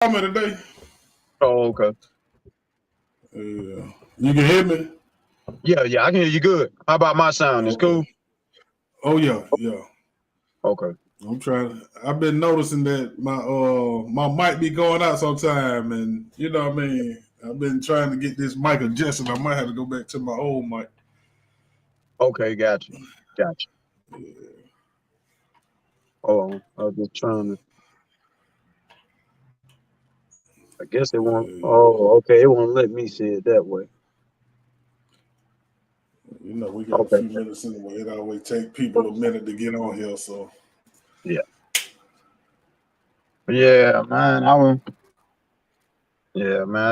comment today. Oh, okay. Yeah. You can hear me? Yeah, I can hear you good. How about my sound? It's Okay. cool? Oh yeah, yeah. Okay. I'm trying. I've been noticing that my mic be going out sometime, and you know what I mean. I've been trying to get this mic adjusted. I might have to go back to my old mic. Okay, got you. Got you. Yeah. Hold on. I was just trying to I guess it won't okay, it won't let me see it that way. You know, we got a Okay. few minutes anyway. It always take people a minute to get on here, so Yeah. Yeah, man. I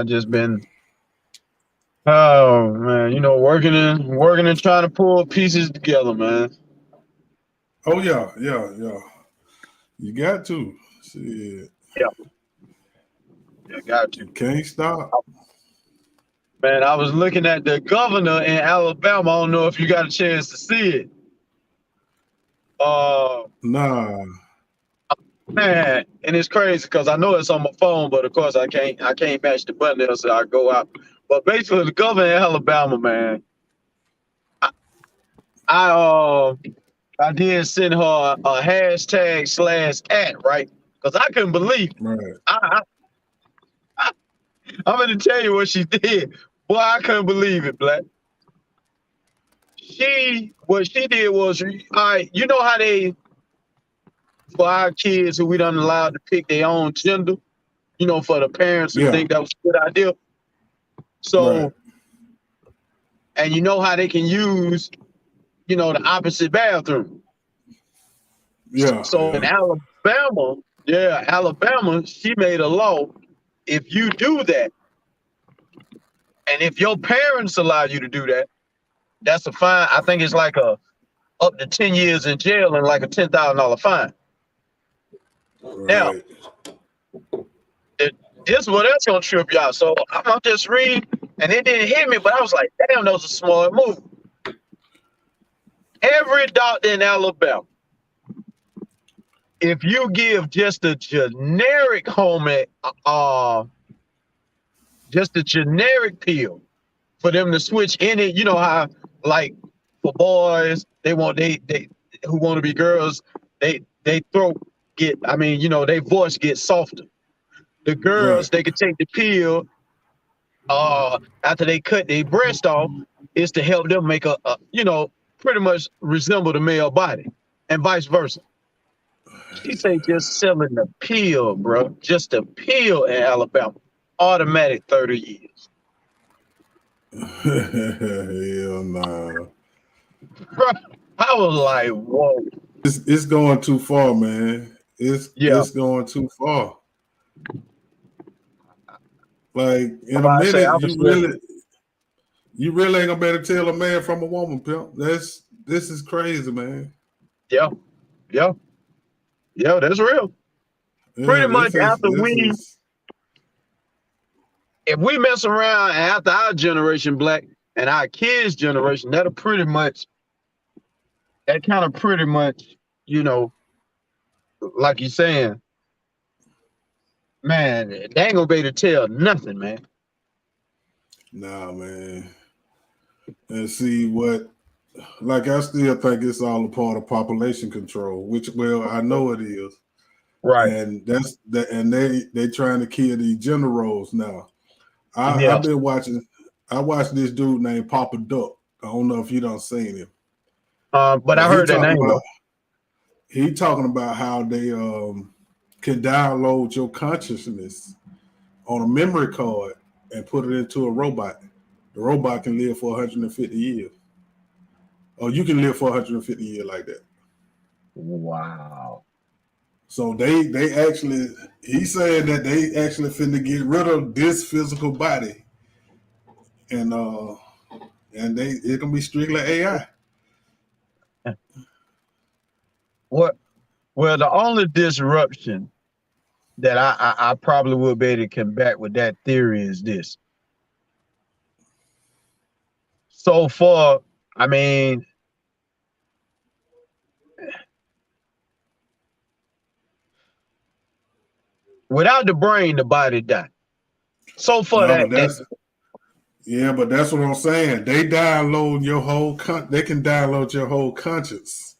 just been oh man, working and trying to pull pieces together, man. oh yeah, yeah, yeah. You got to. See, Yeah, yeah, got to. you can't stop. Man, I was looking at the governor in Alabama. I don't know if you got a chance to see it. Uh Nah. Man, and it's crazy because I know it's on my phone, but of course I can't match the button there, so I go out. But basically, the governor in Alabama, man, I I did send her a hashtag slash at right because I couldn't believe it. Right. I, I I'm gonna tell you what she did. Boy, I couldn't believe it, Black. What she did was, all right, you know how they for our kids who we done allowed to pick their own gender, for the parents who Yeah. think that was a good idea. Right. So, and you know how they can use, the opposite bathroom. Yeah. So in Yeah. Alabama, she made a law. If you do that, and if your parents allow you to do that, that's a fine. I think it's like a up to 10 years in jail and like a $10,000 fine. Now, Right. it, this what else gonna trip you out. So I'm just reading, and it didn't hit me, but I was like, damn, that was a smart move. Every doctor in Alabama, if you give just a generic just a generic pill for them to switch in it, you know how like for boys they who want to be girls, they throat get their voice gets softer. The Right. girls they could take the pill after they cut their breast off is to help them make a pretty much resemble the male body and vice versa. She say just selling the pill, bro. Just a pill in Alabama. Automatic 30 years. Hell no. Bro, I was like, whoa. It's going too far, man. It's Yeah. it's going too far. Like in a I say I minute, was you listening. really ain't gonna be able to tell a man from a woman, pimp. This is crazy, man. Yeah. Yeah. Yeah, that's real. Yeah, Pretty much this is if we mess around after our generation, Black, and our kids' generation, that kind of pretty much, you know, like you're saying, man, they ain't gonna be able to tell nothing, man. nah, man. And see what like I still think it's all a part of population control, which well I know it is. Right. And that's that and they trying to kill these gender roles now. I've Yeah. been watching. I watched this dude named Papa Duck. I don't know if you don't seen him, But but I heard that name though. he talking about how they can download your consciousness on a memory card and put it into a robot. The robot can live for 150 years, or you can live for 150 years like that. Wow. So they actually he said that they actually finna get rid of this physical body and they it can be strictly AI. What? Well, the only disruption that I probably would be able to combat with that theory is this. So far, I mean, Without the brain, the body die. So for No, that, but that's what I'm saying. They download your whole they can download your whole conscience,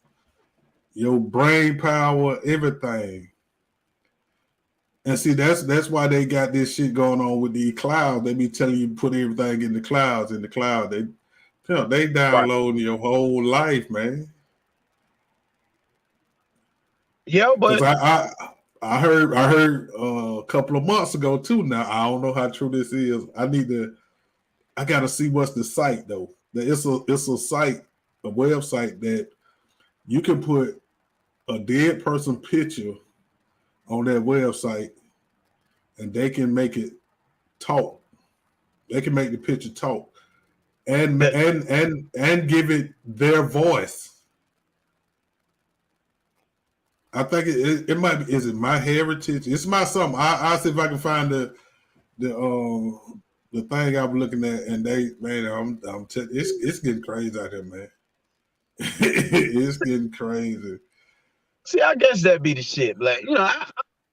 your brain power, everything. And see, that's why they got this shit going on with the cloud. They be telling you to put everything in the clouds. In the cloud, they right. downloading your whole life, man. Yeah, Because but I heard a couple of months ago too. Now I don't know how true this is. I gotta see what's the site though. It's a site, a website that you can put a dead person picture on that website, and they can make it talk. They can make the picture talk, and that, give it their voice. I think it might be. Is it My Heritage? It's my something. I'll see if I can find the thing I'm looking at, and it's getting crazy out here, man. It's getting crazy. see, I guess that be the shit. Like,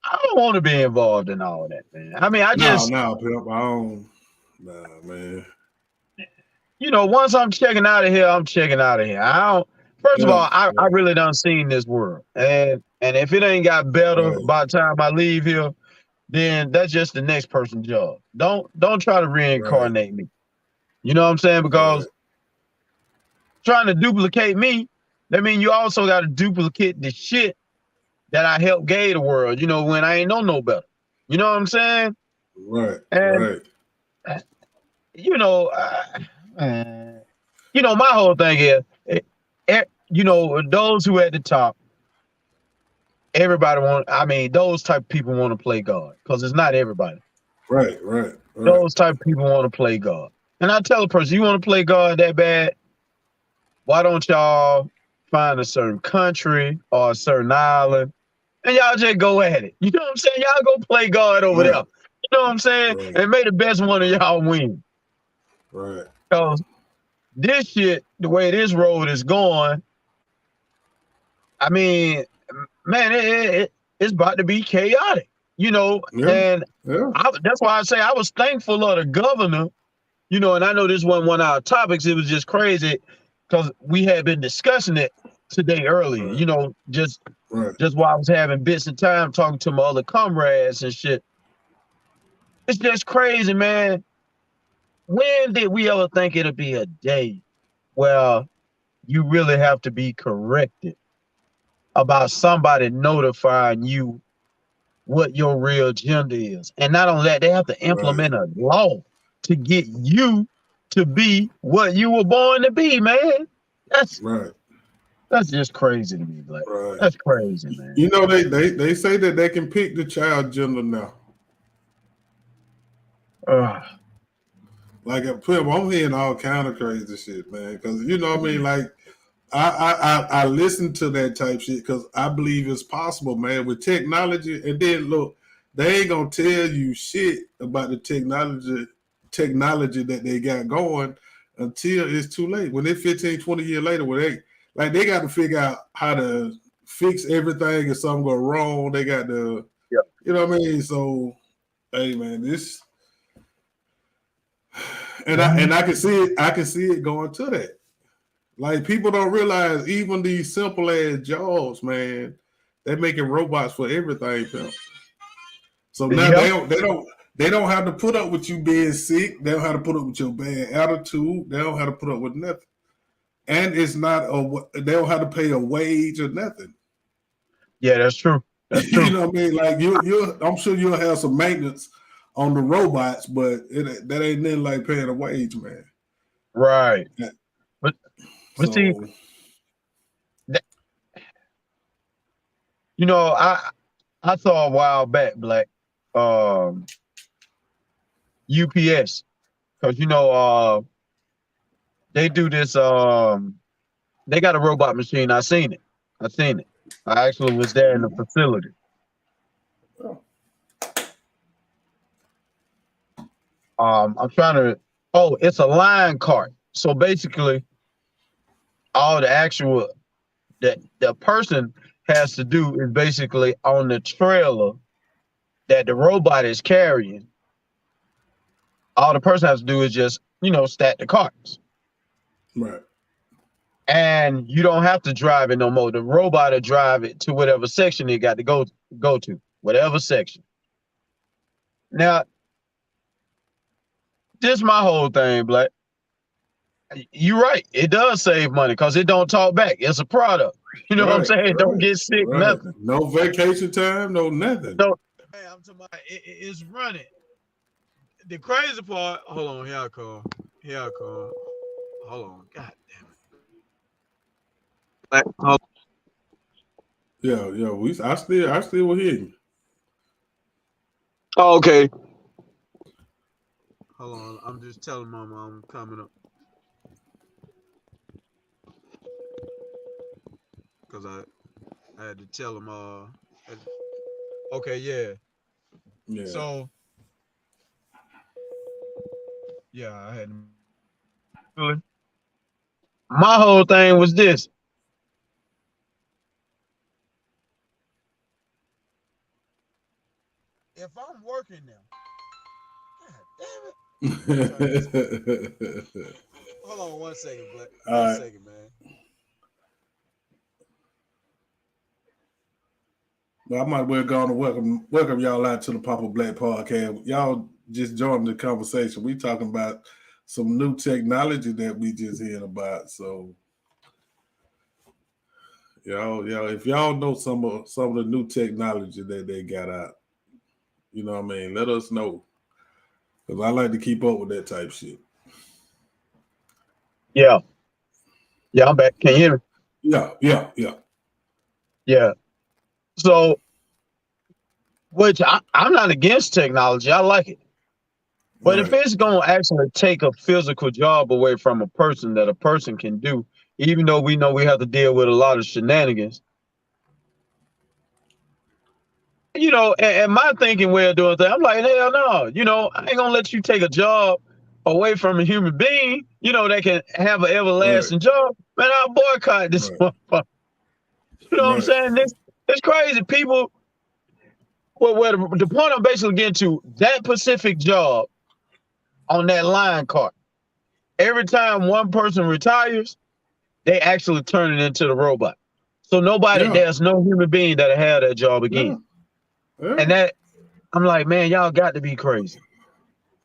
I don't want to be involved in all that, man. I mean, I No, just, no, pimp. I don't. Nah, man. once I'm checking out of here, I'm checking out of here. I don't. First of Yeah, all, I yeah, really done seen this world, and if it ain't got better right, by the time I leave here, then that's just the next person's job. Don't try to right, reincarnate me. You know what I'm saying? Because right, trying to duplicate me, that means you also got to duplicate the shit that I helped gay the world. When I ain't know no better. You know what I'm saying? right, And right, you know, my whole thing is, those who at the top, everybody want. I mean, those type of people want to play God because it's not everybody. right, right, right, Those type of people want to play God, and I tell a person, you want to play God that bad, why don't y'all find a certain country or a certain island and y'all just go at it? You know what I'm saying? Y'all go play God over there. right, You know what I'm saying? right, And may the best one of y'all win. right, Because this shit, the way this road is going, I mean, man, it's about to be chaotic, yeah, and yeah, that's why I say I was thankful of the governor, and I know this wasn't one of our topics. It was just crazy because we had been discussing it today earlier, right, just right, just while I was having bits of time talking to my other comrades and shit. It's just crazy, man. When did we ever think it'd be a day where you really have to be corrected about somebody notifying you what your real gender is? And not only that, they have to right, implement a law to get you to be what you were born to be, man. That's right, that's just crazy to me, Black. right. That's crazy, man. You know they say that they can pick the child gender now. Ugh. Like I'm hearing all kind of crazy shit, man. Because you know what I mean. Like I listen to that type shit because I believe it's possible, man, with technology. And then look, they ain't gonna tell you shit about the technology that they got going until it's too late. When they're 15, 20 years later, they got to figure out how to fix everything if something go wrong. They got to, Yeah. you know what I mean? So hey man, this and I can see it, going to that. Like people don't realize even these simple ass jobs, man, they're making robots for everything, pimp. So now Yeah. they don't have to put up with you being sick. They don't have to put up with your bad attitude. They don't have to put up with nothing. And it's not they don't have to pay a wage or nothing. Yeah, that's true. That's You true. know what I mean? Like I'm sure you'll have some maintenance on the robots, but that ain't nothing like paying a wage, man. Right. Yeah. But see, So that, I saw a while back, Black, um, UPS, because they do this. They got a robot machine. I seen it. I seen it. I actually was there in the facility. I'm trying to. Oh, it's a line cart. So basically, all the actual that the person has to do is basically on the trailer. that the robot is carrying, all the person has to do is just, stack the carts. Right. And you don't have to drive it no more. The robot will drive it to whatever section it got to go to, whatever section. Now, this my whole thing, Black. You're right. It does save money because it don't talk back. It's a product. You know what I'm Right. saying? Don't Right. get sick, Right. nothing. No vacation time, no nothing. So, hey, I'm talking about it's running. The crazy part, hold on, here I come. Here I come. Hold on. God damn it. Yeah, yeah. I still will hear you. Oh, okay. Hold on. I'm just telling Mama I'm coming up. Because I had to tell him, okay, yeah. Yeah. So, yeah, I had to. My whole thing was this. If I'm working now, God damn it. Hold on 1 second, Black. All One right. second, man. Well, I might well go on and welcome y'all out to the Papa Black Podcast. Y'all just joined the conversation. We talking about some new technology that we just heard about. So y'all, if y'all know some of the new technology that they got out, you know what I mean, let us know. Because I like to keep up with that type shit. Yeah. Yeah, I'm back. Can you hear me? Yeah. Yeah. So, which I'm not against technology. I like it. But if Right. it's going to actually take a physical job away from a person that a person can do, even though we know we have to deal with a lot of shenanigans, and my thinking way of doing things, I'm like, hell no, I ain't going to let you take a job away from a human being, that can have an Right. everlasting job. Man, I'll boycott this Right. motherfucker. You know what I'm Right. saying? It's crazy. People, well, the point I'm basically getting to, that specific job on that line cart, every time one person retires, they actually turn it into the robot. So Yeah. there's no human being that'll have that job again. Yeah. Yeah. And that, I'm like, man, y'all got to be crazy.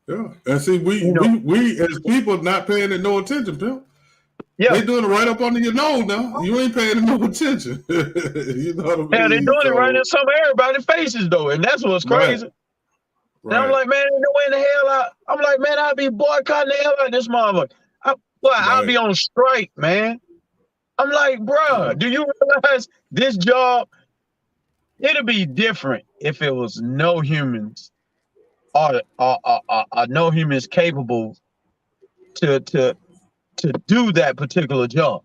Yeah. And see, You know, we as people not paying it no attention, Bill. yeah. They doing it right up under your nose now. You ain't paying no attention. You know what I Yeah, they're mean? doing it right in So some of everybody's faces though. And that's what's right, crazy. And I'm right, like, man, ain't no way in the hell I'm like, man, I'll be boycotting the hell out of this motherfucker. I'll right. be on strike, man. I'm like, Yeah, bruh, do you realize this job, it'll be different if it was no humans or no humans capable to to to do that particular job.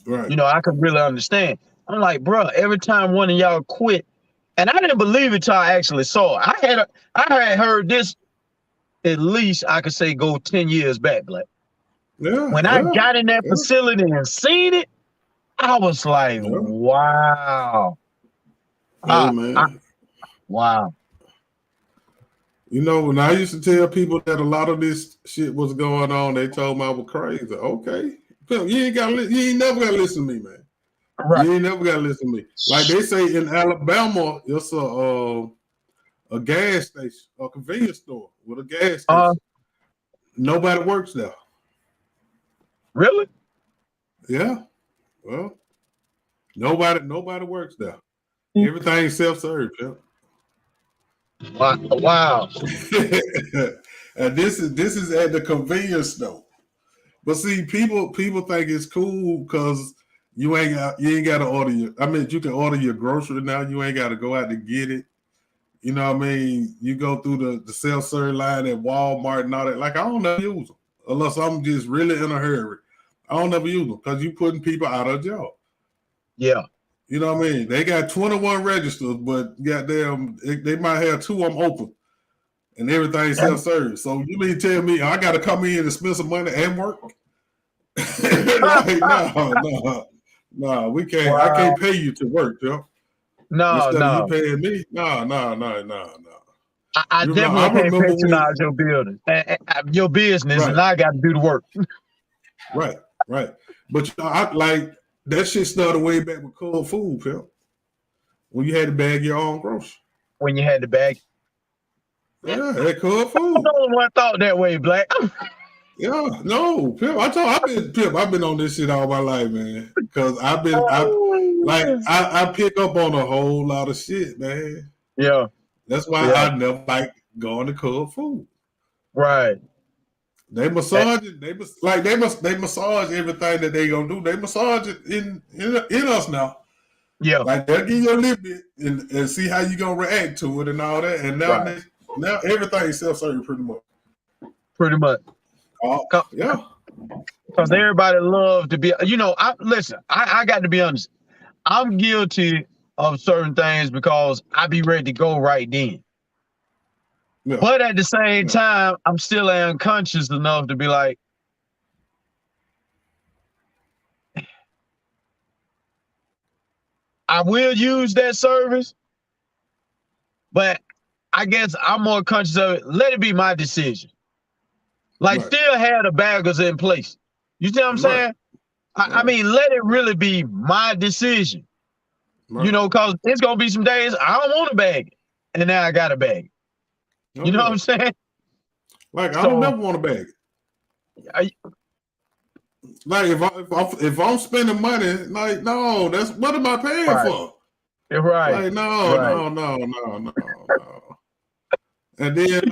right. I could really understand. I'm like, bruh, every time one of y'all quit, and I didn't believe it till I actually saw it. I had heard this at least I could say go 10 years back, Black. Yeah, When I yeah, got in that yeah, facility and seen it, I was like, yeah. wow. Hey Ah, man. wow. When I used to tell people that a lot of this shit was going on, they told me I was crazy. Okay. Pimp, you ain't never gotta listen to me, man. Right. You ain't never gotta listen to me. Like they say in Alabama, it's a gas station, a convenience store with a gas Uh, station. Nobody works there. really? Yeah. Well, nobody works there. Everything's self-serve, yeah. Wow. Wow. And this is at the convenience store. But see, people think it's cool because you ain't got to order your. I mean, you can order your grocery now. You ain't got to go out to get it. You know what I mean? You go through the self-serve line at Walmart and all that. Like I don't never use them unless I'm just really in a hurry. I don't never use them because you putting people out of job. Yeah. You know what I mean? They got 21 registers, but goddamn, they might have two of them open and everything self-serve. So you mean tell me I got to come in and spend some money and work? Like, no, we can't. I Wow. can't pay you to work, yo. No, instead of you no. paying me. No. I You know, definitely I can't remember when. patronize your building, your business, Right, and I got to do the work right. But you know, I like that shit started way back with cold food, pimp. When you had to bag your own groceries. when you had the bag. Yeah, that cold No food. one thought that way, Black. Yeah, no, pimp. I've been on this shit all my life, man. Cause I pick up on a whole lot of shit, man. Yeah, That's why yeah, I never like going to cold food. right. They Eh, massage it. They massage everything that they gonna do. They massage it in us now. yeah, Like they'll give you a little bit and see how you gonna react to it and all that. And right. now everything is self serving pretty much. Pretty much. Oh yeah, Because everybody love to be. I listen. I got to be honest. I'm guilty of certain things because I be ready to go right then. yeah, But at the same yeah. time, I'm still unconscious enough to be like, I will use that service, but I guess I'm more conscious of it. Let it be my decision. Like, Right, still have the baggers in place. You see what I'm right, saying? I right, mean, let it really be my decision. right. Because it's gonna be some days I don't want to bag it, and now I got to bag it. Oh You know what yeah. I'm saying? Like I don't So, never want to bag it. I, Like if I'm spending money, like no, that's what am I paying right, for? right, Like no, right. no, no, no, no, no. And then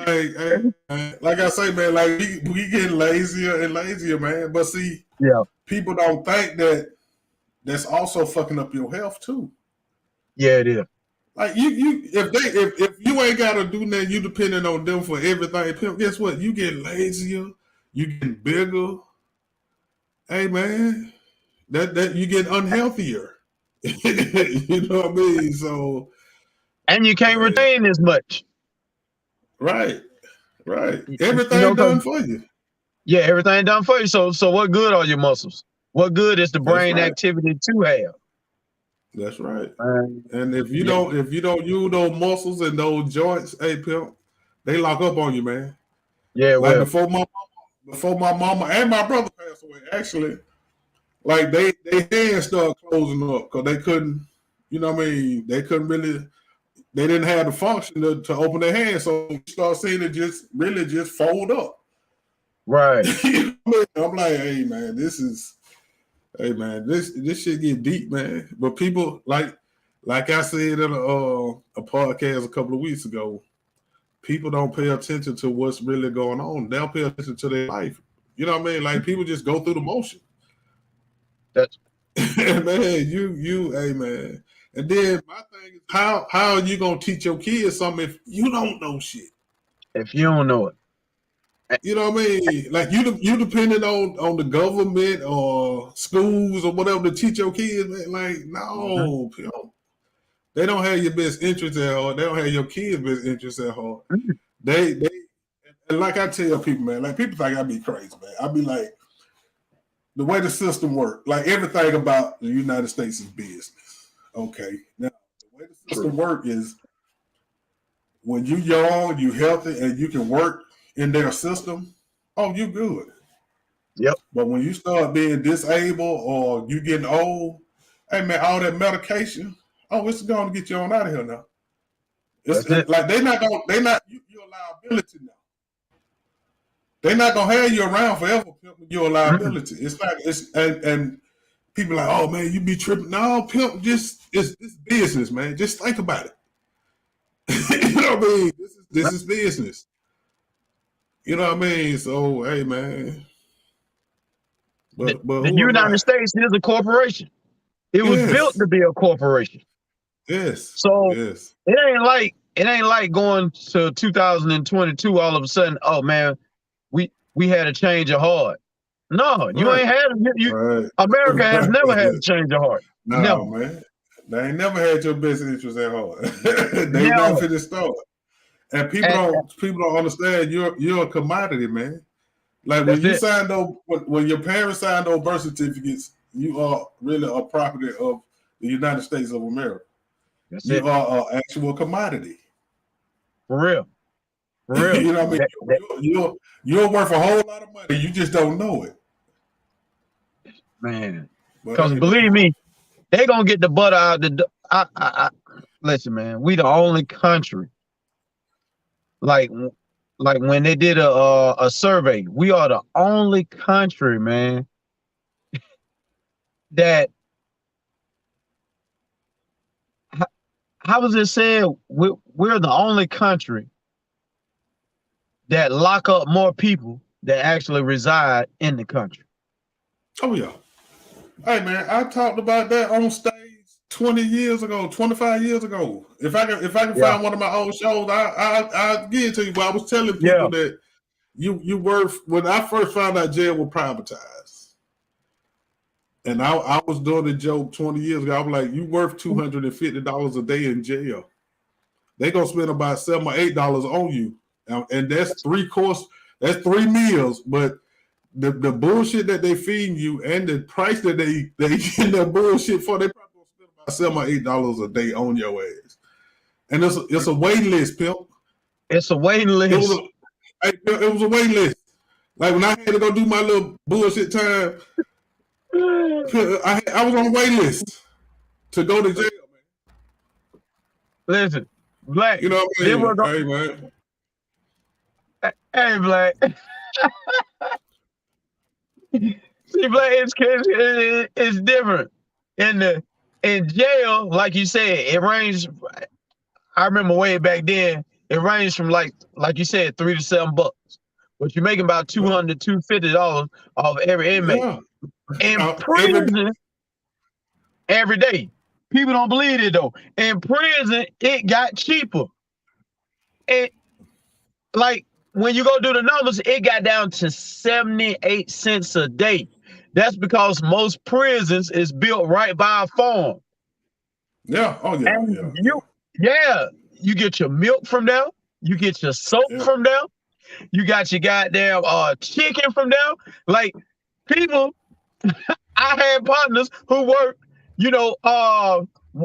like I say, man, like we getting lazier and lazier, man. But see, Yeah, people don't think that that's also fucking up your health too. yeah, it is. Like if you ain't gotta do nothing, you depending on them for everything. Guess what? You getting lazier, you getting bigger. Hey man, that you get unhealthier. You know what I mean? So And you can't retain as much. right, right. You know, Everything because done for you. yeah, everything done for you. So what good are your muscles? What good is the That's brain right. activity to have? That's right. Um, And yeah, if you don't use those muscles and those joints, hey pimp, they lock up on you, man. yeah, Like well, before my mama and my brother passed away, actually, like they hands started closing up because they couldn't, you know what I mean? They couldn't really, they didn't have the function to open their hands, so you start seeing it just really just fold up. right. You know what I mean? I'm like, hey man, this shit get deep, man. But people like I said in a podcast a couple of weeks ago, people don't pay attention to what's really going on. They'll pay attention to their life. You know what I mean? Like people just go through the motion. That's Man, hey man. And then my thing is how are you gonna teach your kids something if you don't know shit? if you don't know it. You know what I mean? Like you depending on the government or schools or whatever to teach your kids, man. Like, Mhm. no, they don't have your best interest at heart. They don't have your kids' best interest at heart. Mhm. They and like I tell people, man, like people think I be crazy, man. I be like, the way the system works, like everything about the United States is business. Okay. Now the way the True. system works is when you young, you healthy, and you can work in their system, oh, you good. Yep, But when you start being disabled or you getting old, hey man, all that medication, oh, it's going to get you on out of here now. that's it. Like you're a liability now. They're not gonna have you around forever. Pimp, you're a Mm-mm. liability. It's like and people are like, oh man, you be tripping. No, pimp, just it's business, man. Just think about it. You know what I mean? This is business. You know what I mean? So hey man, The, but the who am United I? States is a corporation. It was built Yes, to be a corporation. yes, So yes. it ain't like going to 2022 all of a sudden. Oh man, we had a change of heart. No, you Right, ain't had you. right, America has right. never had a change of heart. No, Never, man. They ain't never had your best interest at heart. They not never. finished start. And And people don't understand you're a commodity, man. Like when that's you it. signed those when your parents signed those birth certificates, you are really a property of the United States of America. That's You it. are an actual commodity. For real. For real. You know what I mean? You're worth a whole lot of money. You just don't know it. Man. But Because hey, believe me, they gonna get the butter out the. Listen, man. We the only country like like when they did a survey. We are the only country, man, that how was it said? We're the only country that lock up more people that actually reside in the country. oh yeah. Hey man, I talked about that on stage 20 years ago, 25 years ago. If I can Yeah, find one of my old shows, I'll give it to you. But I was telling yeah. people that you were when I first found out jail was privatized. And I was doing a joke 20 years ago. I was like, you worth $250 a day in jail. They gonna spend about $7 or $8 on you. And that's that's 3 meals. But the bullshit that they feeding you and the price that they get that bullshit for, they probably gonna spend about $7 or $8 a day on your ass. And it's a waiting list, pimp. It's a waiting It was list. it was a waiting list. Like when I had to go do my little bullshit time, I was on a wait list to go to jail, man. Listen, Black. You know what I Then mean? we're going. Hey man. Hey, Black. See, Black, it's different. In jail, like you said, it ranges. I remember way back then, it ranged from like you said, $3 to $7. But you're making about $200 to $250 off every inmate. Yeah. In Every day. prison, every day. People don't believe it though. In prison, it got cheaper. And like when you go do the numbers, it got down to 78 cents a day. That's because most prisons is built right by a farm. Yeah. Oh yeah. And Yeah. Yeah. yeah, you get your milk from there, you get your soap Yeah. from there, you got your goddamn chicken from there. Like people, I had partners who worked, you know,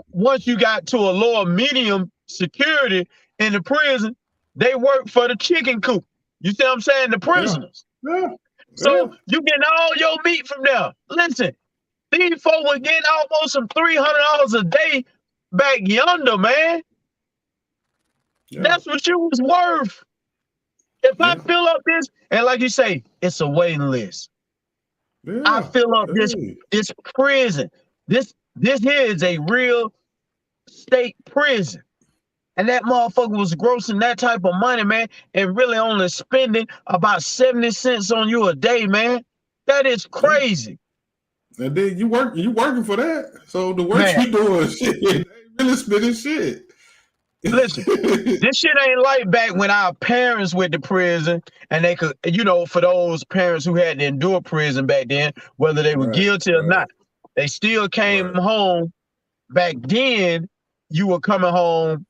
once you got to a lower medium security in the prison, they work for the chicken coop. You see what I'm saying? The Yeah. prisoners. Yeah. Yeah. So you getting all your meat from there. Listen, these folks were getting almost some $300 a day back yonder, man. Yeah. That's what you was worth. If I Yeah. fill up this, and like you say, it's a waiting list. I Yeah. fill up Hey. this prison. This here is a real state prison. And that motherfucker was grossing that type of money, man, and really only spending about 70 cents on you a day, man. That is Yeah. crazy. And then you working for that. So the work Man, you doing shit, they ain't really spending shit. listen, this shit ain't like back when our parents went to prison and they could, for those parents who had to endure prison back then, whether they were Right, guilty or right, not, they still came right. home. Back then, you were coming home.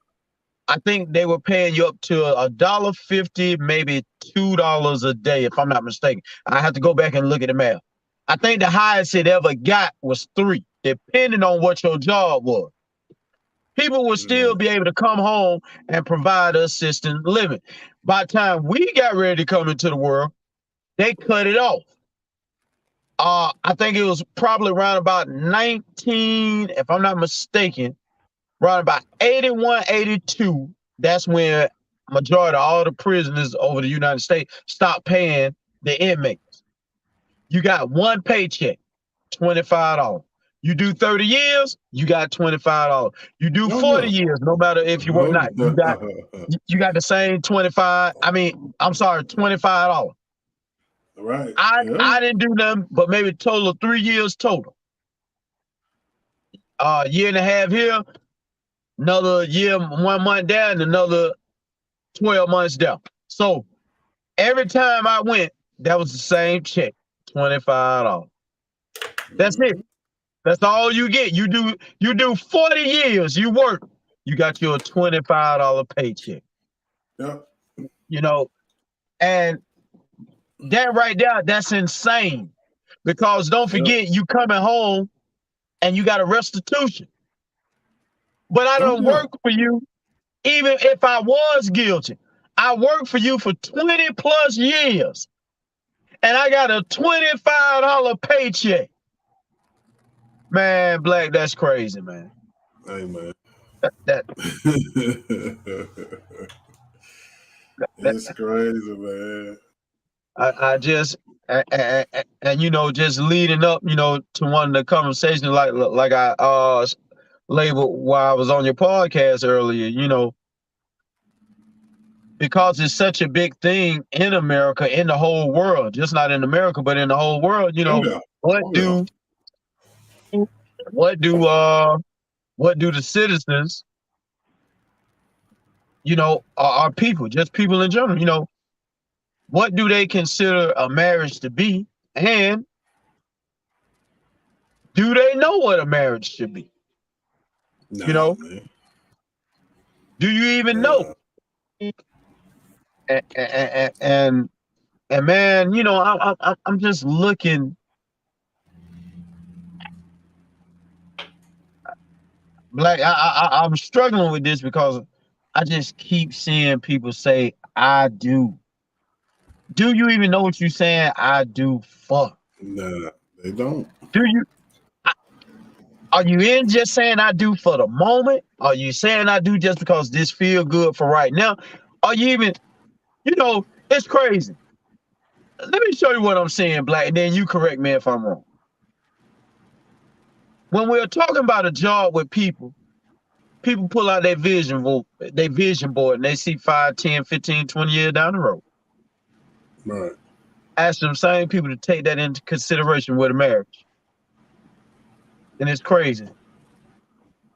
I think they were paying you up to $1.50, maybe $2 a day, if I'm not mistaken. I have to go back and look at the math. I think the highest it ever got was 3, depending on what your job was. People would still Right. be able to come home and provide assistance living. By the time we got ready to come into the world, they cut it off. I think it was probably around about 19, if I'm not mistaken, around about 81, 82. That's when majority of all the prisoners over the United States stopped paying the inmates. You got one paycheck, $25. You do 30 years, you got $25. You do Oh 40 yeah. years, no matter if you work Oh not, you got the same 25. I mean, I'm sorry, $25. right. I Yeah. didn't do nothing but maybe total of 3 years total. Year and a half here, another year, 1 month there, and another 12 months there. So every time I went, that was the same check, $25. That's it. Mhm. That's all you get. You do 40 years, you work, you got your $25 paycheck. Yeah. You know, and that right there, that's insane. Because don't Yeah. forget, you coming home and you got a restitution. but I Oh don't yeah. work for you. Even if I was guilty, I worked for you for 20 plus years, and I got a $25 paycheck. Man, Black, that's crazy, man. Hey man. That that It's crazy, man. I just and you know, just leading up, you know, to one of the conversations like I labeled while I was on your podcast earlier, you know, because it's such a big thing in America, in the whole world, just not in America, but in the whole world, you Oh know, yeah. what Oh yeah. do what do uh what do the citizens, you know, our people, just people in general, you know, what do they consider a marriage to be? And do they know what a marriage should be? You Nah, know, man. do you even know? Nah. And man, you know, I'm just looking, Black. I'm struggling with this because I just keep seeing people say, "I do." Do you even know what you're saying? I do. Fuck. Nah. They don't. Do you? Are you in just saying I do for the moment? Are you saying I do just because this feel good for right now? Are you even? You know, it's crazy. Let me show you what I'm saying, Black, and then you correct me if I'm wrong. When we're talking about a job with people pull out their vision board, and they see 5, 10, 15, 20 years down the road. Right. Ask them same people to take that into consideration with a marriage. And it's crazy.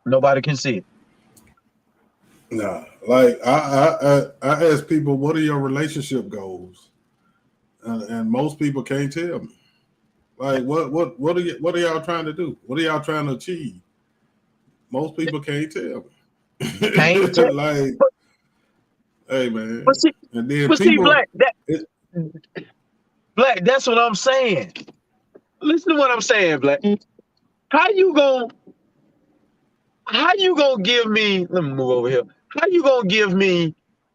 Nobody can see it. Nah. Like I ask people, what are your relationship goals? And most people can't tell me. Like what are y'all trying to do? What are y'all trying to achieve? Most people can't tell Can't me. tell. Like, But, hey but man. see, And then but see, people Black, that it, Black, that's what I'm saying. Listen to what I'm saying, Black. How you gonna how you gonna give me, let me move over here. How you gonna give me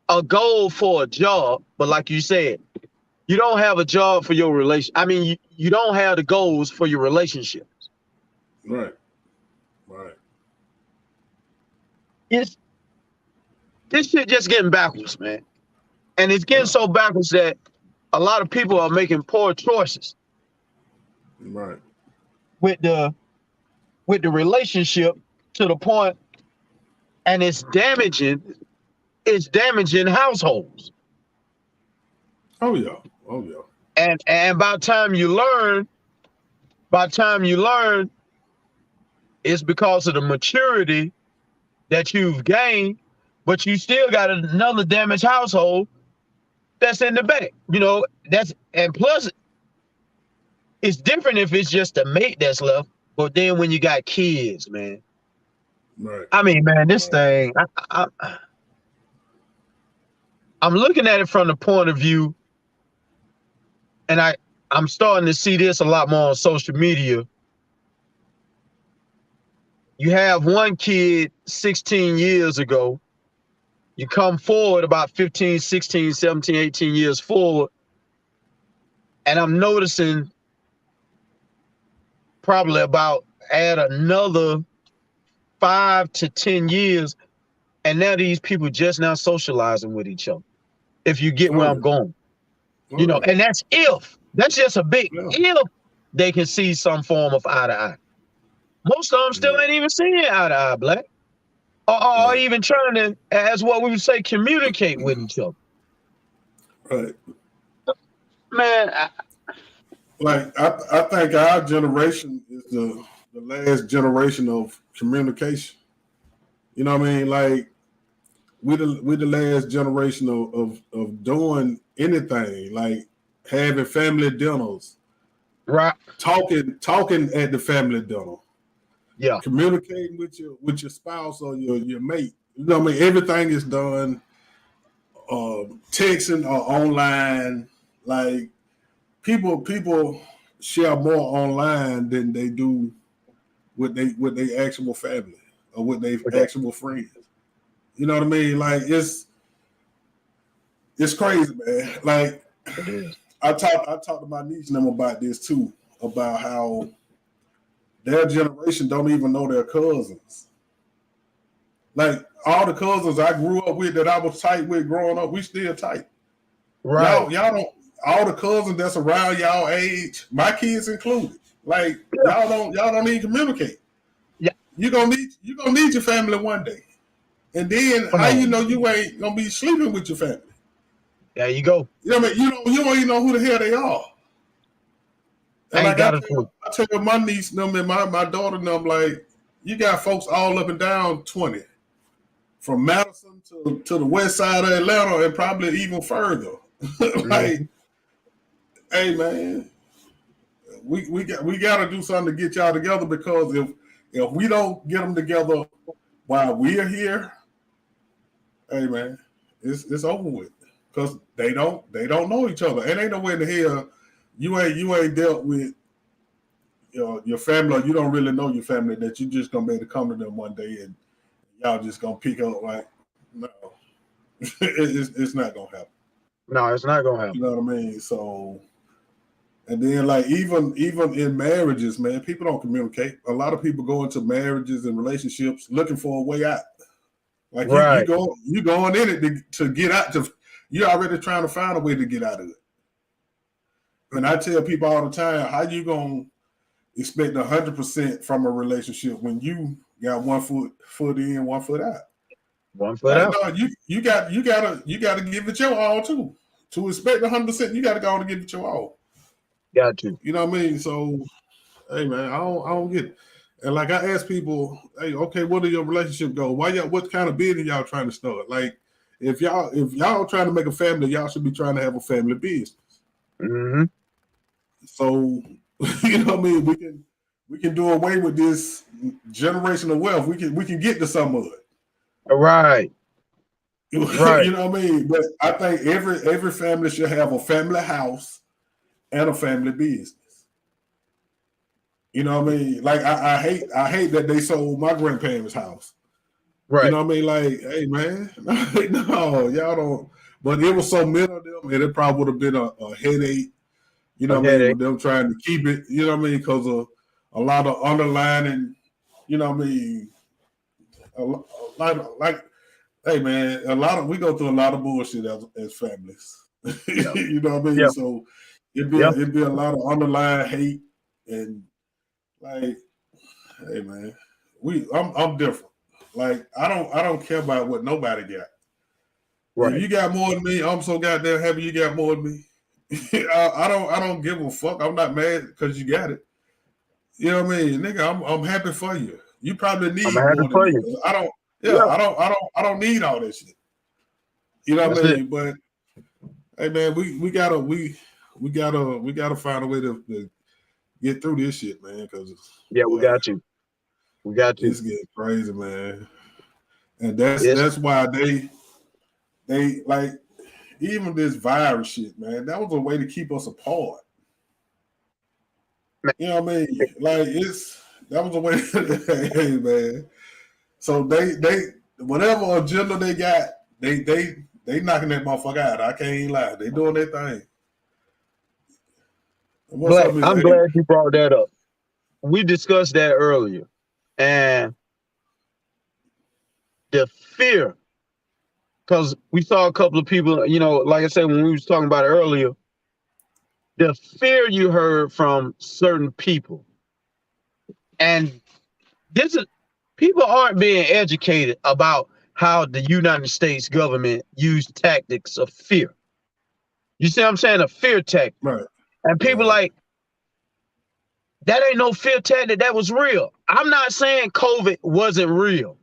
a goal for a job, but like you said, you don't have a job for your relation. I mean, you don't have the goals for your relationship. right, right. It's this shit just getting backwards, man. And it's getting Yeah. so backwards that a lot of people are making poor choices Right. with the relationship to the point, and it's damaging households. Oh yeah. Oh yeah. And by the time you learn, it's because of the maturity that you've gained, but you still got another damaged household that's in the back. You know, and plus it's different if it's just a mate that's left, but then when you got kids, man. Right. I mean, man, this Right. thing, I'm looking at it from the point of view, and I'm starting to see this a lot more on social media. You have one kid 16 years ago, you come forward about 15, 16, 17, 18 years forward, and I'm noticing probably about add another 5 to 10 years, and now these people just now socializing with each other. If you get Oh where yeah. I'm going, Oh yeah. and that's just a big Yeah. if they can see some form of eye to eye. Most of them still Right. ain't even seeing eye to eye, Black, or Right. even trying to, as what we would say, communicate with each other. Right. Man, Like I think our generation is the last generation of communication. You know what I mean? Like we the last generation of doing anything, like having family dinners, right? talking at the family dinner, Yeah, communicating with your spouse or your mate. You know what I mean? Everything is done texting or online. Like people share more online than they do with they actual family. or with their Okay. actual friends. You know what I mean? Like it's crazy, man. Like It is. I talked to my niece and them about this too, about how their generation don't even know their cousins. Like all the cousins I grew up with that I was tight with growing up, we still tight. Right. Y'all don't all the cousins that's around y'all age, my kids included. Like Yeah. y'all don't even communicate. Yeah. You gonna need your family one day. And then Come how you on. know you ain't gonna be sleeping with your family? There you go. You know what I mean? You don't even know who the hell they are. And Ain't like got a clue. I tell my niece them and my daughter them, like, you got folks all up and down 20. From Madison to the west side of Atlanta and probably even further. Like, Mhm. hey man, we gotta do something to get y'all together, because if we don't get them together while we're here, hey man, it's over with. Because they don't know each other. And ain't no way in the hell you ain't dealt with your family, or you don't really know your family, that you just gonna be able to come to them one day and y'all just gonna pick up. Like, no, it's not gonna happen. No, it's not gonna You happen. know what I mean? So, and then like even in marriages, man, people don't communicate. A lot of people go into marriages and relationships looking for a way out. Like Right. you going in it to get out. You're already trying to find a way to get out of it. And I tell people all the time, how you gonna expect 100% from a relationship when you got one foot in, one foot out? One foot Like, out. no, you gotta give it your all too. To expect 100%, you gotta go on and give it your all. Got to. You know what I mean? So, hey man, I don't get it. And like I ask people, hey, okay, what are your relationship goals? What kind of business y'all trying to start? Like, if y'all trying to make a family, y'all should be trying to have a family business. Hmm. So, you know what I mean? We can do away with this generational wealth. We can get to some of it. Right. Right. You know what I mean? But I think every family should have a family house and a family business. You know what I mean? Like I hate that they sold my grandparents' house. You Right. know what I mean? Like, hey man, no, y'all don't. But it was so many of them, and it probably would have been a headache. You know A what I mean? headache. With them trying to keep it. You know what I mean? Because of a lot of underlining. You know what I mean? Like, hey man, we go through a lot of bullshit as families. Yeah. You know what I mean? Yeah. So Yeah. it'd be a lot of underlying hate and like, hey man, I'm different. Like I don't care about what nobody got. If Right. you got more than me, I'm so goddamn happy you got more than me. I don't give a fuck. I'm not mad because you got it. You know what I mean, nigga? I'm happy for you. You probably I'm need happy more than for me. you. I don't. Yeah, Yeah. I don't need all this shit. You know what That's I it. mean? But hey man, we gotta find a way to get through this shit, man. Because Yeah, we boy, got you. We got you. it's getting crazy, man. And It's that's why they like even this virus shit, man. That was a way to keep us apart. man, You know what I mean? Like that was a way. Hey man. So they whatever agenda they got, they knocking that motherfucker out. I can't even lie. They doing their thing. And what's up, Black. Miss I'm A? glad you brought that up. We discussed that earlier. And the fear, because we saw a couple of people, like I said, when we was talking about it earlier, the fear you heard from certain people. And this is people aren't being educated about how the United States government used tactics of fear. You see what I'm saying? A fear tactic. Right, And people right, like, that ain't no fear tactic, that was real. I'm not saying COVID wasn't real.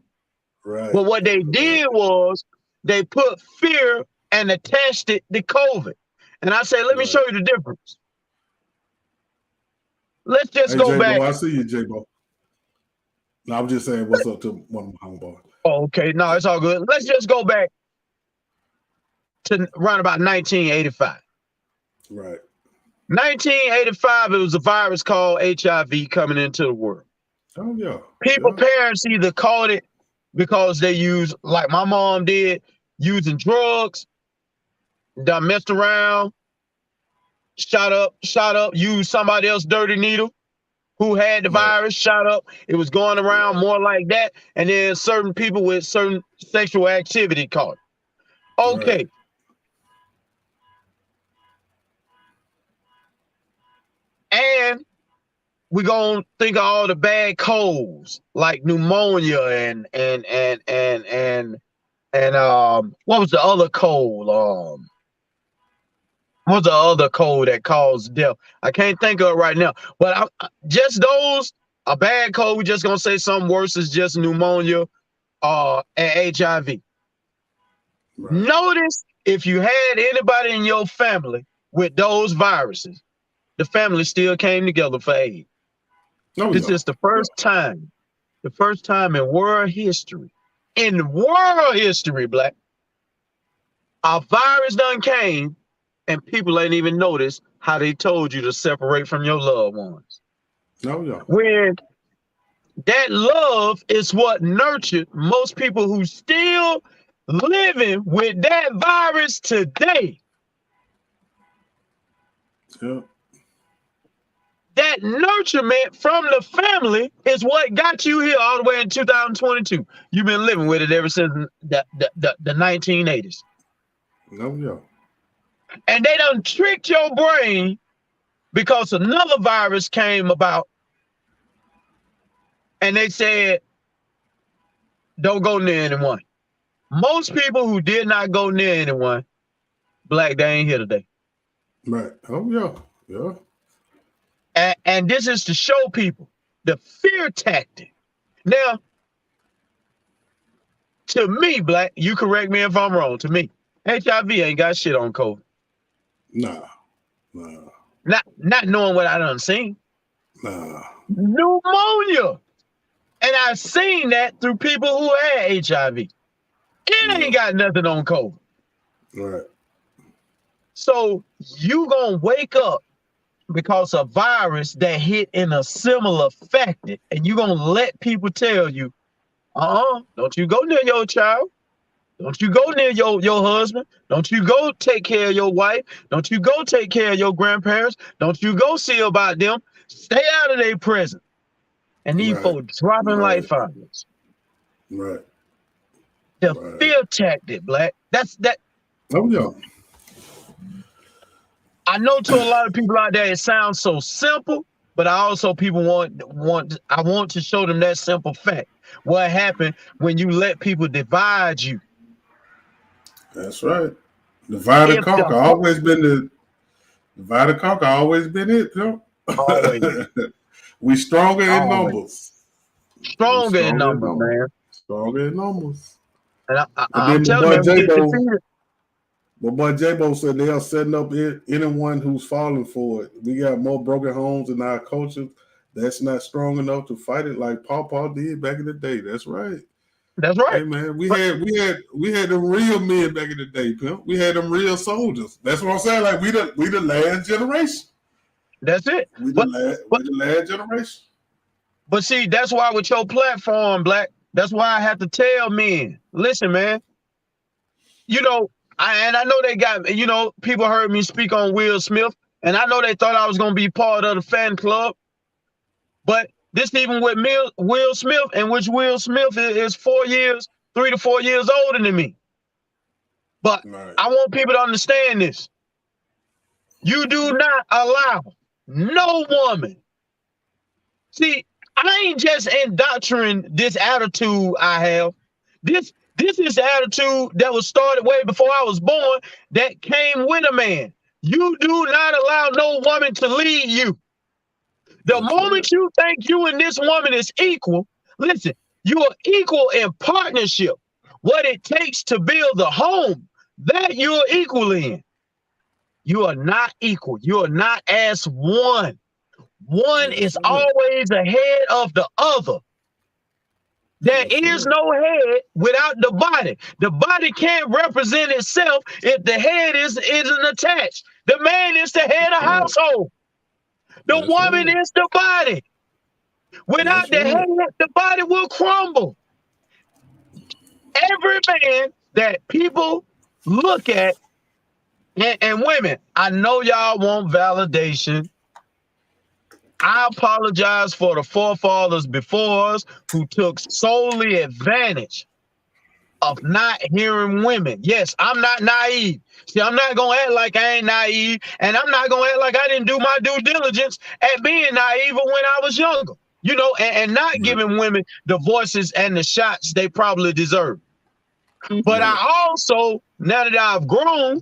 right, But what they right. did was they put fear and attached it to COVID. And I say, let me show Right. you the difference. Let's just Hey, go J Bo, back. I see you, J Bo. No, I'm just saying what's up to one of my homeboys. Oh, okay, no, it's all good. Let's just go back to around about 1985. Right. 1985, it was a virus called HIV coming into the world. Oh yeah. People, Yeah. parents either caught it because they use, like my mom did, using drugs, done messed around, shot up, used somebody else's dirty needle who had the Right. virus, shot up. It was going around Right. more like that. And then certain people with certain sexual activity caught it. Right. Okay. And we're gonna think of all the bad colds like pneumonia and what was the other cold? What's the other cold that caused death? I can't think of it right now. But just those, a bad cold, we're just gonna say something worse is just pneumonia and HIV. Right. Notice if you had anybody in your family with those viruses, the family still came together for AIDS. Oh This yeah. is Yeah. the first time in world history, Black, a virus done came and people ain't even noticed how they told you to separate from your loved ones. Oh yeah. When that love is what nurtured most people who still living with that virus today. Yeah. That nurturement from the family is what got you here all the way in 2022. You've been living with it ever since the 1980s. Oh yeah. And they done tricked your brain because another virus came about and they said, don't go near anyone. Most people who did not go near anyone, Black, they ain't here today. Right. Oh yeah. Yeah. And this is to show people the fear tactic. Now, to me, Black, you correct me if I'm wrong. To me, HIV ain't got shit on COVID. Nah. Nah. Not knowing what I done seen. Nah. Pneumonia. And I've seen that through people who had HIV. It Yeah. ain't got nothing on COVID. Right. So you gonna wake up because a virus that hit in a similar factor, and you gonna let people tell you, don't you go near your child. Don't you go near your husband. Don't you go take care of your wife. Don't you go take care of your grandparents. Don't you go see about them. Stay out of their presence. And these Right. folks dropping like Right. flies. Right. The Right. fear tactic, Black. That's that. Oh yeah. I know to a lot of people out there, it sounds so simple, but I also people I want to show them that simple fact. What happened when you let people divide you? That's right. Divide and If the conquer. Always been the divide and conquer. Always been it. You always, know? We stronger in always numbers. We stronger in stronger in numbers, numbers. man. Stronger in numbers. And And I'm then telling you, man, we get defeated. My boy J-Bo said they are setting up anyone who's falling for it. We got more broken homes in our culture that's not strong enough to fight it like Paw did back in the day. That's right. That's right. Hey man, But we had them real men back in the day, pimp. We had them real soldiers. That's what I'm saying. Like we the last generation. that's it. We But the last but we the last generation. but see, that's why with your platform, Black. That's why I have to tell men, listen, man. You know, I know they got, people heard me speak on Will Smith, and I know they thought I was gonna be part of the fan club, but this even with Will Smith, and which Will Smith is 4 years, 3 to 4 years older than me. But Right. I want people to understand this. You do not allow no woman. See, I ain't just indoctrinating this attitude I have. This is the attitude that was started way before I was born that came with a man. You do not allow no woman to lead you. The That's right. moment you think you and this woman is equal, listen, you are equal in partnership. What it takes to build a home, that you're equal in. You are not equal. You are not as one. One That's is right. always ahead of the other. There That's is right. no head without the body. The body can't represent itself if the head isn't attached. The man is the head That's of right. household. The That's woman right. is the body. Without That's the right. head, the body will crumble. Every man that people look at, and women, I know y'all want validation. I apologize for the forefathers before us who took solely advantage of not hearing women. Yes, I'm not naive. See, I'm not gonna act like I ain't naive, and I'm not gonna act like I didn't do my due diligence at being naive when I was younger. You know, and not Right. giving women the voices and the shots they probably deserve. But Right. I also, now that I've grown,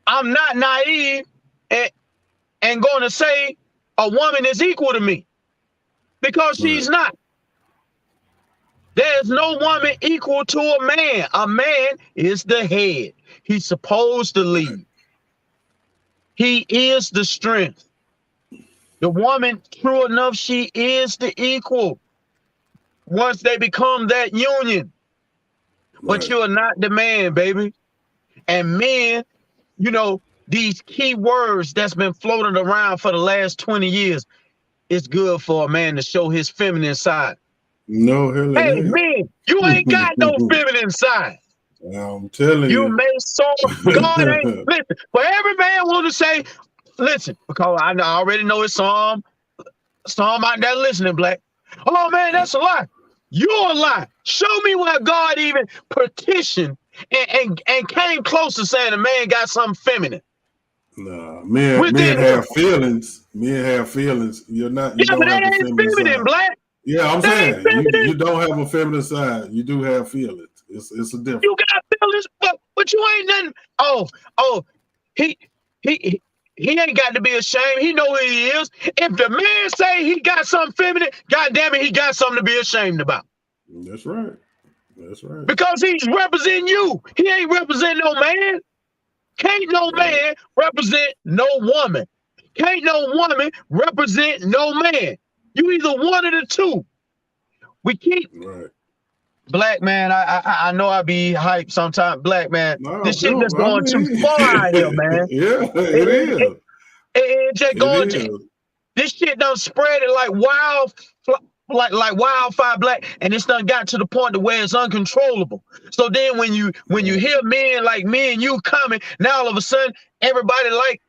I'm not naive and, and going to say a woman is equal to me because Right. she's not. There's no woman equal to a man. A man is the head. He's supposed to Right. lead. He is the strength. The woman, true enough, she is the equal once they become that union. But Right. you are not the man, baby. And men, you know, these key words that's been floating around for the last 20 years, it's good for a man to show his feminine side. No, hell it Hey, ain't. man, you ain't got no feminine side. I'm telling You you. may soar. God ain't listen. For every man want to say, listen, because I already know it's some out there listening, Black. Oh man, that's a lie. You're a lie. Show me where God even petitioned and came close to saying a man got something feminine Nah, men within him. have feelings. Men have feelings. You're not. You Yeah, but don't have that the ain't feminine feminine, side. Black. Yeah, I'm That ain't saying you feminine. don't have a feminine side. You do have feelings. It's a You difference. got feelings, but you ain't nothing. Oh, he he he ain't got to be ashamed. He know who he is. If the man say he got something feminine, God damn it, he got something to be ashamed about. That's right. That's right. Because he's representing you. He ain't representing no man. Can't no Right. man represent no woman. Can't no woman represent no man. You either one of the two. We keep Right. Black man. I know I be hyped sometimes. Black man, No, this shit Bill. just I going too mean, far out here, man. yeah, It, it it, it, is. it just It going. is. This shit done spread it like wild, like wildfire, Black, and it's done got to the point to where it's uncontrollable. So then when you Right. hear men like me and you coming, now all of a sudden everybody like,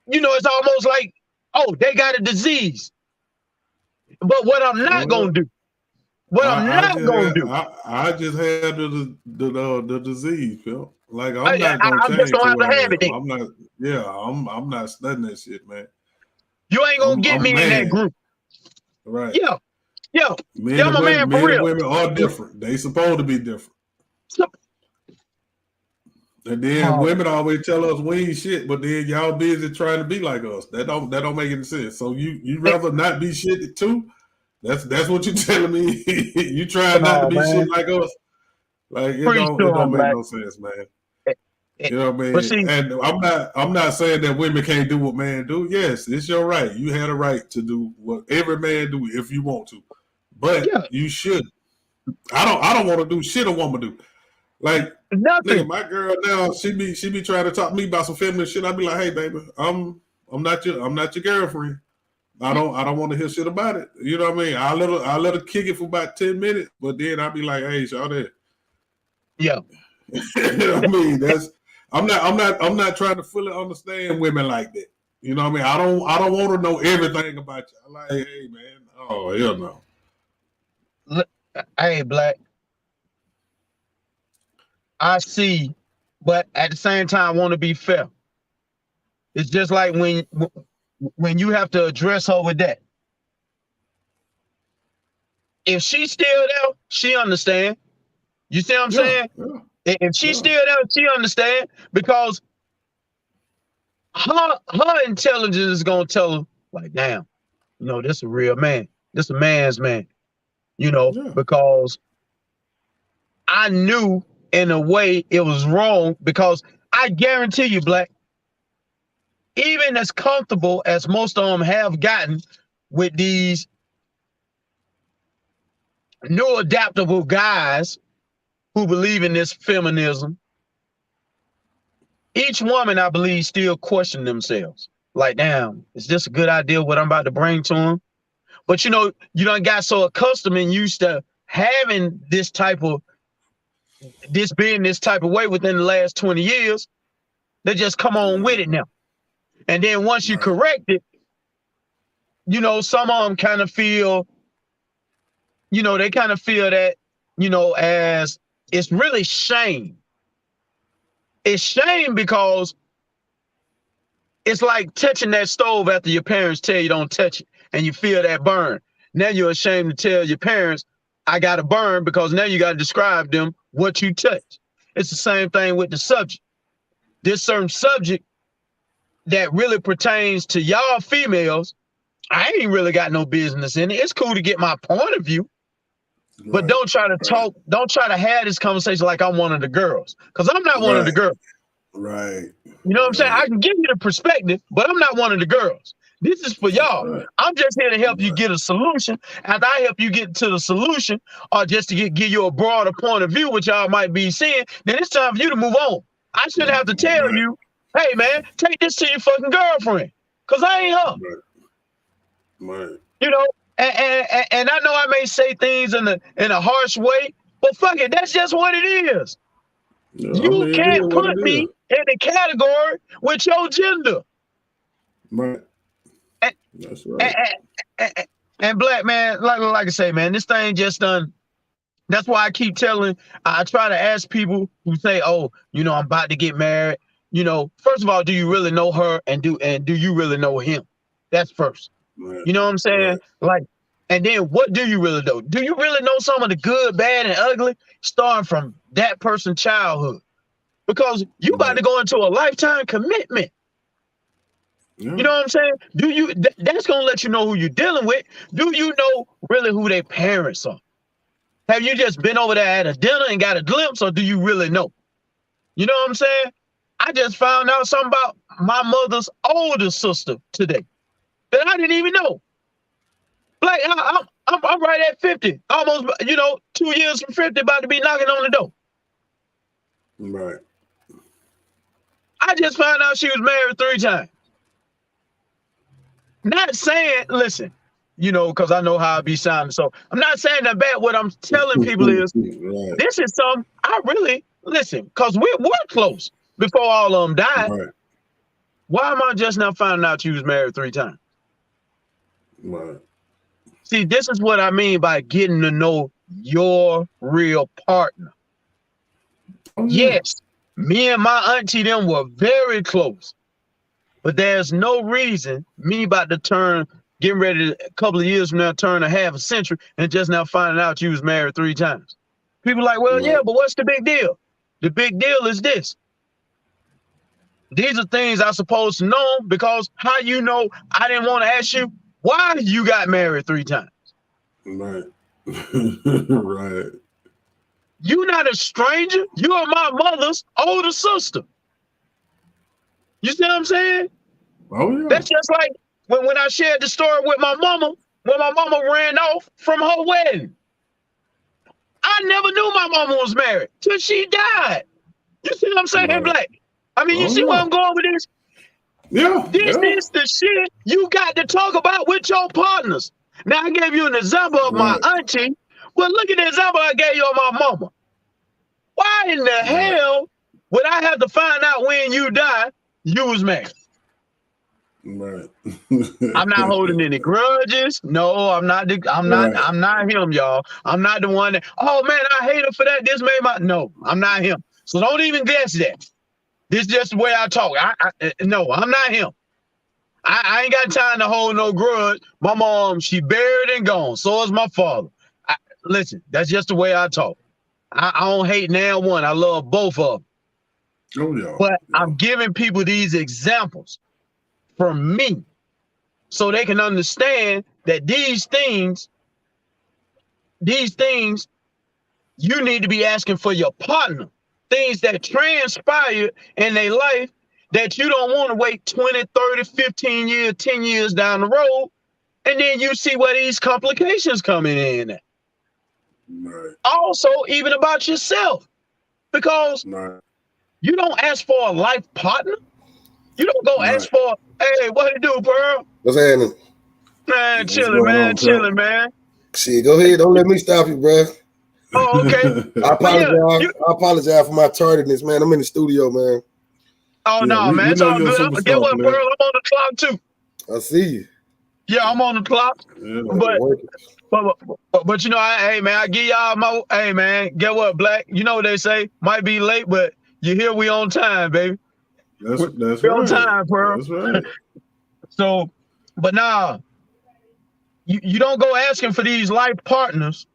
it's almost like, oh, they got a disease. But what I'm not gonna Well, do, what I'm I not just gonna had do, I just had the disease, Phil. Like I'm I, not I, gonna I'm just change gonna have who to I have it am. then. I'm not. Yeah, I'm not studying that shit, man. You ain't gonna get I'm a me in that man, group. right? Yeah, yeah, Men yeah, I'm and a women, man for men and real. women are different. They supposed to be different. So- And then oh, women always tell us we ain't shit, but then y'all busy trying to be like us. That don't make any sense. So you eh, rather not be shit too? That's what you telling me. You trying not to oh be shit man, like us? Like it pretty don't it sure don't I'm make Black. no sense, man. Eh, eh, You know what I But mean? see, And I'm not saying that women can't do what men do. Yes, it's your right. You had a right to do what every man do if you want to. But yeah, you should. I don't want to do shit a woman do. Like nigga, nothing. my girl now, she be trying to talk to me about some feminine shit. I be like, hey baby, I'm not your girlfriend. I don't want to hear shit about it. You know what I mean? I let her kick it for about 10 minutes, but then I be like, hey, shout that. Yeah. You know what I mean? I'm not trying to fully understand women like that. You know what I mean? I don't want to know everything about you. I'm like, hey man, oh hell no. Hey, Black, I see, but at the same time, I want to be fair. It's just like when you have to address her with that. If she's still there, she understand. You see what I'm Yeah, saying? yeah, If she's yeah, still there, she understand because her intelligence is gonna tell her like, damn, this a real man. This a man's man. yeah. Because I knew in a way it was wrong because I guarantee you, Black, even as comfortable as most of them have gotten with these new adaptable guys who believe in this feminism, each woman, I believe, still question themselves. Like, damn, is this a good idea? What I'm about to bring to them? But you done got so accustomed and used to having this being this type of way within the last 20 years, they just come on with it now. And then once you Right. correct it, some of them kind of feel, they kind of feel that, as it's really shame. It's shame because it's like touching that stove after your parents tell you don't touch it and you feel that burn. Now you're ashamed to tell your parents, I got to burn, because now you got to describe them what you touch. It's the same thing with the subject. This certain subject that really pertains to y'all females, I ain't really got no business in it. It's cool to get my point of view, but Right. don't try to Right. talk, don't try to have this conversation like I'm one of the girls, because I'm not one of the Right. girls. Right. You know what I'm saying? I Right. can give you the perspective, but I'm not one of the girls. This is for That's y'all. right. I'm just here to help you Right. get a solution. After I help you get to the solution, or just to give you a broader point of view, which y'all might be seeing, then it's time for you to move on. I shouldn't have to tell Right. you, hey man, take this to your fucking girlfriend, because I ain't her. Right. Right. You know, and I know I may say things in a harsh way, but fuck it, that's just what it is. Yeah, I You mean, it is can't what put it is. me in a category with your gender. Right. And, That's and, right. and black man, like I say, man, this thing just done. That's why I keep telling. I try to ask people who say, "Oh, I'm about to get married." First of all, do you really know her, and do you really know him? That's first. Right. You know what I'm saying? Right. Like, and then what do you really know? Do you really know some of the good, bad, and ugly, starting from that person's childhood? Because you about Right. to go into a lifetime commitment. You Yeah. know what I'm saying? That's gonna let you know who you're dealing with. Do you know really who their parents are? Have you just been over there at a dinner and got a glimpse, or do you really know? You know what I'm saying? I just found out something about my mother's older sister today that I didn't even know. Like I'm right at 50, almost 2 years from 50, about to be knocking on the door. Right. I just found out she was married 3 times. Not saying, listen, because I know how I be sounding. So I'm not saying that bad. What I'm telling people is Right. this is something I really listen, because we were close before all of them died. Right. Why am I just now finding out you was married 3 times? Right. See, this is what I mean by getting to know your real partner. Oh yeah. Yes, me and my auntie them were very close, but there's no reason me about to getting ready to, a couple of years from now, turn a half a century, and just now finding out you was married 3 times. People like, well, yeah, Right. but what's the big deal? The big deal is this. These are things I'm supposed to know, because how I didn't want to ask you why you got married 3 times. Right. Right. You're not a stranger. You are my mother's older sister. You see what I'm saying? Oh yeah. That's just like when I shared the story with my mama, when my mama ran off from her wedding. I never knew my mama was married till she died. You see what I'm saying, Right. Black? I mean, you Oh see where yeah. I'm going with this? Yeah. This Yeah. is the shit you got to talk about with your partners. Now, I gave you an example of my Right. auntie. Well, look at the example I gave you of my mama. Why in the Right. hell would I have to find out when you die you was married? Right. I'm not holding any grudges. No, I'm not. Right. I'm not him, y'all. I'm not the one that. Oh man, I hate her for that. This made my. No, I'm not him. So don't even guess that. This is just the way I talk. No, I'm not him. I ain't got time to hold no grudge. My mom, she buried and gone. So is my father. Listen, that's just the way I talk. I don't hate now one. I love both of them. Oh yeah. But Yeah. I'm giving people these examples from me, so they can understand that these things, you need to be asking for your partner. Things that transpire in their life that you don't want to wait 20, 30, 15 years, 10 years down the road. And then you see where these complications coming in at. Right. Also, even about yourself. Because Right. You don't ask for a life partner. You don't go Right. ask for, hey, what it do, Pearl? What's happening? Man, What's chilling, going man, on, Pep? chilling, man. Shit, go ahead. Don't let me stop you, bro. Oh, okay. I But yeah, apologize. you. I apologize for my tardiness, man. I'm in the studio, man. Oh Yeah, no, man, we it's know all you're a good. Get superstar, what, Pearl? player. I'm on the clock too. I see you. Yeah, I'm on the clock. Yeah. But Working. but you know, hey man, I give y'all my hey man. Get what, Black? You know what they say? Might be late, but you here. We on time, baby. We, That's we on right. time, Pearl. That's right. So, but nah, you don't go asking for these life partners,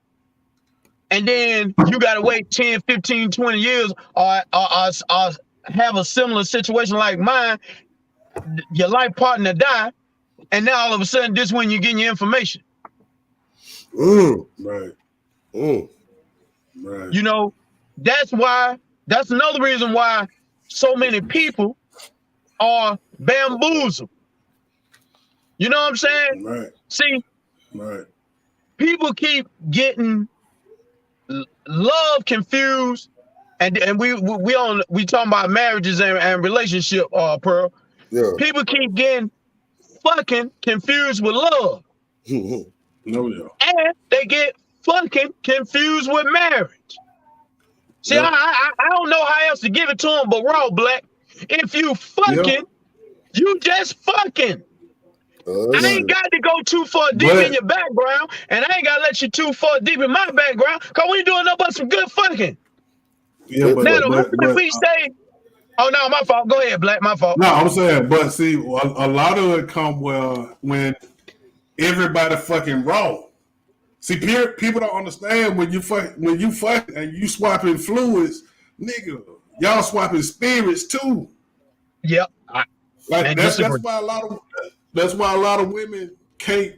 and then you got to wait 10, 15, 20 years, or have a similar situation like mine. Your life partner die, and now all of a sudden, this when you're getting your information. Mm, Right. mm. Right. You know, that's why. That's another reason why so many people are bamboozled. You know what I'm saying? Right. See, Right. people keep getting love confused, and we talking about marriages and relationship. Pearl. Yeah. People keep getting fucking confused with love, No, yeah. and they get fucking confused with marriage. See, Yep. I don't know how else to give it to them, but raw Black. If you Yeah. fucking, you just fucking. I Shit. ain't Right. got to go too far deep in But your background, and I ain't got to let you too far deep in my background, because we doing nothing but some good fucking. yeah, Good Now, fuck. the moment we say, oh, no, my fault. Go ahead, Black, my fault. no, I'm saying, but see, a lot of it come well when everybody fucking wrong. See, people don't understand when you fuck and you swapping fluids, nigga. Y'all swapping spirits too. Yep, Like I disagree. that's why a lot of women can't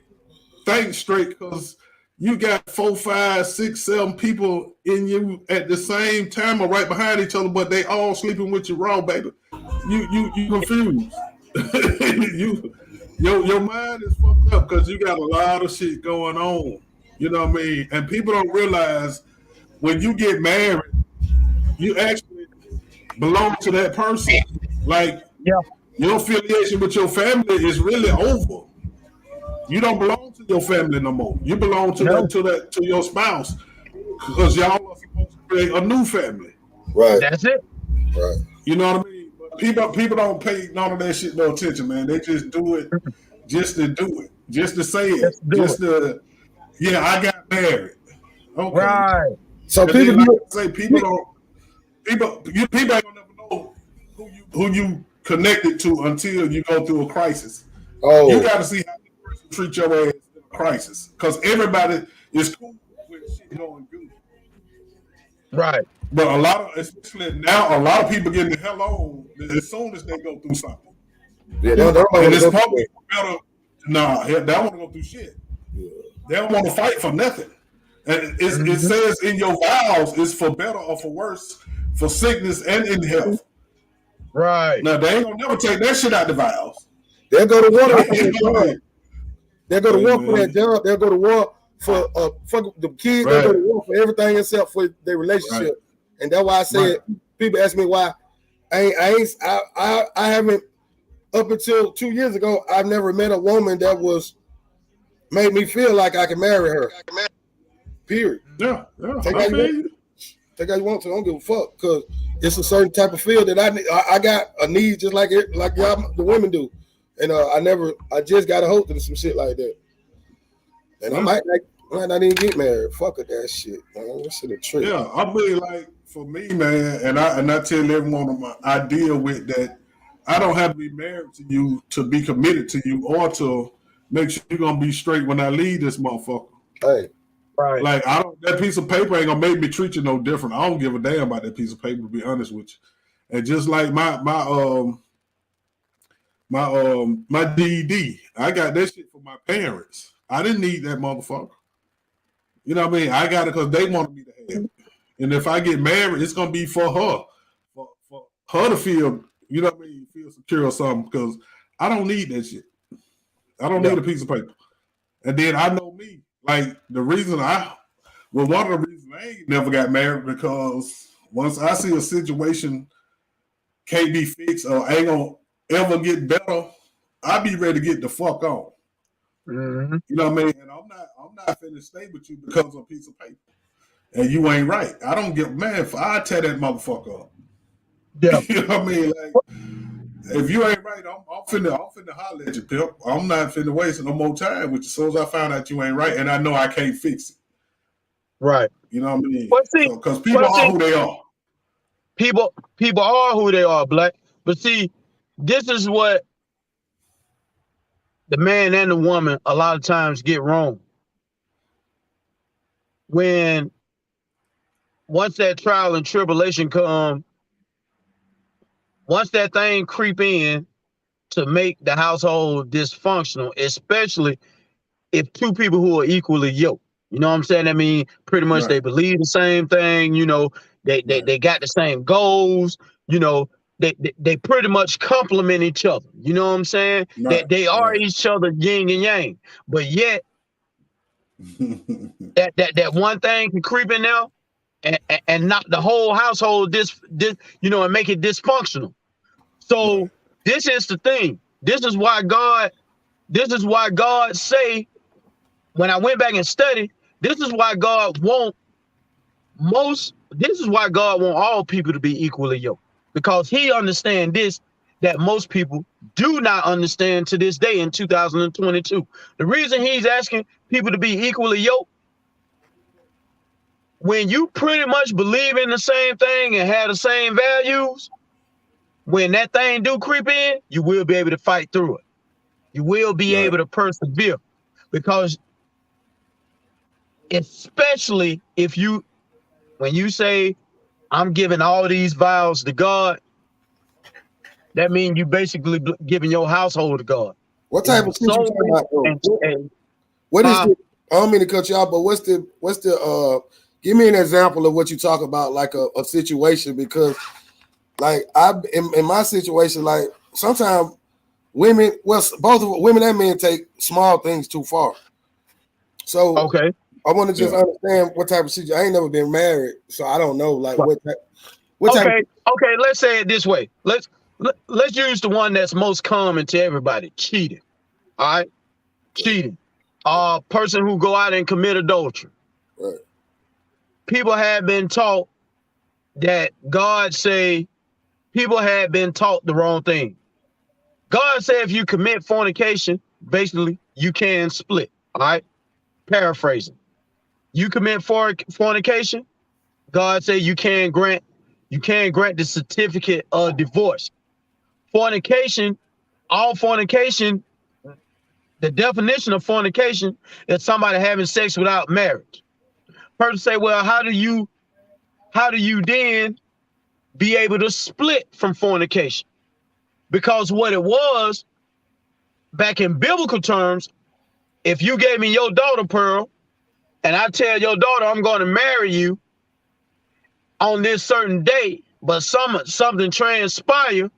think straight because you got 4, 5, 6, 7 people in you at the same time or right behind each other, but they all sleeping with you wrong, baby. You confused. you your mind is fucked up because you got a lot of shit going on. You know what I mean? And people don't realize when you get married, you actually belong to that person. Like Yeah, your affiliation with your family is really over. You don't belong to your family no more. You belong to no, to your spouse because y'all are supposed to create a new family. Right. that's it. Right. You know what I mean? But people don't pay none of that shit no attention, man. They just do it just to do it, just to say it, Let's do it. just to I got married. Okay, Right. So and people then like do I say, it. people ain't gonna never know who you connected to until you go through a crisis. You Oh, got to see how the person treat your ass in a crisis because everybody is cool with shit going good. Right. But a lot of, especially now, a lot of people getting the hell on as soon as they go through something. yeah. They don't And want to it's go through probably that. better. Nah, they don't want to go through shit. Yeah. They don't want to fight for nothing. And it Mhm. says in your vows, it's for better or for worse, for sickness and in health. Right. Now, they ain't going to never take that shit out the vows. They'll go to war for You that know what I job. mean? They'll go to Hey, war for that man. job. They'll go to war for the kids. They'll go Right, to war for everything except for their right, relationship. And that's why I right. said people ask me why I haven't up until 2 years ago. I've never met a woman that was made me feel like I can marry her. Period. Yeah, yeah, Take I how you feel want. you. Take how you want to. I don't give a fuck because it's a certain type of feel that I need. I got a need just like y'all, the women do. And I just got a hold of some shit like that. And I Yeah. might not even get married. Fuck it, that shit. Man. That shit a trick. Yeah, I mean, like for me, man, and I tell everyone of my I deal with that. I don't have to be married to you to be committed to you or to make sure you're gonna be straight when I leave this motherfucker. Hey, Right. Like I don't that piece of paper ain't gonna make me treat you no different. I don't give a damn about that piece of paper to be honest with you. And just like my DD, I got that shit from my parents. I didn't need that motherfucker. You know what I mean? I got it because they wanted me to have it. And if I get married, it's gonna be for her, for her to feel, you know what I mean, feel secure or something. Because I don't need that shit. I don't Yeah. need a piece of paper. And then I know me. Like one of the reasons I ain't never got married because once I see a situation can't be fixed or ain't gonna ever get better, I be ready to get the fuck on. Mm-hmm. You know what I mean? And I'm not finna stay with you because of a piece of paper. And you ain't right. I don't give man. If I tear that motherfucker up, Yeah. you know what I mean? Like, if you ain't right, I'm finna holler at you, pimp. I'm not finna waste no more time with you. As soon as I find out you ain't right, and I know I can't fix it. Right. You know what I mean? But see, So, because people are who they are. People are who they are, Black. But see, this is what the man and the woman a lot of times get wrong. When once that trial and tribulation come, once that thing creep in to make the household dysfunctional, especially if two people who are equally yoked. You know what I'm saying? I mean, pretty much they Right. believe the same thing, you know, Right. they got the same goals, you know, they pretty much complement each other. You know what I'm saying? Right. They are Right. each other yin and yang. But yet that one thing can creep in there and knock the whole household this you know, and make it dysfunctional. So Right. this is the thing. This is why God say, when I went back and studied, this is why God want all people to be equally yoked. Because he understand this, that most people do not understand to this day in 2022. The reason he's asking people to be equally yoked, when you pretty much believe in the same thing and have the same values, when that thing do creep in, you will be able to fight through it. You will be Right. able to persevere. Because especially if when you say, I'm giving all these vows to God, that means you basically giving your household to God. What And type you of shit you talking solely about, bro? and What is huh? the? I don't mean to cut you off, but what's the? Give me an example of what you talk about, like a situation, because like in my situation, like sometimes women, well, both women and men take small things too far. So Okay. I want to just Yeah. understand what type of situation. I ain't never been married, so I don't know like Right. what type. Okay. Okay. Let's say it this way. Let's use the one that's most common to everybody: cheating. All right, cheating. Person who go out and commit adultery. Right. People have been taught that people have been taught the wrong thing. God said if you commit fornication, basically you can split. All right, paraphrasing. You commit fornication, God said you can grant the certificate of divorce. Fornication, all fornication, the definition of fornication is somebody having sex without marriage. Person say, well, how do you then be able to split from fornication? Because what it was back in biblical terms, if you gave me your daughter, Pearl, and I tell your daughter I'm going to marry you on this certain date, but something transpire,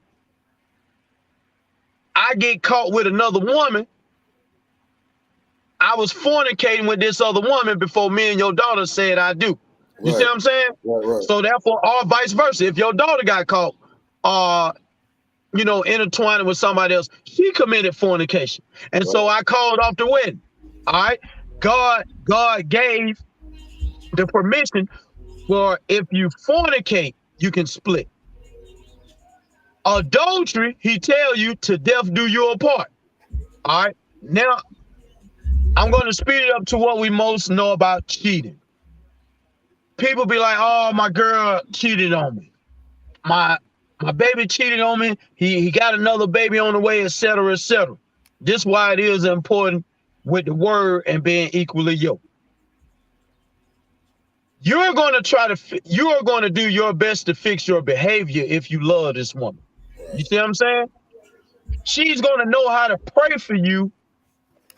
I get caught with another woman. I was fornicating with this other woman before me and your daughter said I do. You see Right. what I'm saying? Right. So therefore, or vice versa. If your daughter got caught, intertwining with somebody else, she committed fornication. And Right. so I called off the wedding. All right. God gave the permission for, if you fornicate, you can split. Adultery, he tell you, to death do you apart. All right. Now I'm going to speed it up to what we most know about cheating. People be like, "Oh, my girl cheated on me. My baby cheated on me. He got another baby on the way, etc., etc." This is why it is important with the word and being equally yoked. You're going to do your best to fix your behavior if you love this woman. You see what I'm saying? She's going to know how to pray for you.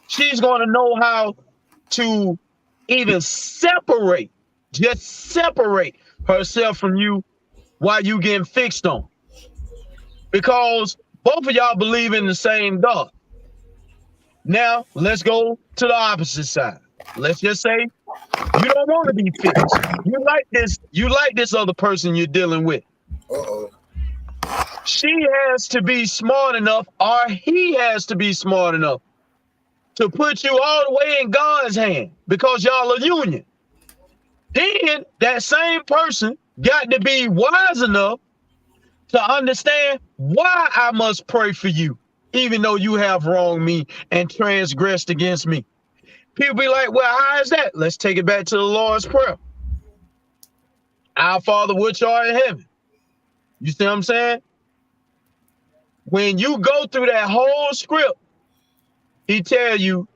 She's going to know how to even just separate herself from you while you getting fixed on. Because both of y'all believe in the same God. Now, let's go to the opposite side. Let's just say you don't want to be fixed. You like this other person you're dealing with. Uh-oh. she has to be smart enough, or he has to be smart enough to put you all the way in God's hand because y'all are union. Then that same person got to be wise enough to understand why I must pray for you, even though you have wronged me and transgressed against me. People be like, well, how is that? Let's take it back to the Lord's Prayer. Our Father which art in heaven. You see what I'm saying? When you go through that whole script, he tell you,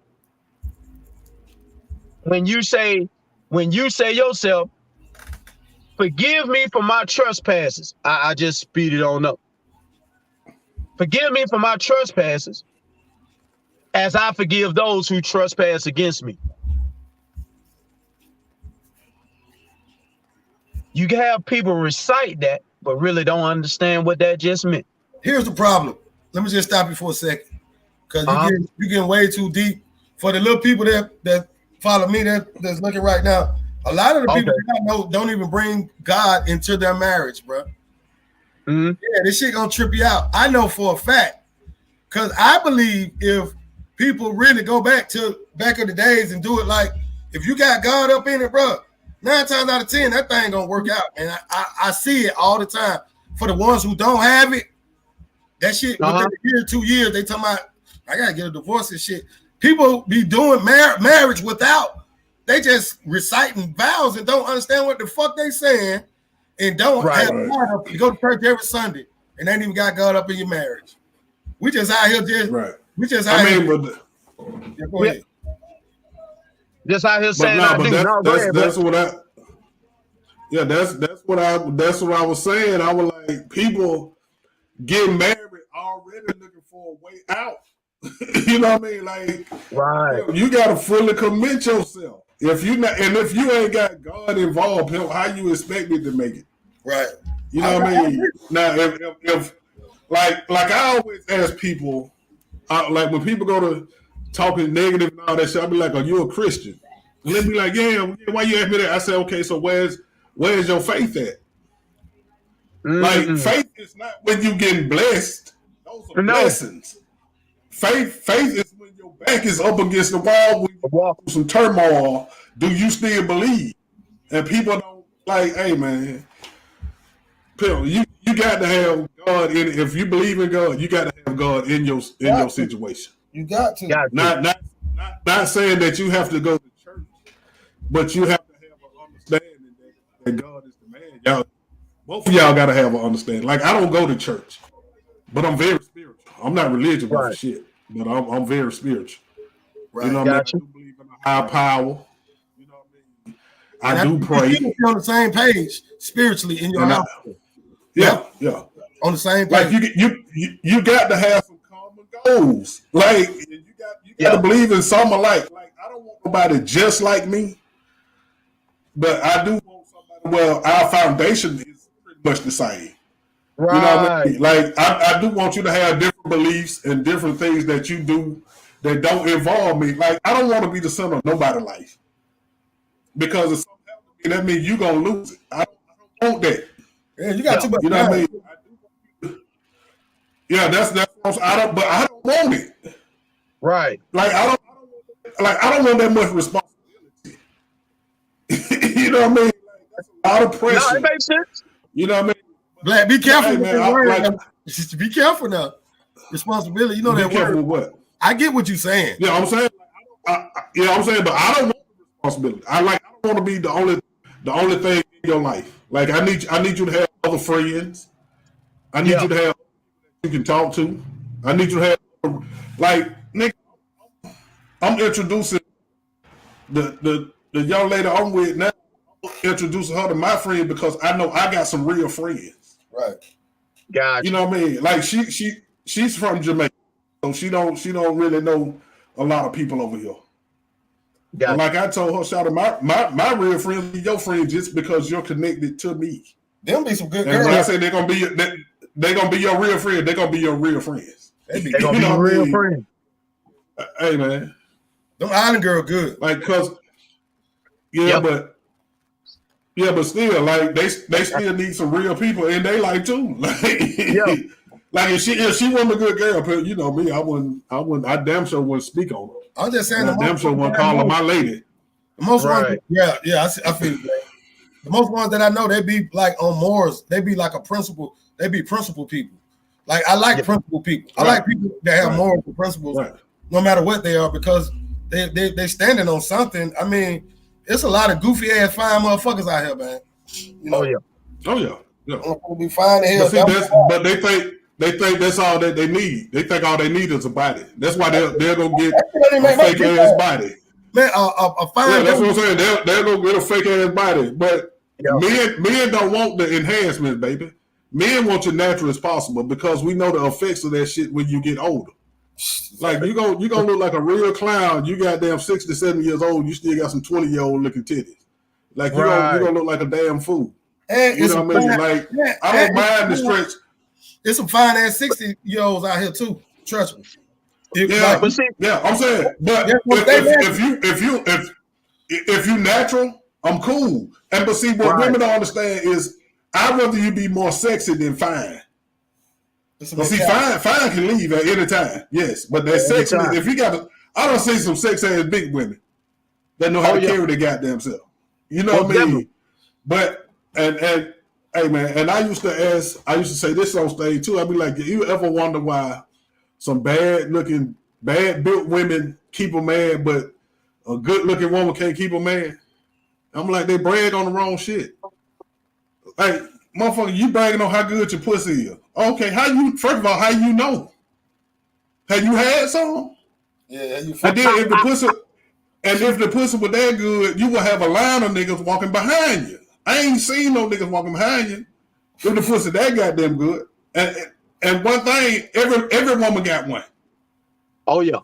when you say yourself, forgive me for my trespasses. I just speed it on up. Forgive me for my trespasses as I forgive those who trespass against me. You can have people recite that, but really don't understand what that just meant. Here's the problem. Let me just stop you for a second. Because you getting way too deep. For the little people that follow me that's looking right now, a lot of the people that I know don't even bring God into their marriage, bro. Mm-hmm. Yeah, this shit gonna trip you out. I know for a fact. Because I believe if people really go back in the days and do it like, if you got God up in it, bro, 9 times out of 10, that thing gonna work out. And I see it all the time. For the ones who don't have it, that shit within a year, 2 years, they talking about, I gotta get a divorce and shit. People be doing marriage without, they just reciting vows and don't understand what the fuck they saying, and don't have God up. You go to church every Sunday and ain't even got God up in your marriage. We just out here we just out here. Go ahead. Just out here saying that's what I was saying. I was like, people getting married already looking for a way out. You know what I mean? Like, you gotta fully commit yourself. If you ain't got God involved, how you expect me to make it? Right. You know what I mean? Now, if like I always ask people, like when people go to talking negative and all that shit, I be like, "Are you a Christian?" And they be like, "Yeah, why you ask me that?" I say, "Okay, so where's your faith at?" Like, faith is not when you getting blessed; those are blessings. Faith is when your back is up against the wall, when you walk through some turmoil. Do you still believe? And people don't like, hey man, you got to have God in it. If you believe in God, you got to have God in your situation. You got to. Not saying that you have to go to church, but you have to have an understanding that God is the man. Y'all, both of y'all got to have an understanding. Like, I don't go to church, but I'm very spiritual. I'm not religious for shit, but I'm very spiritual. Right. You know what I mean? I do believe in a high power. You know what I mean? I do pray. You're on the same page spiritually in your house. Yeah. On the same page. Like you got to have some common goals. Like you got to believe in something alike. Like, I don't want nobody just like me, but I do want somebody. Well, our foundation is pretty much the same. Right. You know what I mean? Like, I do want you to have different beliefs and different things that you do that don't involve me. Like, I don't want to be the center of nobody's life, because if something happens to me, that means you're gonna lose it. I don't want that. Yeah, you got too much. You know what I mean? Yeah, that's I don't want it. Right. Like, I don't want that much responsibility. You know what I mean? Like, that's a lot of pressure. No, it makes sense. You know what I mean? Black, be careful with that word. Like, be careful now. Responsibility. You know that word. Be careful with what? I get what you're saying. Yeah, I'm saying. I'm saying, but I don't want the responsibility. I don't want to be the only thing in your life. Like, I need you to have other friends. I need you to have you can talk to. I need you to have, like, nigga, I'm introducing the young lady I'm with now. I'm introducing her to my friend because I know I got some real friends. Right. Gotcha. You know what I mean? Like, she's from Jamaica, so she don't really know a lot of people over here. Gotcha. Like I told her, shout out, my real friends be your friends just because you're connected to me. Them be some good girls. And when I say they're gonna be your real friend, they're gonna be your real friends. They're gonna be real friends. Hey man, them island girl good. Like, cause but still, like, they still need some real people in their life too. Like, Like if she wasn't a good girl, but you know me, I damn sure wouldn't speak on her. I'm just saying And I damn sure wouldn't call her my lady. The most ones, Right. yeah, I feel it, man. The most ones that I know, they be like on Moors. They be like a principal. They be principal people. Like I like principal people. I like people that have morals and principles, no matter what they are, because they standing on something. I mean, it's a lot of goofy ass fine motherfuckers out here, man. You know? Oh yeah. Be fine as hell. But they think that's all that they need. They think all they need is a body. That's why they'll go get a fake ass body. Man, a fine. Yeah, that's what I'm saying. They'll go get a fake ass body. But men don't want the enhancements, baby. Men want you natural as possible because we know the effects of that shit when you get older. Like you gonna look like a real clown. You goddamn 60, 70 years old. You still got some 20-year-old looking titties. Like you gonna look like a damn fool. And you know what I mean? Like I don't mind the stretch. There's some fine ass 60-year-olds out here too. Trust me. I'm saying, but if you natural, I'm cool. And but see what women don't understand is I'd rather you be more sexy than fine. But see, fine can leave at any time. Yes, but that sexy. If you got, I don't see some sex ass big women that know how to carry their goddamn self. You know what I mean? But and hey man, and I used to say this on stage too. I'd be like, you ever wonder why some bad built women keep a man, but a good looking woman can't keep a man? I'm like, they brag on the wrong shit. Like, motherfucker, you bragging on how good your pussy is. Okay, first of all, how you know? Have you had some? Yeah, you. And then if the pussy was that good, you will have a line of niggas walking behind you. I ain't seen no niggas walking behind you. If the pussy that goddamn good. And one thing, every woman got one. Oh yeah.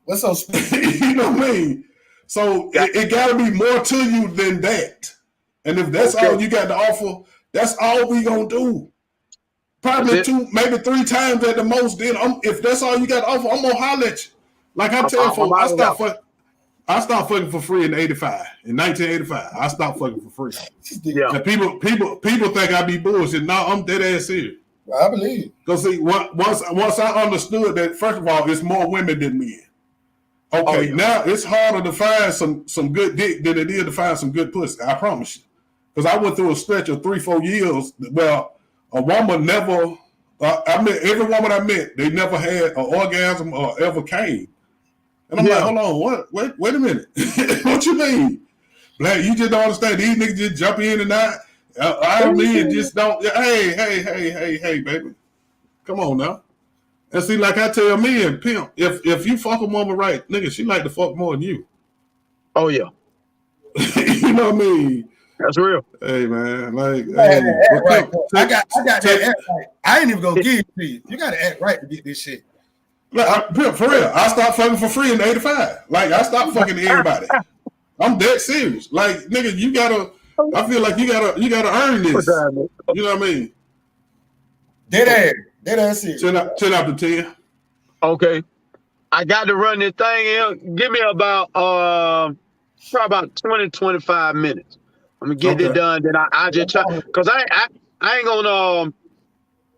What's so you know what I mean? So it gotta be more to you than that. And if that's all you got to offer, that's all we gonna do. Probably 2, maybe 3 times at the most. Then if that's all you got to offer, I'm gonna holler at you. Like I tell folks, I stopped fucking for free in 1985. I stopped fucking for free. Yeah. And people think I be bullshit. No, I'm dead ass serious. I believe it. Because see, once I understood that, first of all, it's more women than men. Okay, now it's harder to find some good dick than it is to find some good pussy. I promise you. Because I went through a stretch of 3-4 years. Well, a woman never. I met every woman I met. They never had an orgasm or ever came. And I'm like, hold on, what? Wait a minute. What you mean? Like, you just don't understand. These niggas just jump in and out. I mean, just don't. Hey, baby, come on now. And see, like I tell me and pimp, if you fuck a woman right, nigga, she like to fuck more than you. Oh yeah. You know what I mean? That's real. Hey man, like right. I got that act right. I ain't even gonna give it to you. You gotta act right to get this shit. Like, for real, I stopped fucking for free in '85. Like I stopped fucking to everybody. I'm dead serious. Like nigga, you gotta. I feel like you gotta earn this. You know what I mean? Dead ass serious. 10 out of 10. Okay, I got to run this thing in. Give me about probably about 20-25 minutes. I'm gonna get it done. Then I just try because I ain't gonna.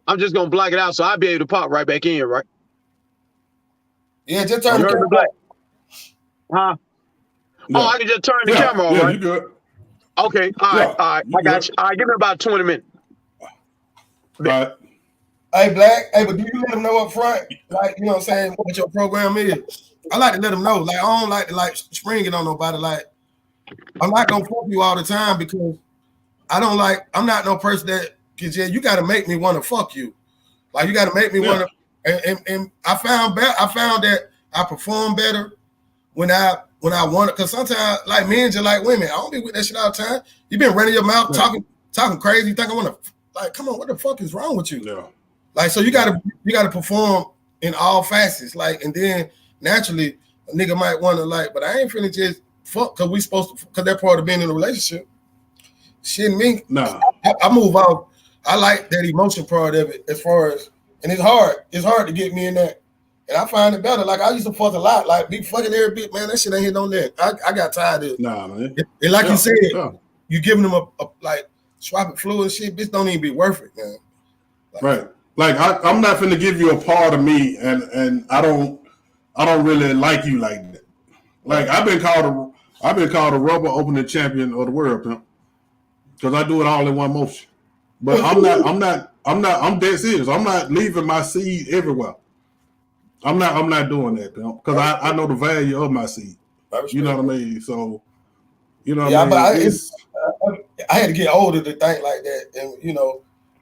I'm just gonna block it out so I'll be able to pop right back in, right? Yeah, just turn the camera black. Huh? Yeah. Oh, I can just turn the camera on, right? You good. Okay, all right. I got you. All right, give me about 20 minutes. All right. Hey, Black. Hey, but do you let them know up front, like, you know what I'm saying, what your program is? I like to let them know. Like, I don't like to spring it on nobody. Like, I'm not gonna fuck you all the time because I'm not no person that, because you got to make me want to fuck you. Like, you got to make me want to. And I found that I perform better when I want it. Because sometimes, like, men just like women. I don't be with that shit all the time. You been running your mouth, talking crazy. You think I want to, like, come on, what the fuck is wrong with you? Yeah. Like, so you gotta perform in all facets. Like, and then naturally a nigga might want to, like, but I ain't finna just fuck because we supposed to, because that's part of being in a relationship. Shit, me. Nah. I move on. I like that emotion part of it as far as, and it's hard. It's hard to get me in that. And I find it better. Like, I used to fuck a lot. Like, be fucking every bit, man. That shit ain't hit on that. I got tired of it. Nah, man. And like you said, you giving them a like swapping fluid and shit, bitch, don't even be worth it, man. Like, right. Like I'm not finna give you a part of me, and I don't really like you like that. Like Right. I've been called a rubber opening champion of the world, pimp, because I do it all in one motion. But I'm dead serious. I'm not leaving my seed everywhere. I'm not doing that, pimp, because I know the value of my seed. I You know respect what I that. mean? So you know what Yeah, I but mean? It's I had to get older to think like that, and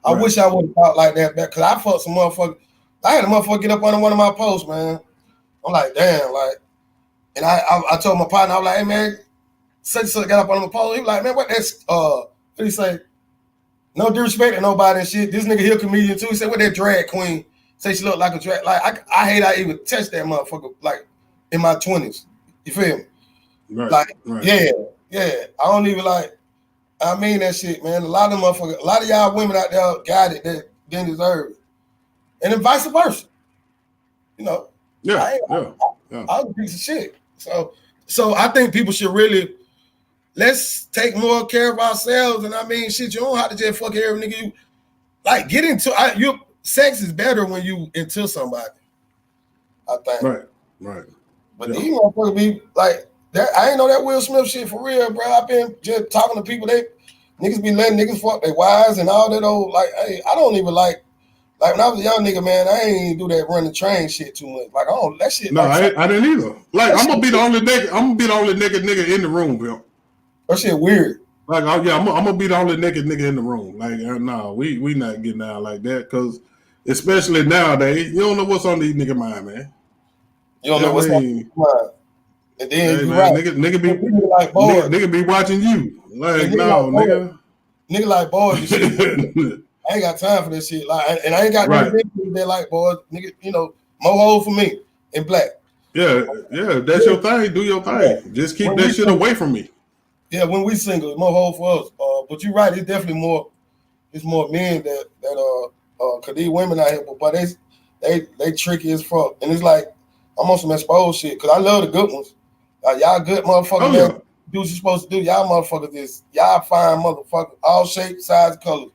I right, wish I would have thought like that because I fucked some motherfucker. I had a motherfucker get up under one of my posts, man. I'm like, damn, like, and I told my partner, I was like, hey man, such and such got up on my post. He was like, man, what that's what did he say? No disrespect to nobody and shit. This nigga here comedian too. He said, what that drag queen? Say she looked like a drag. Like I hate I even touched that motherfucker like in my 20s. You feel me? right, Like, right. yeah. I don't even like. I mean that shit, man. A lot of motherfuckers, a lot of y'all women out there got it that didn't deserve it, and then vice versa. You know, Yeah, I ain't, yeah, yeah. I was a piece of shit. So I think people should really let's take more care of ourselves. And I mean, shit, you don't have to just fuck every nigga. You like get into. Sex is better when you into somebody. I think. Right, right. But Yeah. these motherfuckers be like that. I ain't know that Will Smith shit for real, bro. I've been just talking to people. They niggas be letting niggas fuck their wives and all that old. Like, hey, I don't even like when I was a young nigga, man. I ain't even do that running train shit too much. Like, oh, that shit No, like I didn't either. Like that I'm gonna shit, be the only nigga. I'm gonna be the only naked nigga in the room, Bill. that shit weird. Like, yeah, I'm gonna be the only naked nigga in the room. Like, no, we not getting down like that, because especially nowadays, you don't know what's on these nigga mind, man. You don't You know know what what's I on mean? your mind. And then Hey, you man, right. nigga be Nigga like boys. nigga be watching you. And Like, nigga like no, boys. nigga. Nigga like boys and shit. I ain't got time for this shit. Like, and I ain't got nothing Right. against people that like boys. Nigga, more hoes for me in black. Yeah, yeah. That's Yeah, your thing. Do your yeah. thing. Just keep When we that shit single, away from me. yeah, when we single, it's more hoes for us. But you're right. It's definitely more. It's more men cause these women out here, but they tricky as fuck. And it's like I'm on some exposed shit. Cause I love the good ones. Like y'all good motherfuckers, Oh man. yeah. Do what you supposed to do. Y'all motherfuckers is y'all fine motherfuckers, all shapes, sizes, colors.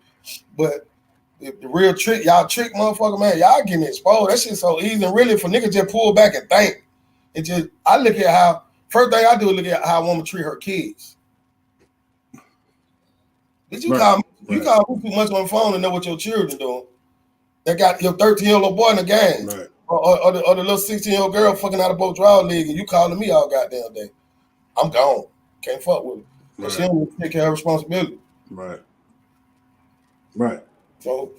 But the real trick, y'all trick motherfucker, man, y'all getting exposed. That shit so easy. And really, for niggas just pull back and think. It just I look at how first thing I do is look at how a woman treat her kids. Did you Right. call me? You Right. call me too much on the phone to know what your children doing. That got your 13-year-old boy in the game. Right. Or the little 16-year-old girl fucking out of both draw league and you calling me all goddamn day. I'm gone. Can't fuck with her. Because she Right. don't take care of her responsibility. Right. Right. So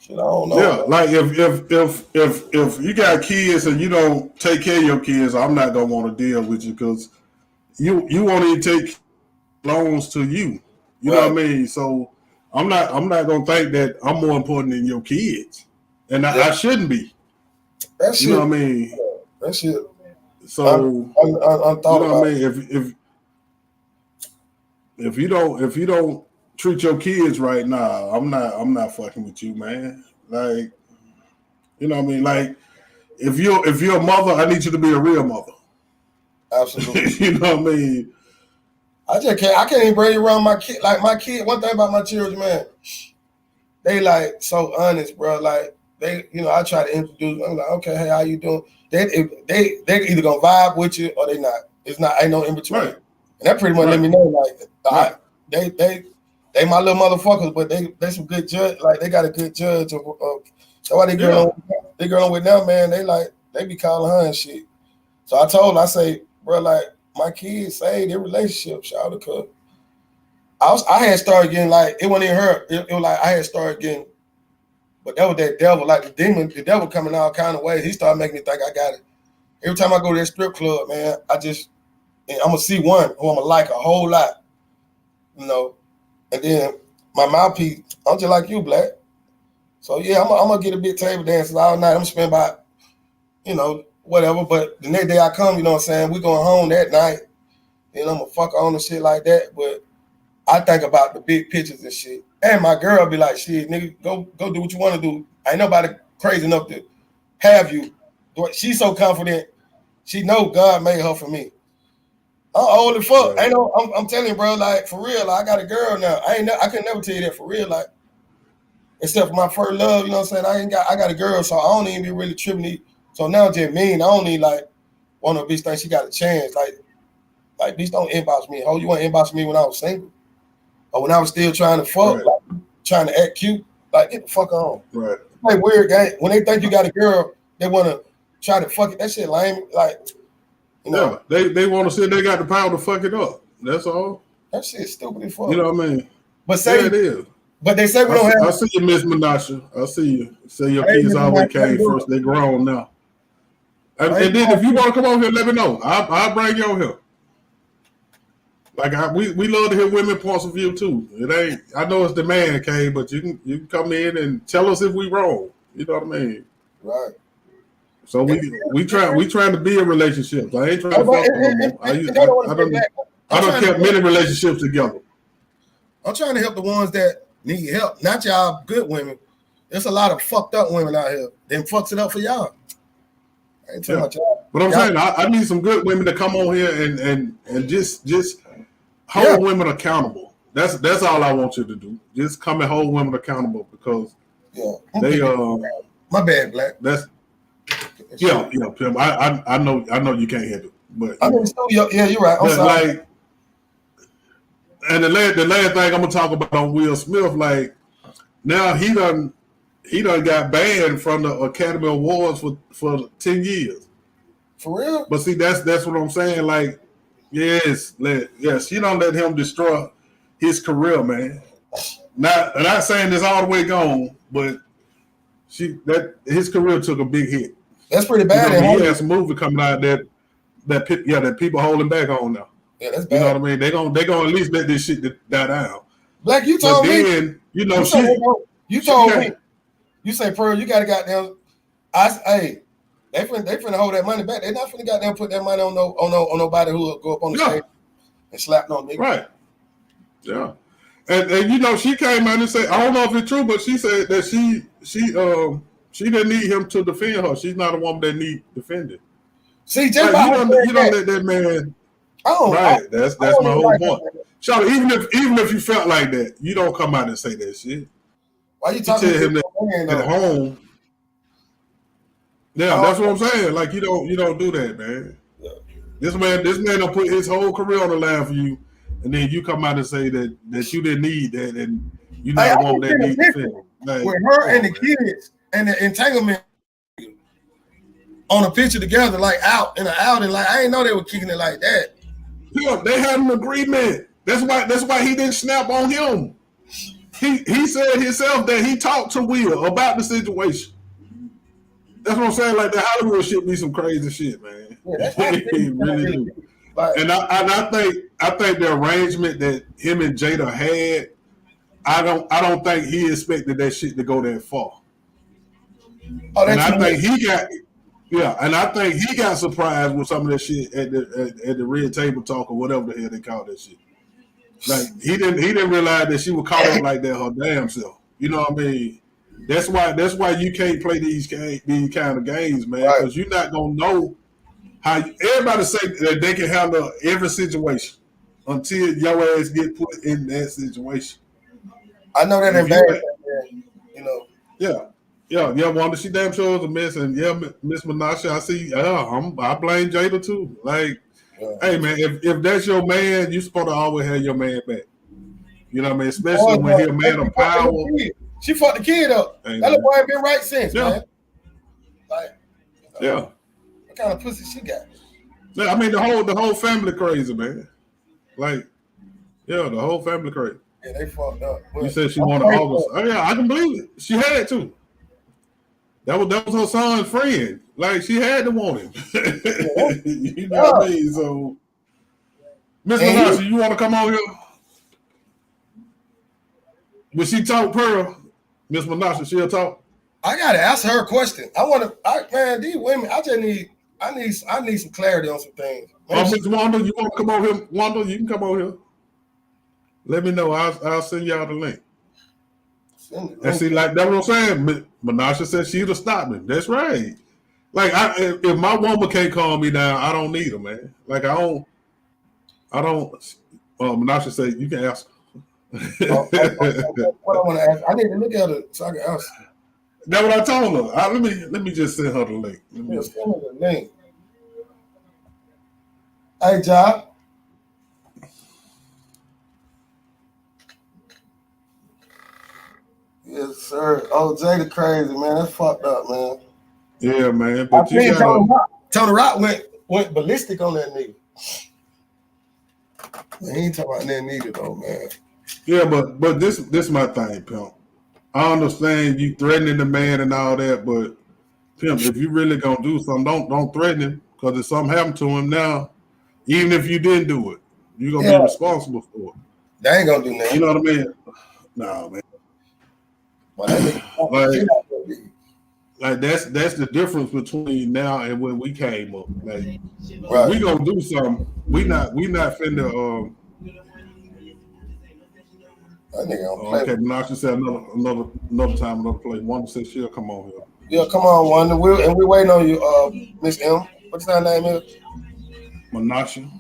shit, I don't know, Yeah, man. like if you got kids and you don't take care of your kids, I'm not gonna want to deal with you, because you won't even take loans to you. You know what I Right. mean? So I'm not gonna think that I'm more important than your kids, and Yeah. I shouldn't be. That You know shit, what I mean? that shit, So I'm you thought know what I about. mean? If you don't treat your kids right now, I'm not fucking with you, man. Like, you know what I mean? Like, if you're a mother, I need you to be a real mother. Absolutely. You know what I mean? I can't even bring around my kid. Like my kid, one thing about my children, man, they like so honest, bro. Like they, I try to introduce them. I'm like, okay, hey, how you doing? They either gonna vibe with you or they not. It's not ain't no in between. Right, And that pretty much let right, me know, like, right. they my little motherfuckers, but they some good judge. Like they got a good judge of. That's why Yeah, they girl on with them, man. They be calling her and shit. So I told her, I say, bro, like my kids say their relationship, shout out, cause I had started getting like it wasn't even her. It was like I had started getting, but that was that devil, like the devil coming all kind of ways. He started making me think I got it. Every time I go to that strip club, man, I'm gonna see one who I'm gonna like a whole lot, you know. And then my mouthpiece, I'm just like you, Black. So yeah, I'm gonna get a big table dances all night. I'm gonna spend about, whatever. But the next day I come, you know what I'm saying, we going home that night, and I'm gonna fuck on and shit like that. But I think about the big pictures and shit. And my girl be like, shit, nigga, go do what you want to do. Ain't nobody crazy enough to have you. She's so confident. She know God made her for me. I'm old as fuck. right. I'm telling you, bro, like for real, like, I got a girl now. I could never tell you that for real. Like except for my first love. You know what I'm saying? I got a girl, so I don't even be really tripping. So now it's just mean. I only like want a bitch think she got a chance. Like bitch, don't inbox me. Oh, you want to inbox me when I was single, or when I was still trying to fuck, Right. like, trying to act cute? Like get the fuck on. Right. Like weird game. When they think you got a girl, they want to try to fuck it. That shit lame. Like, you know, they want to say they got the power to fuck it up. That's all. that shit stupid as fuck. You know what I mean? But say it is. But they say we don't have. I see you, Miss Menasha. I see you. Say your kids always came first. They grown now. And then if you want to come over here, let me know. I'll bring you over here. Like we love to hear women points of view too. It ain't. I know it's the man cave, but you can come in and tell us if we wrong. You know what I mean? Right. So we trying to build relationships. I ain't trying to fuck them no more. I don't kept many relationships together. I'm trying to help the ones that need help, not y'all good women. There's a lot of fucked up women out here. Then fucks it up for y'all. I ain't talking about y'all. But I'm saying I need some good women to come on here and just hold women accountable. That's all I want you to do. Just come and hold women accountable because they my bad, Black. That's Pim. I know you can't hit it, but I mean, you're right. I'm sorry. Like, and the last thing I'm gonna talk about on Will Smith, like now he done got banned from the Academy Awards for 10 years. For real? But see, that's what I'm saying. Like, yes, you don't let him destroy his career, man. Not saying it's all the way gone, but his career took a big hit. That's pretty bad. You know, he has a movie coming out that people holding back on now. Yeah, that's bad. You know what I mean? They gonna at least let this shit die down. Black, you told me. Then, you know, you told me. You say, Pearl, you got to goddamn. Hey, they finna hold that money back. They not finna goddamn put that money on nobody who will go up on the stage and slap no nigga. Right. Yeah. And you know, she came out and said, I don't know if it's true, but she said that she didn't need him to defend her. She's not a woman that need defended. See, just like, you don't let that man. Right. That's my whole point. Charlotte, even if you felt like that, you don't come out and say that shit. Why you talking to him at home? Yeah, that's what I'm saying. Like you don't do that, man. Yeah. This man don't put his whole career on the line for you, and then you come out and say that you didn't need that, and you not a woman that needs defending. Like, with her and the kids and the entanglement on a picture together, like out in an outing, like I didn't know they were kicking it like that. Yeah, they had an agreement. That's why he didn't snap on him. He said himself that he talked to Will about the situation. That's what I'm saying. Like the Hollywood shit be some crazy shit, man. Yeah, it really do. And I think the arrangement that him and Jada had, I don't think he expected that shit to go that far. And I think he got surprised with some of that shit at the Red Table Talk or whatever the hell they call that shit. Like he didn't realize that she was caught up like that her damn self. You know what I mean? That's why you can't play these kind of games, man. Because you're not gonna know how everybody say that they can handle every situation until your ass get put in that situation. I know that embarrassing, you know. Yeah. Wanda, she damn sure was a mess, and Miss Menasha, I see. I blame Jada too. Like. Hey man, if that's your man, you supposed to always have your man back. You know what I mean? Especially when he's a man of power. She fucked the kid up. That little boy ain't been right since, man. Like, what kind of pussy she got? Yeah, I mean the whole family crazy, man. Like, the whole family crazy. Yeah, they fucked up. You said she wanted August. Oh yeah, I can believe it. She had to. That was her son's friend. Like she had to want him. You know what I mean? So, Miss Menasha, you want to come on here? When she talk, Pearl, Miss Menasha, she'll talk. I gotta ask her a question. Man, these women, I need some clarity on some things. Miss Wanda, you want to come over here? Wanda, you can come over here. Let me know. I'll send y'all the link. And see, like that's what I'm saying. Menasha said she'd have stopped me. That's right. Like if my woman can't calm me down, I don't need her, man. Like I don't. Menasha said you can ask her. What I want to ask, I need to look at it so I can answer. That's what I told her. Let me just send her the link. Yeah, send me the link. Hey, John. Yes, sir. Oh, Jada crazy, man. That's fucked up, man. Yeah, man. But I think Tony Rock went ballistic on that nigga. Man, he ain't talking about that neither, though, man. Yeah, but this my thing, pimp. I understand you threatening the man and all that, but pimp, if you really gonna do something, don't threaten him, because if something happened to him now, even if you didn't do it, you're gonna be responsible for it. They ain't gonna do nothing. You know what I mean? No, man. Well, like that's the difference between now and when we came up. Like, right. we gonna do something. We not finna. That nigga don't play. Okay, Menashe said another time, another place. Wanda said she'll come on here. Yeah, come on, Wanda. We waiting on you, Miss M. What's her name is? Menashe.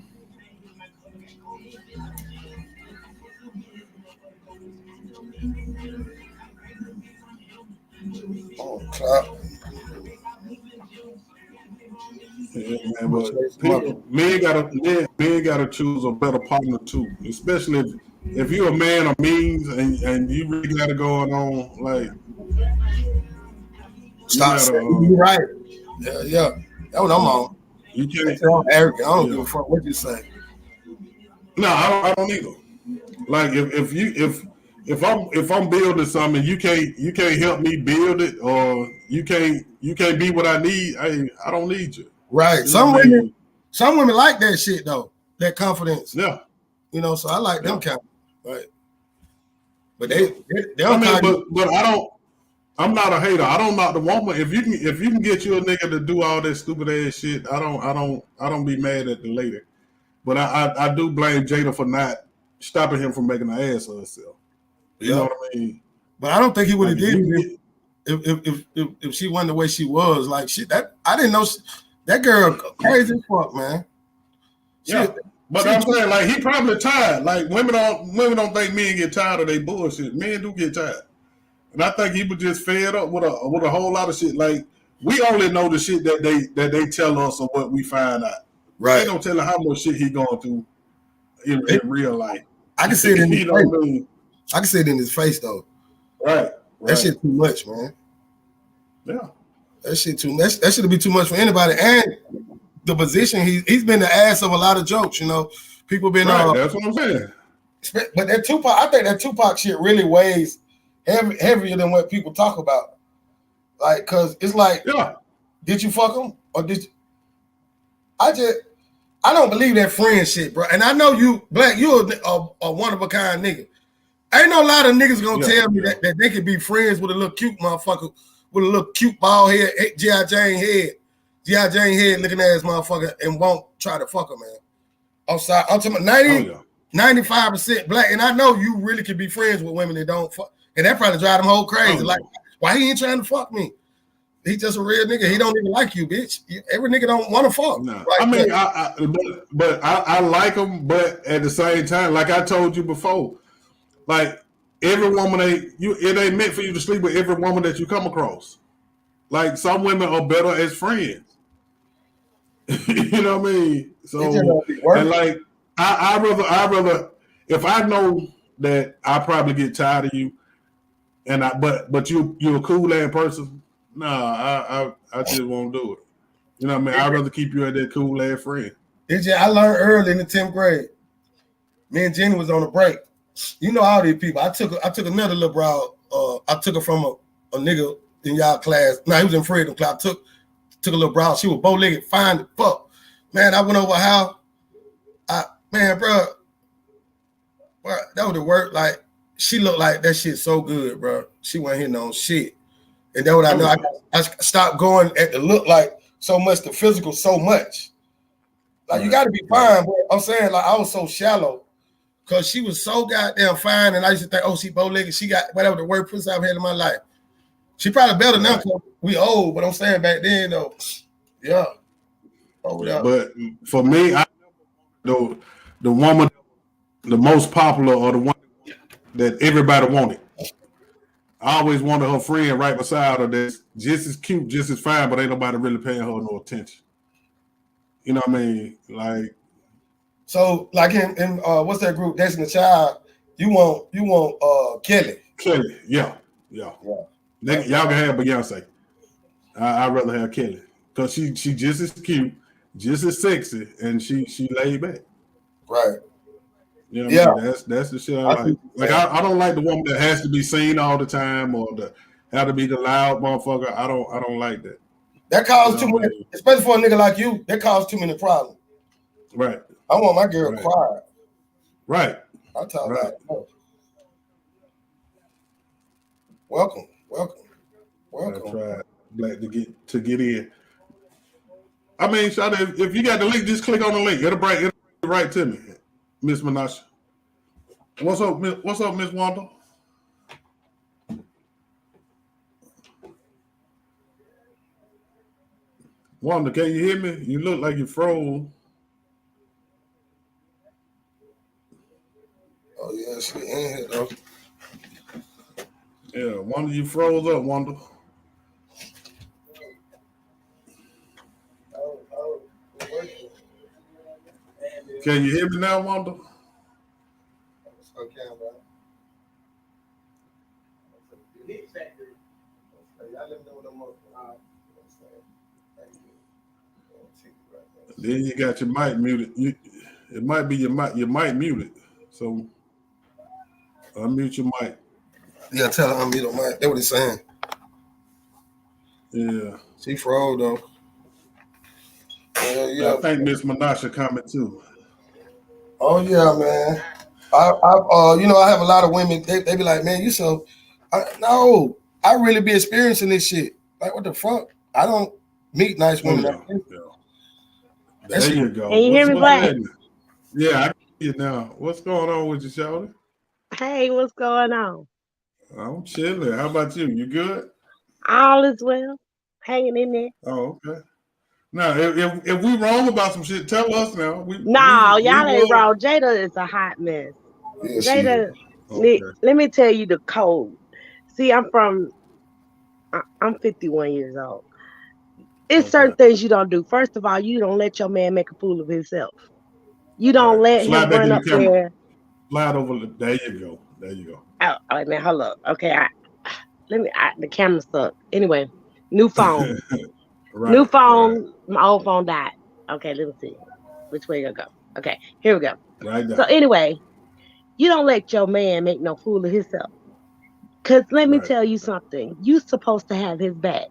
Oh, clap. Yeah, man, but men gotta choose a better partner too, especially if you're a man of means and you really got it going on. Like, stop saying you right. Yeah. That's what I'm on. You can't. I'm arrogant. I don't give a fuck what you say. No, I don't either. Like, if I'm building something, you can't help me build it, or you can't be what I need. I don't need you. Right. Some women like that shit though. That confidence. Yeah. You know, so I like them kind. Right. But they but I don't. I'm not a hater. I don't knock the woman. If you can get you a nigga to do all that stupid ass shit, I don't be mad at the lady. But I do blame Jada for not stopping him from making an ass of herself. You know what I mean? But I don't think he would have did it if she wasn't the way she was. Like, shit, that I didn't know that girl crazy as fuck, man. But I'm saying, like, he probably tired. Like, women don't think men get tired of their bullshit. Men do get tired. And I think he was just fed up with a whole lot of shit. Like, we only know the shit that they tell us or what we find out. Right. They don't tell us how much shit he going through in real life. I can see it in his face. I can see it in his face though. Right. That shit too much, man. Yeah. That shit too much. That should be too much for anybody. And the position he's been the ass of a lot of jokes. You know, people been. That's what I'm saying. But that Tupac, I think that Tupac shit really weighs heavier than what people talk about. Like, cause it's like, did you fuck him or did you? I don't believe that friend shit, bro. And I know you, Black, you're a one of a kind nigga. Ain't no lot of niggas gonna tell me that they could be friends with a little cute motherfucker with a little cute bald head, G.I. Jane head looking ass motherfucker, and won't try to fuck her, man. I'm sorry. I'm talking about 95% Black, and I know you really could be friends with women that don't fuck, and that probably drive them whole crazy. Like, why he ain't trying to fuck me? He just a real nigga. He don't even like you, bitch. Every nigga don't want to fuck. No. Right? I mean, I like him, but at the same time, like I told you before, like, every woman it ain't meant for you to sleep with every woman that you come across. Like, some women are better as friends. You know what I mean? So, and like, I rather if I know that I probably get tired of you, and but you're a cool ass person. Nah, I just won't do it. You know what I mean? I'd rather keep you as that cool ass friend. I learned early in the 10th grade. Me and Jenny was on a break. You know all these people. I took another little bro. I took her from a nigga in y'all class. He was in freedom class. I took a little bro. She was bow-legged, fine as fuck. Man, I went over how. Bro, that was the work. Like, she looked like that shit so good, bro. She wasn't hitting on shit. And then what I know, I stopped going at the look like so much, the physical so much. Like, you got to be fine, but I'm saying, like, I was so shallow because she was so goddamn fine, and I used to think, oh, she bow-legged. She got whatever the worst pussy I've had in my life. She probably better now because we old, but I'm saying back then, though, yeah. Oh, yeah. But for me, the woman, the most popular, or the one that everybody wanted. I always wanted her friend right beside her that's just as cute, just as fine, but ain't nobody really paying her no attention. You know what I mean? Like, so like in what's that group? Destiny Child. You want Kelly. Kelly, yeah. Y'all can have Beyonce. I'd rather have Kelly because she just as cute, just as sexy, and she laid back. Right. You know what I mean? That's the shit I like. Like I don't like the woman that has to be seen all the time or have to be the loud motherfucker. I don't like that. That causes too many, especially for a nigga like you. That causes too many problems. Right. I want my girl quiet. Right. I talk about it. Welcome. I tried black to get in. I mean, if you got the link, just click on the link. It'll bring right to me, Miss Menasha. What's up, Miss Wanda? Wanda, can you hear me? You look like you froze. Oh yeah, she in here though. Yeah, Wanda, you froze up, Wanda. Can you hear me now, Wanda? Okay, bro. Then you got your mic muted. It might be your mic muted. So unmute your mic. Yeah, tell her unmute your mic. That's what he's saying. Yeah. She froze though. Yeah. I think Miss Menasha coming too. Oh yeah, man. I have a lot of women. They be like, man, you so. No, I really be experiencing this shit. Like, what the fuck? I don't meet nice women. Yeah. There you go. Can you hear me, Black? Yeah, I can hear you now. What's going on with you, Shawty? Hey, what's going on? I'm chilling. How about you? You good? All is well. Hanging in there. Oh, okay. Now, if we wrong about some shit, tell us now. Y'all ain't wrong. Jada is a hot mess. Yeah, Jada, let me tell you the code. See, I'm 51 years old. It's certain things you don't do. First of all, you don't let your man make a fool of himself. You don't let him run up there. Slide over. There you go. Oh, now hold up. Okay, the camera stuck. Anyway, new phone. New phone. Right. My old phone died. Okay, let me see. Which way you go? Okay, here we go. Right now. So anyway, you don't let your man make no fool of himself. Cause let me tell you something. You supposed to have his back.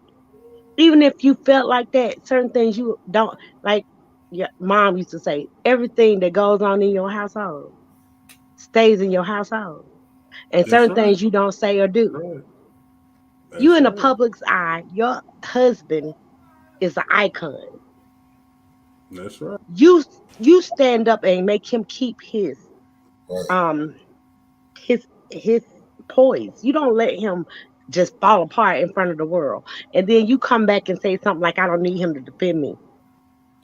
Even if you felt like that, certain things you don't like. Your mom used to say, everything that goes on in your household stays in your household. And certain things you don't say or do. You in the public's eye, your husband is an icon. That's right. You stand up and make him keep his poise. You don't let him just fall apart in front of the world. And then you come back and say something like, I don't need him to defend me.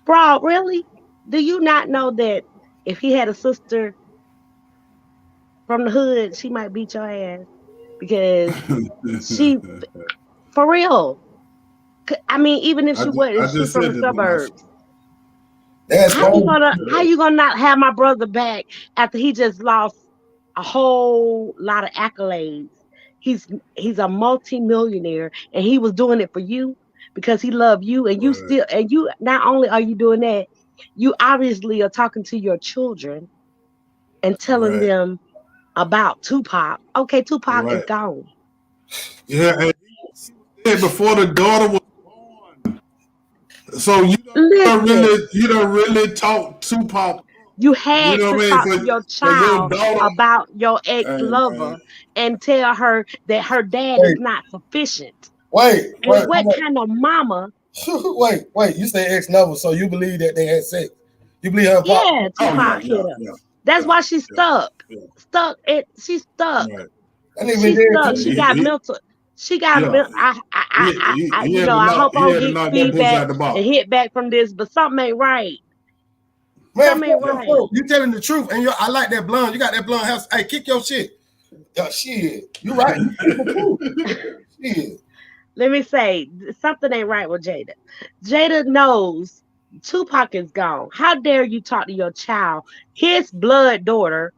Bro, really? Do you not know that if he had a sister from the hood, she might beat your ass? Because she, for real. I mean, even if she wasn't, she's from the suburbs. How you gonna not have my brother back after he just lost a whole lot of accolades? He's a multi-millionaire and he was doing it for you because he loved you, and you not only are you doing that, you obviously are talking to your children and telling them about Tupac. Okay, Tupac is gone. Yeah, and before the daughter was born. So you don't really talk Tupac. You had to talk to your child about your ex-lover and tell her that her dad is not sufficient. Wait, what kind of mama? Wait. You say ex-lover, so you believe that they had sex? You believe her? Yeah, Tupac hit her. That's why she's stuck. She's stuck. Right. She's stuck. She got mental. She got mental. I hope I'll get feedback and hit back from this, but something ain't right. Man, you telling the truth, and I like that blonde. You got that blonde house. Hey, kick your shit. Yeah, shit. You're right. People too. Shit. Let me say something ain't right with Jada. Jada knows Tupac is gone. How dare you talk to your child, his blood daughter?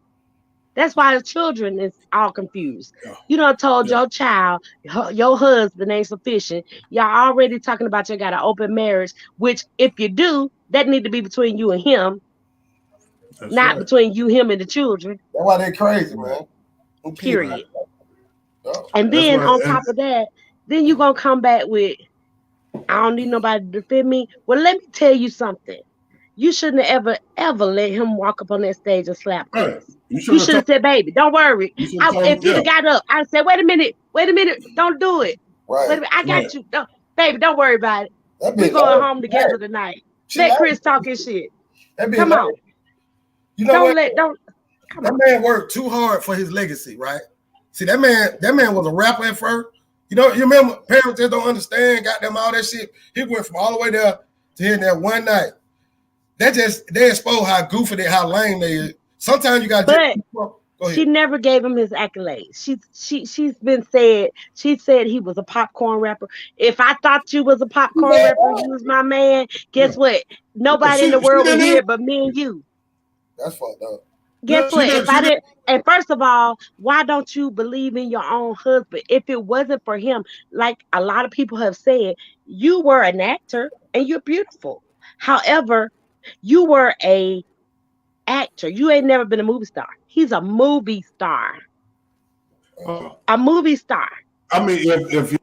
That's why the children is all confused. Yeah, You done told yeah, your child your husband ain't sufficient. Y'all already talking about you got an open marriage, which if you do, that need to be between you and him, that's not right. between you, him, and the children. That's why they crazy, Right, man. Them kids. right. Period. Oh. And That's then right. on And top of that, then you gonna come back with I don't need nobody to defend me. Well, let me tell you something. You shouldn't have ever let him walk up on that stage and slap right, Chris. you You should have should told. have said, baby, don't worry. You should have told If him. he'd Yeah, have got up, I'd say, wait a minute, don't do it. Wait a Right. minute, I right. got you. Don't, baby, don't worry about it. That We bitch going lame. home Right. together tonight. She Let lame. Chris talk his shit. That bitch Come lame. on. You know what? Don't come That on. man worked too hard for his legacy, right? See, that man was a rapper at first. You remember parents just don't understand, got them all that shit. He went from all the way there to here that one night. They expose how goofy they, how lame they is. Sometimes you got just But go she ahead. never gave him his accolades. She said he was a popcorn rapper. If I thought you was a popcorn rapper, you was my man. Yeah, Guess what? yeah. Nobody in the She world would didn't hear even. it but me and you. That's fucked up. Guess Yeah, she what? If did. She I did. didn't, and first of all, why don't you believe in your own husband? If it wasn't for him, like a lot of people have said, you were an actor and you're beautiful. However, you were a actor. You ain't never been a movie star. He's a movie star. Oh, A movie star. I mean, if you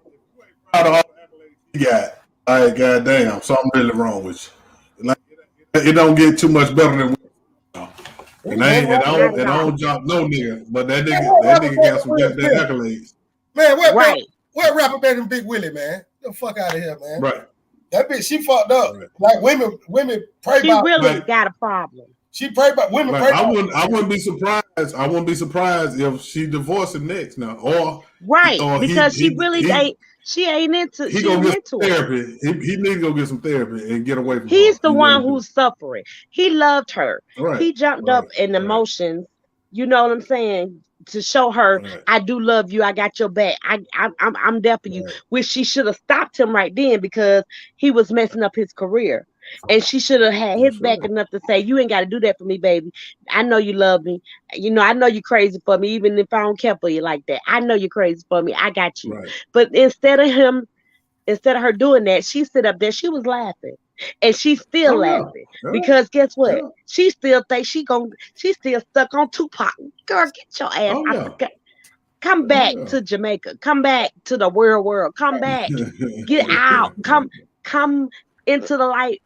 proud of all the accolades he got, like goddamn, something really wrong with you. Like, it don't get too much better than. He And the I best ain't, rapper Not ever. at and I all. don't drop no nigga, but that Man, nigga, what that rapper nigga better got than some Will goddamn Smith? accolades. Man, Right. what rapper better than Big Willie, man? Get the fuck out of here, man. Right, That bitch, she fucked up. right. Like women pray She about. really Like, got a problem. She pray about women like pray about. I wouldn't be surprised. I wouldn't be surprised if she divorced him next now, Right. or Because she ain't into he she gonna ain't get some into it. therapy. He need to go get some therapy and get away from her. He's the He really one do. who's suffering. He loved her. Right, He jumped right, up in right, emotions. You know what I'm saying? To show her, right, I do love you. I got your back. I'm there for you. right, Which she should have stopped him right then because he was messing up his career. And she should have had his that's back right, enough to say, you ain't got to do that for me, baby. I know you love me. I know you're crazy for me, even if I don't care for you like that. I know you're crazy for me. I got you. right. But instead of her doing that, she stood up there. She was laughing, and she's still Oh yeah, laughing yeah, because guess what? yeah. She still thinks she's still stuck on Tupac. Girl, get your ass Oh out yeah, the. Come oh back yeah. to Jamaica. Come back to the world. Come back. Get out. Come into the light.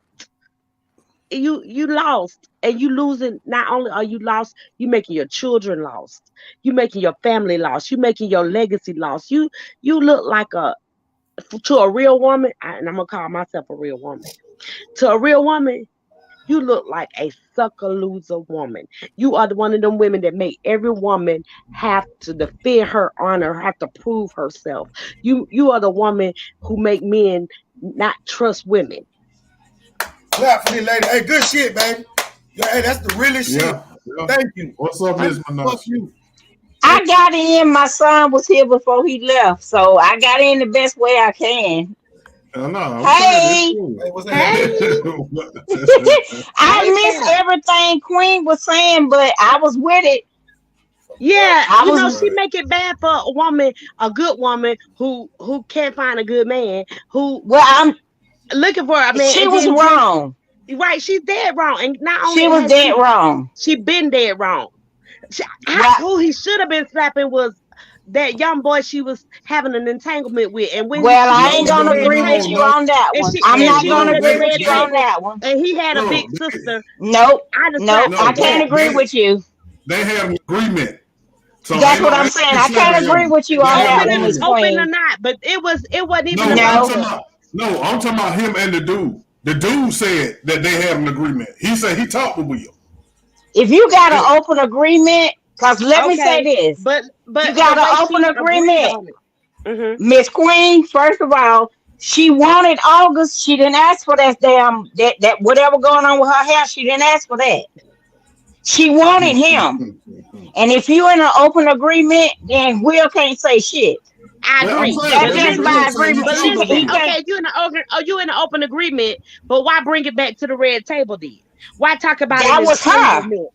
You lost, and you losing. Not only are you lost, you making your children lost. You making your family lost. You making your legacy lost. You look like to a real woman, and I'm gonna call myself a real woman. To a real woman, you look like a sucker loser woman. You are the one of them women that make every woman have to defend her honor, have to prove herself. You are the woman who make men not trust women. Clap for this lady. Hey, good shit, baby. Yeah, hey, that's the realest shit. Yeah, yeah. Thank you. What's up, Miss Fuck Minaj? you. I got in. My son was here before he left, so I got in the best way I can. No, I'm saying it's Hey, cool. Hey, what's Hey, happening? I hey missed there. everything Queen was saying, but I was with it. Yeah, I was. she Right. make it bad for a woman, a good woman who can't find a good man, who Well, I'm. looking for a man, She and was then wrong. right, she's dead wrong. And not She only was has dead wrong. she been dead wrong. Well, Who he should have been slapping was that young boy she was having an entanglement with. And when well, she I looked ain't No, at the gonna no, no, red agree with no, you table, no, on that and one. she I'm and not she looked gonna no. at the agree They, with red you they, on table, that one. and he had a big no, sister, Nope, I'd have nope. slapped I no. her can't back. agree with you. They had an agreement, so That's what I'm ain't saying. no I can't slamming agree him. with you They on had an that one, Miss agreement. Open or Queen. not, but it wasn't even No, about I'm No. talking the. about no. I'm talking about him and the dude. The dude said that they had an agreement. He said he talked to Will. If you got It, an open agreement, because let me say Okay, this, but you the got way an open she agreed agreement. on it. Hmm. Miss Queen, first of all, she wanted August. She didn't ask for that damn that whatever going on with her hair. She didn't ask for that. She wanted him. And if you in an open agreement, then Will can't say shit. I Well, I'm agree. saying That's But that's just what listen, by I'm saying. You agreement. but chose to listen. He do. can't. Okay, you in an open agreement, but why bring it back to the red table then? Why talk about an That was her. entanglement?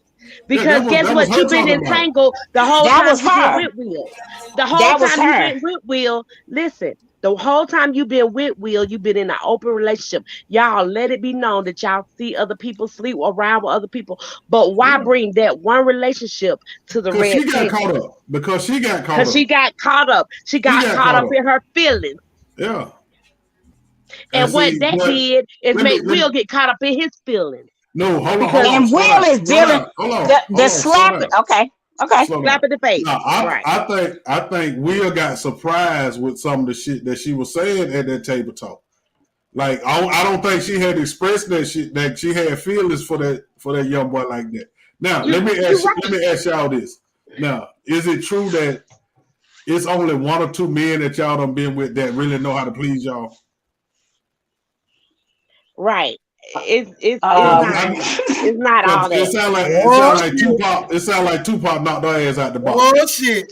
Yeah, Because guess that was what? her You've been talking about it. entangled the whole That time was you've been her. with Will. The whole That was time you've her. been with Will. Listen, the whole time you've been with Will, you've been in an open relationship. Y'all let it be known that y'all see other people sleep around with other people. But why Yeah, bring that one relationship to the because red she got table? caught up. Because she got caught Because she up. got caught up. She She got got caught caught up up. in her feelings. Yeah, and And what see, that but did is let me make let me. Will get caught up in his feelings. No, Because And slow Will down, is slow dealing down, hold on, the slow slap. down, Okay. Okay. slow down. slap in the face. No, Right. I think Will got surprised with some of the shit that she was saying at that table talk. Like I don't think she had expressed that she had feelings for that young boy like that. Now You let right. me ask y'all this. Now, is it true that it's only one or two men that y'all done been with that really know how to please y'all? Right. It's Um. not all It that. sound like Oh shit. Tupac. It sound like Tupac knocked her ass out the box. Oh shit.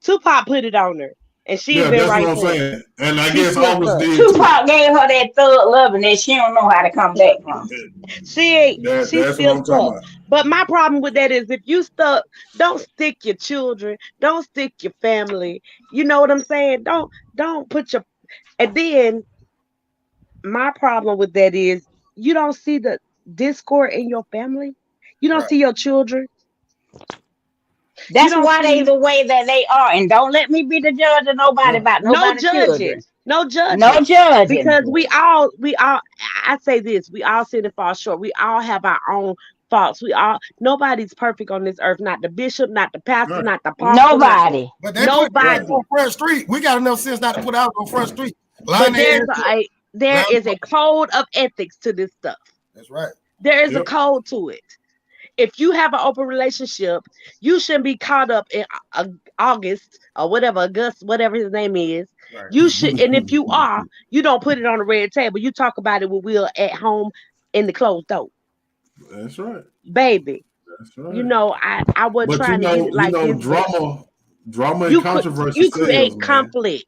Tupac put it on her. And she's Yeah, been that's what right I'm for it. saying. And I She guess slipped August up. did too. Tupac gave her that thug loving that she don't know how to come back from. She That's what still I'm talking stuck. about. But my problem with that is if you stuck, don't stick your children, don't stick your family. You know what I'm saying? Don't put your and then my problem with that is you don't see the discord in your family. You don't Right. see your children. You That's don't why they see the way that they are. And don't let me be the judge of nobody Yeah. about no nobody's judging. children. No No judging. judging. Because we all I say this, we all sin and fall short. We all have our own faults. We all nobody's perfect on this earth. Not the bishop, not the pastor, Right. not the apostle, not Nobody. But they put Right. on nobody. Front Street. We got enough sense not to put out on Front Street. Line But their ass up. there Line is them a up. code of ethics to this stuff. That's right. There is a Yep. code to it. If you have an open relationship, you shouldn't be caught up in August or whatever, August, whatever his name is. Right. You should, and if you are, you don't put it on the red table. You talk about it with Will at home in the closed door, That's right. baby. That's You right. know, I wasn't But trying to get it like this, but drama and controversy you sells, create man. conflict.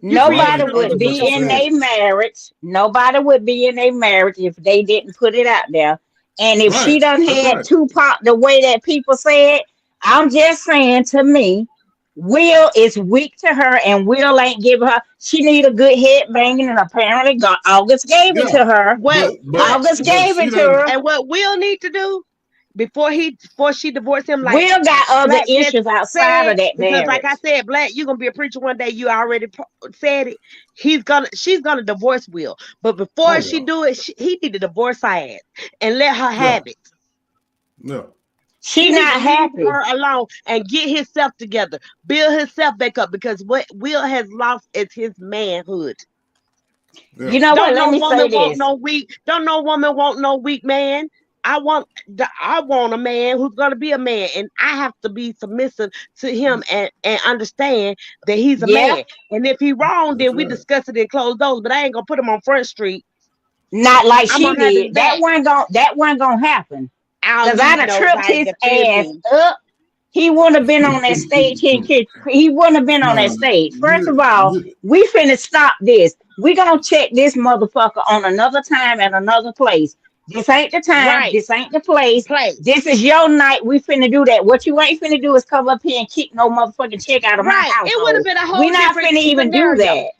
You create Drama Nobody and would conflict with be your controversy in sells. a family. marriage. Nobody would be in a marriage if they didn't put it out there. And if Right. she done That's had right. Tupac the way that people said, I'm just saying to me, Will is weak to her and Will ain't giving her. She need a good head banging and apparently August gave it Yeah. to her. What what August But gave she it to done. her. and what Will need to do before she divorced him, like Will got other Black just issues outside said, of that because like I marriage. said, Black, you're gonna be a preacher one day. You already said it. She's gonna divorce Will, but before Oh she yeah. do it, he need to divorce her ass and let her Yeah. have it. Yeah. She He need to not leave happy. her alone and get himself together, build himself back up. Because what Will has lost is his manhood. Yeah. You know what? Don't Let no me say woman want this. no weak. Don't no woman want no weak man. I want a man who's gonna be a man, and I have to be submissive to him and understand that he's a Yeah, man. And if he wrong, That's then we right. discuss it in closed doors. But I ain't gonna put him on Front Street. not like I'm she gonna have his did. back. That wasn't gonna happen. I don't Cause I'd need have tripped nobody his defend ass me. up. He wouldn't have been on that stage. He wouldn't have been on that No, stage. First of all, you, we finna stop this. We gonna check this motherfucker on another time at another place. This ain't the time. Right, This ain't the place. place. This is your night. We finna do that. What you ain't finna do is come up here and kick no motherfucking check out of my Right. It would have household. been a We whole not different finna even do scenario. that.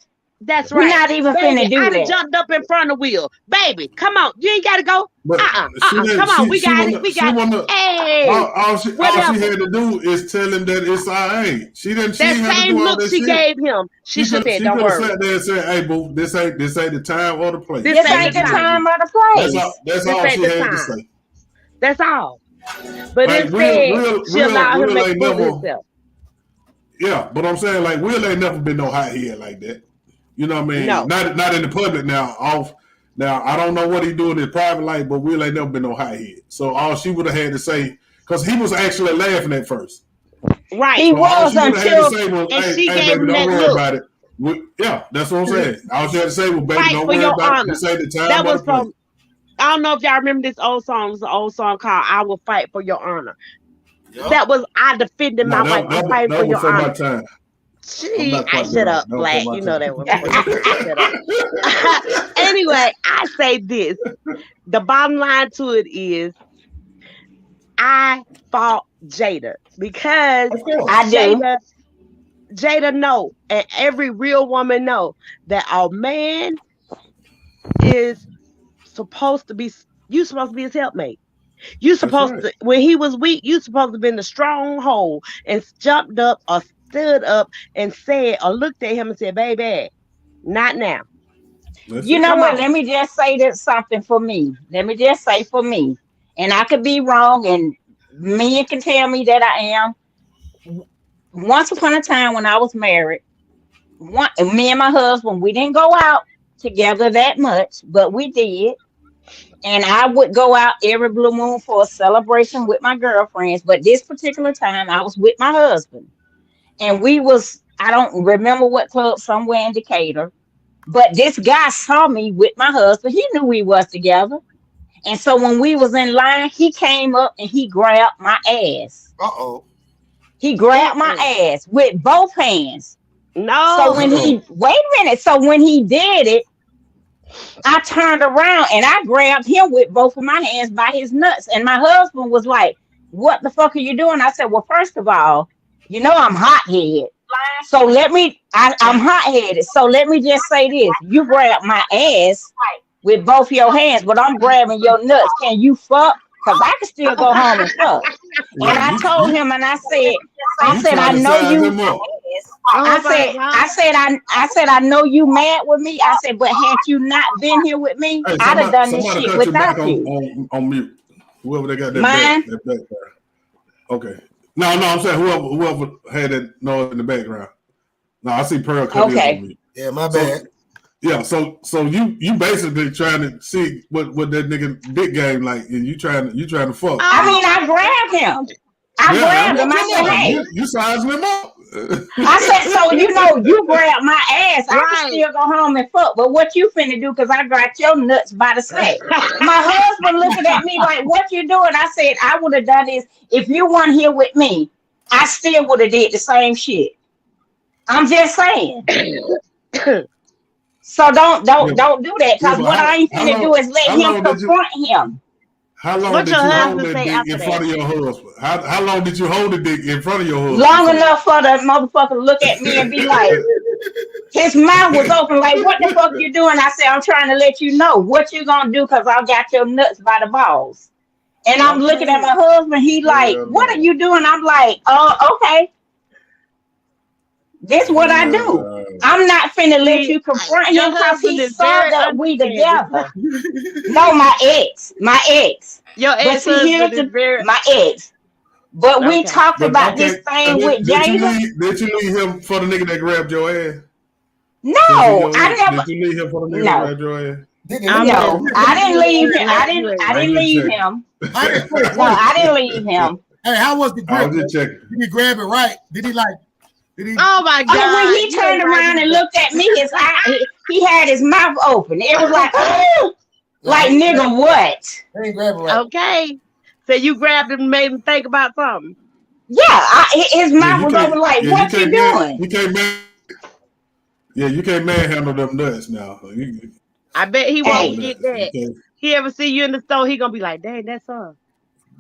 That's We right. not even Baby, finna do I'd have that. jumped up in front of Will. Baby, come on. You ain't gotta go. but Come on. We she got it. wanna We she got it. wanna Hey, all she whatever. had to do is tell him that it's all right. She That ain't had to same do all look that she shit. gave him, she should have said, She don't could have worry. sat there and said, "Hey, boo, this ain't the time or the place." This This ain't And the ain't the you time. time or the place. that's This all ain't she the had to time. say. That's all. But Like instead, she allowed him to Will make a ain't fool of never. himself. Yeah, but I'm saying like Will ain't never been no hot head like that. You know what I mean? No. Not in the public now. Off now, I don't know what he do in his private life, but Will ain't never been no hot head. So all she would have had to say, because he was actually laughing at first. Right. He So all was she would have had to until say was, And "Hey, she hey, gave baby, him don't that worry look. about it." Yeah, that's what I'm saying. All she had to say was, "Baby, Fight don't for worry your about it. honor. This ain't the time That or was the place." from I don't know if y'all remember this old song. It was an old song called "I Will Fight for Your Honor." Yup. That was I defended No, my wife. I'm fighting for that was your for my honor. time. I'm She, not I quite shut done. up, That was for Black. my You know that time. was for your time. Shut up. Anyway, I say this. The bottom line to it is I fought Jada because Of course. I do. Jada know, and every real woman know that a man is supposed to be you supposed to be his helpmate. You That's supposed right. to when he was weak, you supposed to be in the stronghold and jumped up or stood up and said or looked at him and said, "Baby, not now. That's You it. know Come what? on." Let me just say that something for me. Let me just say for me, and I could be wrong, and men can tell me that I am. Once upon a time when I was married, me and my husband, we didn't go out together that much, but we did. And I would go out every blue moon for a celebration with my girlfriends. But this particular time, I was with my husband, and we was I don't remember what club, somewhere in Decatur. But this guy saw me with my husband. He knew we was together. And so when we was in line, he came up and he grabbed my ass. Uh-oh. He grabbed my Mm-mm. ass with both hands. So No. when Uh-oh. he wait a minute, so when he did it, I turned around and I grabbed him with both of my hands by his nuts. And my husband was like, "What the fuck are you doing?" I said, "Well, first of all, you know I'm hot headed. So I'm hot headed. So let me just say this. You grab my ass with both your hands, but I'm grabbing your nuts. Can you fuck? Because I can still go home and fuck." Yeah, And I told him and I you said, "I trying to know size you." him up. Oh my God. I said, "I know you mad with me." I said, "But had you not been here with me, Hey, I'd have done this somebody shit cut your mic without you." on mute. Whoever they got Mine. that background. Okay. No, I'm saying whoever had that noise in the background. No, I see Pearl cut his on Okay. mute. Yeah, my So bad. yeah, so you basically trying to see what that nigga dick game like, and you trying to fuck. I Oh mean, I grabbed him. I Yeah, I'm grabbed not him. I talking said, about "Hey." you sizing him up. I said, "So you know, you grab my ass, I can right. still go home and fuck. But what you finna do? Because I got your nuts by the sack." My husband looking at me like, "What you doing?" I said, "I would have done this if you weren't here with me. I still would have did the same shit." I'm just saying. So don't Yeah, don't don't do that. yeah, Because but what I ain't finna do is let how him long did you confront him. how long What did your you hold husband that say dick after in that? front of your husband? How long did you hold the dick in front of your husband Long for? enough for the motherfucker to look at me and be like, his mouth was open, like, "What the fuck you doing?" I said, "I'm trying to let you know what you gonna do, because I got your nuts by the balls." And I'm looking at Okay. my husband. He like, Hell "What are no. you doing?" I'm like, "Oh, okay. This what I Hell do. no. I'm not finna let See, you confront your him because husband he is saw very that we understanding. together." No, my ex. Your But see, ex-husband here's is the very my ex. But we okay. talked But about okay, this thing with Jada. did you leave him for the nigga that grabbed your ass? Since he No, your I ex, never. did you leave him for the nigga that No, grabbed your ass? Nigga, let me I'm ask just no, you this. Let I me didn't ask you leave him. this, glad right? you I I'm didn't just leave checking. him. How did wait, No, wait. I didn't leave him. Hey, how was the I grip, was man? just checking. Did he grab it right? Did he Oh my Oh, when God. he You ain't turned right around and either. looked at me, his eye, he had his mouth open. It was like, oh, nah, like, nigga, what? he ain't grab it right. Okay. So you grabbed him and made him think about something. Yeah, his Yeah, mouth was open. Like, what you doing? you can't manhandle them nuts now. I bet he Them won't Hey, get nuts. You that. can't. He ever see you in the store, he gonna be like, dang, that's her.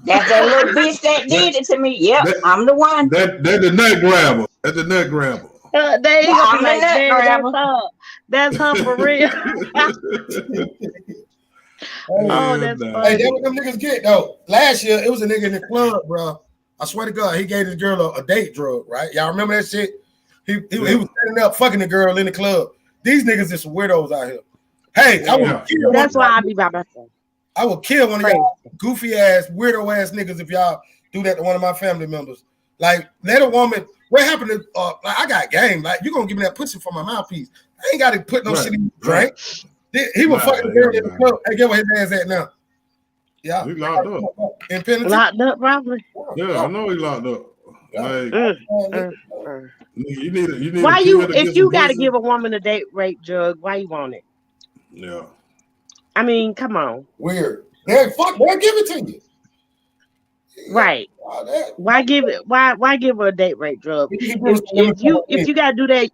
that's that little bitch that That did it to me. Yep, that I'm the one. that's the nut grabber. That's the nut grabber. Then Yeah, he gonna be I'm the like, nut dang, that's grabber. her. That's her for real. Hey, Oh, Hell that's nah. hey, that funny. what them niggas get though. Last year, it was a nigga in the club, bro. I swear to God, he gave this girl a date drug, right? Y'all remember that shit? He Yeah. was standing up fucking the girl in the club. These niggas is some weirdos out here. Hey, I Yeah. would Yeah. kill one of That's why I y'all. be by myself. I will kill one of Crazy. y'all goofy ass, weirdo ass niggas if y'all do that to one of my family members. Like, let a woman. What happened to? Like, I got game. Like, you gonna give me that pussy for my mouthpiece? I ain't got to put no Right. shit in your Right. drink. He was Nah, fucking the hell girl in the nah. club. Hey, get where his ass at now? Yeah, He locked up. in penalty. Locked up, probably. Yeah, I know he locked up. Yeah. Like Mm, Yeah. mm, mm. you need a Why you, pill to if get some you got to pussy. give a woman a date rape drug, why you want it? Yeah. I mean, come on. Weird. They'll give it to you. Right. Why give it? Why give her a date rape drug? If you gotta do that,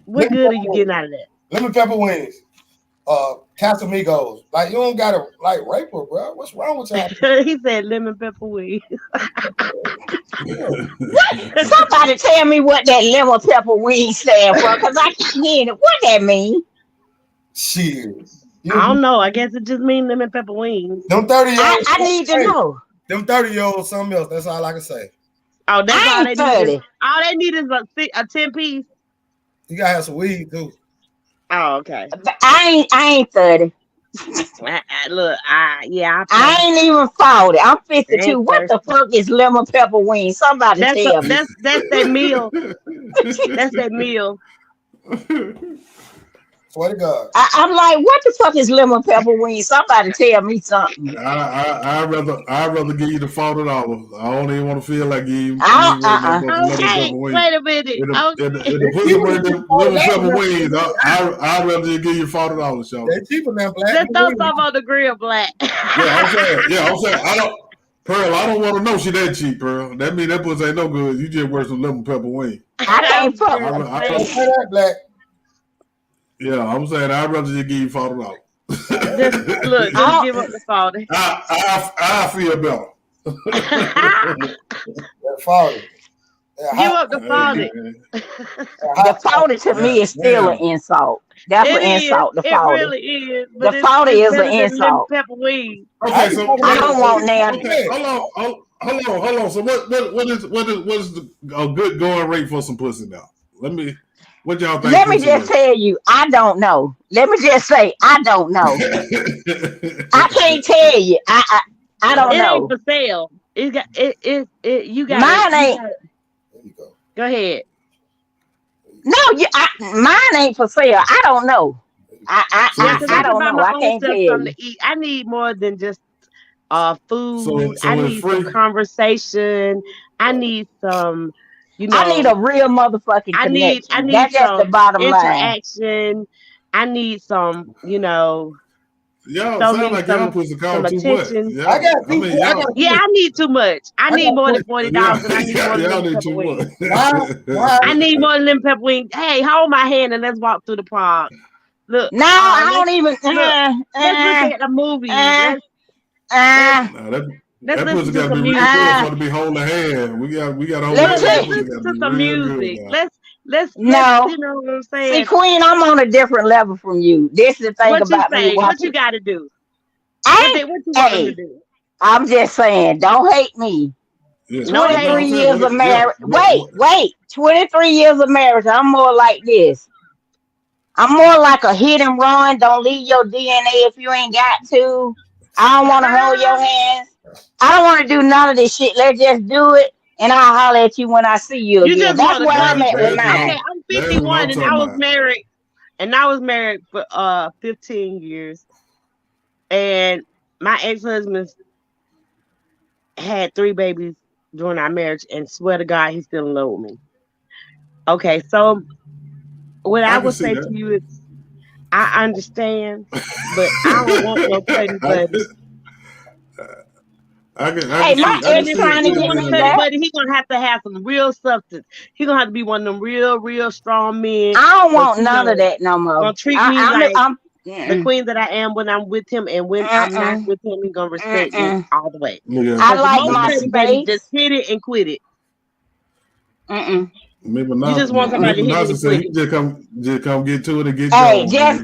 what good are you getting out of that? Lemon pepper wings. Casamigos. Like you don't gotta like rape her, bro. What's wrong with y'all? He said lemon pepper wings. What? Somebody tell me what that lemon pepper wing stand for, because I can't hear it. What that mean? Shit. I don't know. I guess it just means lemon pepper wings. Them 30-year-olds. I need to know. Them 30-year-olds, something else. That's all I can say. Oh, that's all they 30. need. All they need is a 10 piece. You gotta have some weed too. Oh, okay. But I ain't 30. Look, I ain't even 40. I'm 52. What the fuck is lemon pepper wing? Somebody tell me. That's that meal. That's that meal. Swear to God. I'm like, what the fuck is lemon pepper wing? Somebody tell me something. I'd rather give you the $40. I don't even want to feel like you. Okay, wait a minute. If the pussy worth the lemon pepper wings, I'd rather just give you $40, y'all. They're cheaper than black. Let's throw some on the grill, Black. I'm saying. Pearl, I don't want to know she that cheap, Pearl. That mean that pussy ain't no good. You just worth some lemon pepper wing. I can't fuck. Black. Yeah, I'm saying I'd rather just give you $40. Look, just give up the 40. I feel better. That 40. Give up the 40. The 40 to me is still an insult. That's an insult. The 40. It really is. But the 40 is an insult. Pepper wings. Okay, so I don't want now. Okay, hold on. So what is a good going rate for some pussy now? What y'all think? Let me just tell you, I don't know. Let me just say, I don't know. I can't tell you. I don't know. It ain't for sale. You got mine ain't. Go ahead. No, mine ain't for sale. I don't know. I don't know. I can't tell you. To eat. I need more than just food. So I need some conversation. I need some. I need a real motherfucking connection. I need That's just the bottom interaction. line. I need some, y'all sound like y'all pussy call too much. I need too much. I need more than $40. And I need more than lemon pepper wings. I need more than lemon pepper wings. Hey, hold my hand and let's walk through the park. Look, no, I don't even. Let's look at the movie. That pussy got to be really good for to be holding hand. We got to hold hands. Let's listen to some music. Let's you know what I'm saying? See, Queen, I'm on a different level from you. This is the thing about me. What you got to do? What you want to do? I'm just saying, don't hate me. Yeah. 23 years of marriage. Wait. 23 years of marriage. I'm more like this. I'm more like a hit and run. Don't leave your DNA if you ain't got to. I don't want to hold your hands. I don't want to do none of this shit. Let's just do it, and I'll holler at you when I see you again. That's where I'm at with mine. Okay, I'm 51, and I was married. And I was married for 15 years. And my ex-husband had 3 babies during our marriage, and swear to God, he's still in love with me. Okay, so what I would say to you is, I understand, but I don't want no petty buddy. My ex trying to get me back. Buddy, he's gonna have to have some real substance. He's gonna have to be one of them real strong men. I don't want none of that no more. Gonna treat me like the queen that I am when I'm with him, and when I'm not with him, he's gonna respect me all the way. I like my space. Just hit it and quit it. Maybe you just want somebody to hit it and quit it. Just come get to it and get gone. Just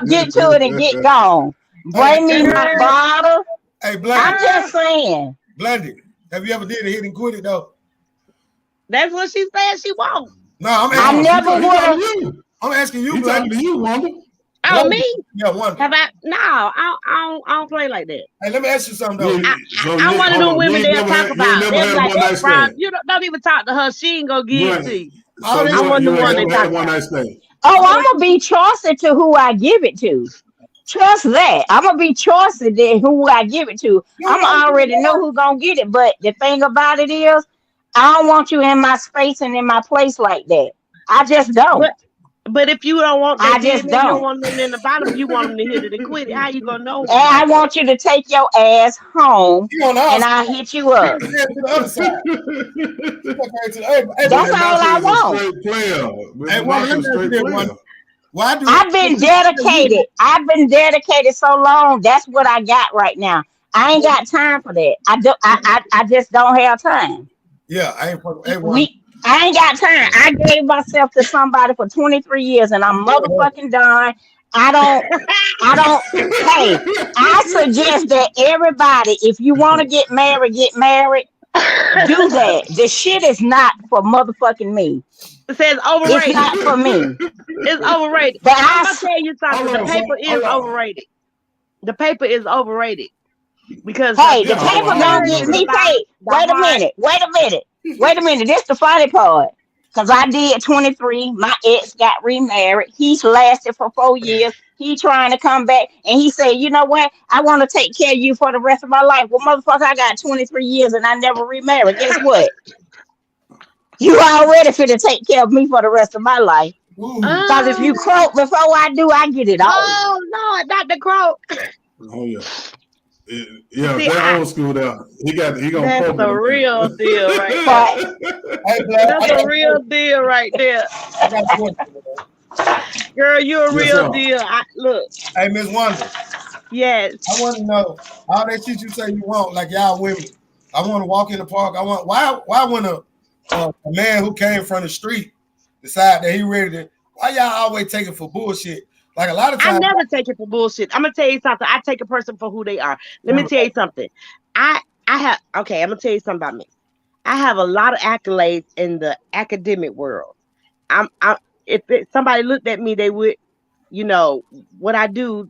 get to it and get gone. Bring me my bottle. Hey, Blended. I'm just saying. Blended. Have you ever did a hit and quit it though? That's what she said she won't. No, I'm asking you. Talking to you, Wanda. Oh, me? Yeah, Wanda. Have I? No, I don't play like that. Hey, let me ask you something though. I'm one of them women they'll talk about. They'll like, that's Brian. You don't even talk to her. She ain't gonna give it to you. I'm one of the one that talk about. Oh, I'm gonna be trusted to who I give it to. Trust that. I'm gonna be trusted in who I give it to. I'm already know who's gonna get it. But the thing about it is, I don't want you in my space and in my place like that. I just don't. But if you don't want I that big just man, you don't don't. want nothing in the bottom. You want him to hit it and quit it. How you gonna know And him I like that? want you to take your ass home, You on the and outside. I'll hit you You up. can head to the other side. Hey, That's Miss all Marsha I is a want. straight player. Miss hey, woman, Marsha let is me a ask you straight this one. player. Why do I've been dedicated. I've been dedicated so long. That's what I got right now. I ain't got time for that. I do. I just don't have time. Yeah, I ain't fucking. Hey, one. We. I ain't got time. I gave myself to somebody for 23 years, and I'm motherfucking done. I don't. I don't. Hey, I suggest that everybody, if you want to get married, get married. Do that. The shit is not for motherfucking me. It says It's overrated. not for me. It's overrated. But I'm gonna tell you something. Hold The on, so paper is hold on. overrated. The paper is overrated because Hey, the Yeah, hold paper on. I gonna already sincerity, know get the me that. lie, paid. the Wait a heart. minute. Wait a minute. Wait a minute. This the funny part. Cause I did 23. My ex got remarried. He's lasted for 4 years. He trying to come back, and he said, "You know what? I want to take care of you for the rest of my life." Well, motherfucker, I got 23 years and I never remarried. Guess what? You already finna take care of me for the rest of my life. Ooh. Cause if you Oh, croak before I do, I get it all. oh Lord, Dr. Crow. Oh yeah. Yeah, See, that old school there. He gonna that's croak in the a real minute. deal right there. But Hey, blood, That's a real deal right there. I got a question, man. Girl, you a Yes, real sir. deal. Look, Hey, Miss Wonder, yes. I want to know all that shit you say you want, like y'all women. I want to walk in the park. I want why when a man who came from the street decide that he ready to, why y'all always taking for bullshit? Like a lot of I times, never take it for bullshit. I'm gonna tell you something. I take a person for who they are. Let me tell you something. I have okay, I'm gonna tell you something about me. I have a lot of accolades in the academic world. I'm if somebody looked at me, they would, you know, what I do.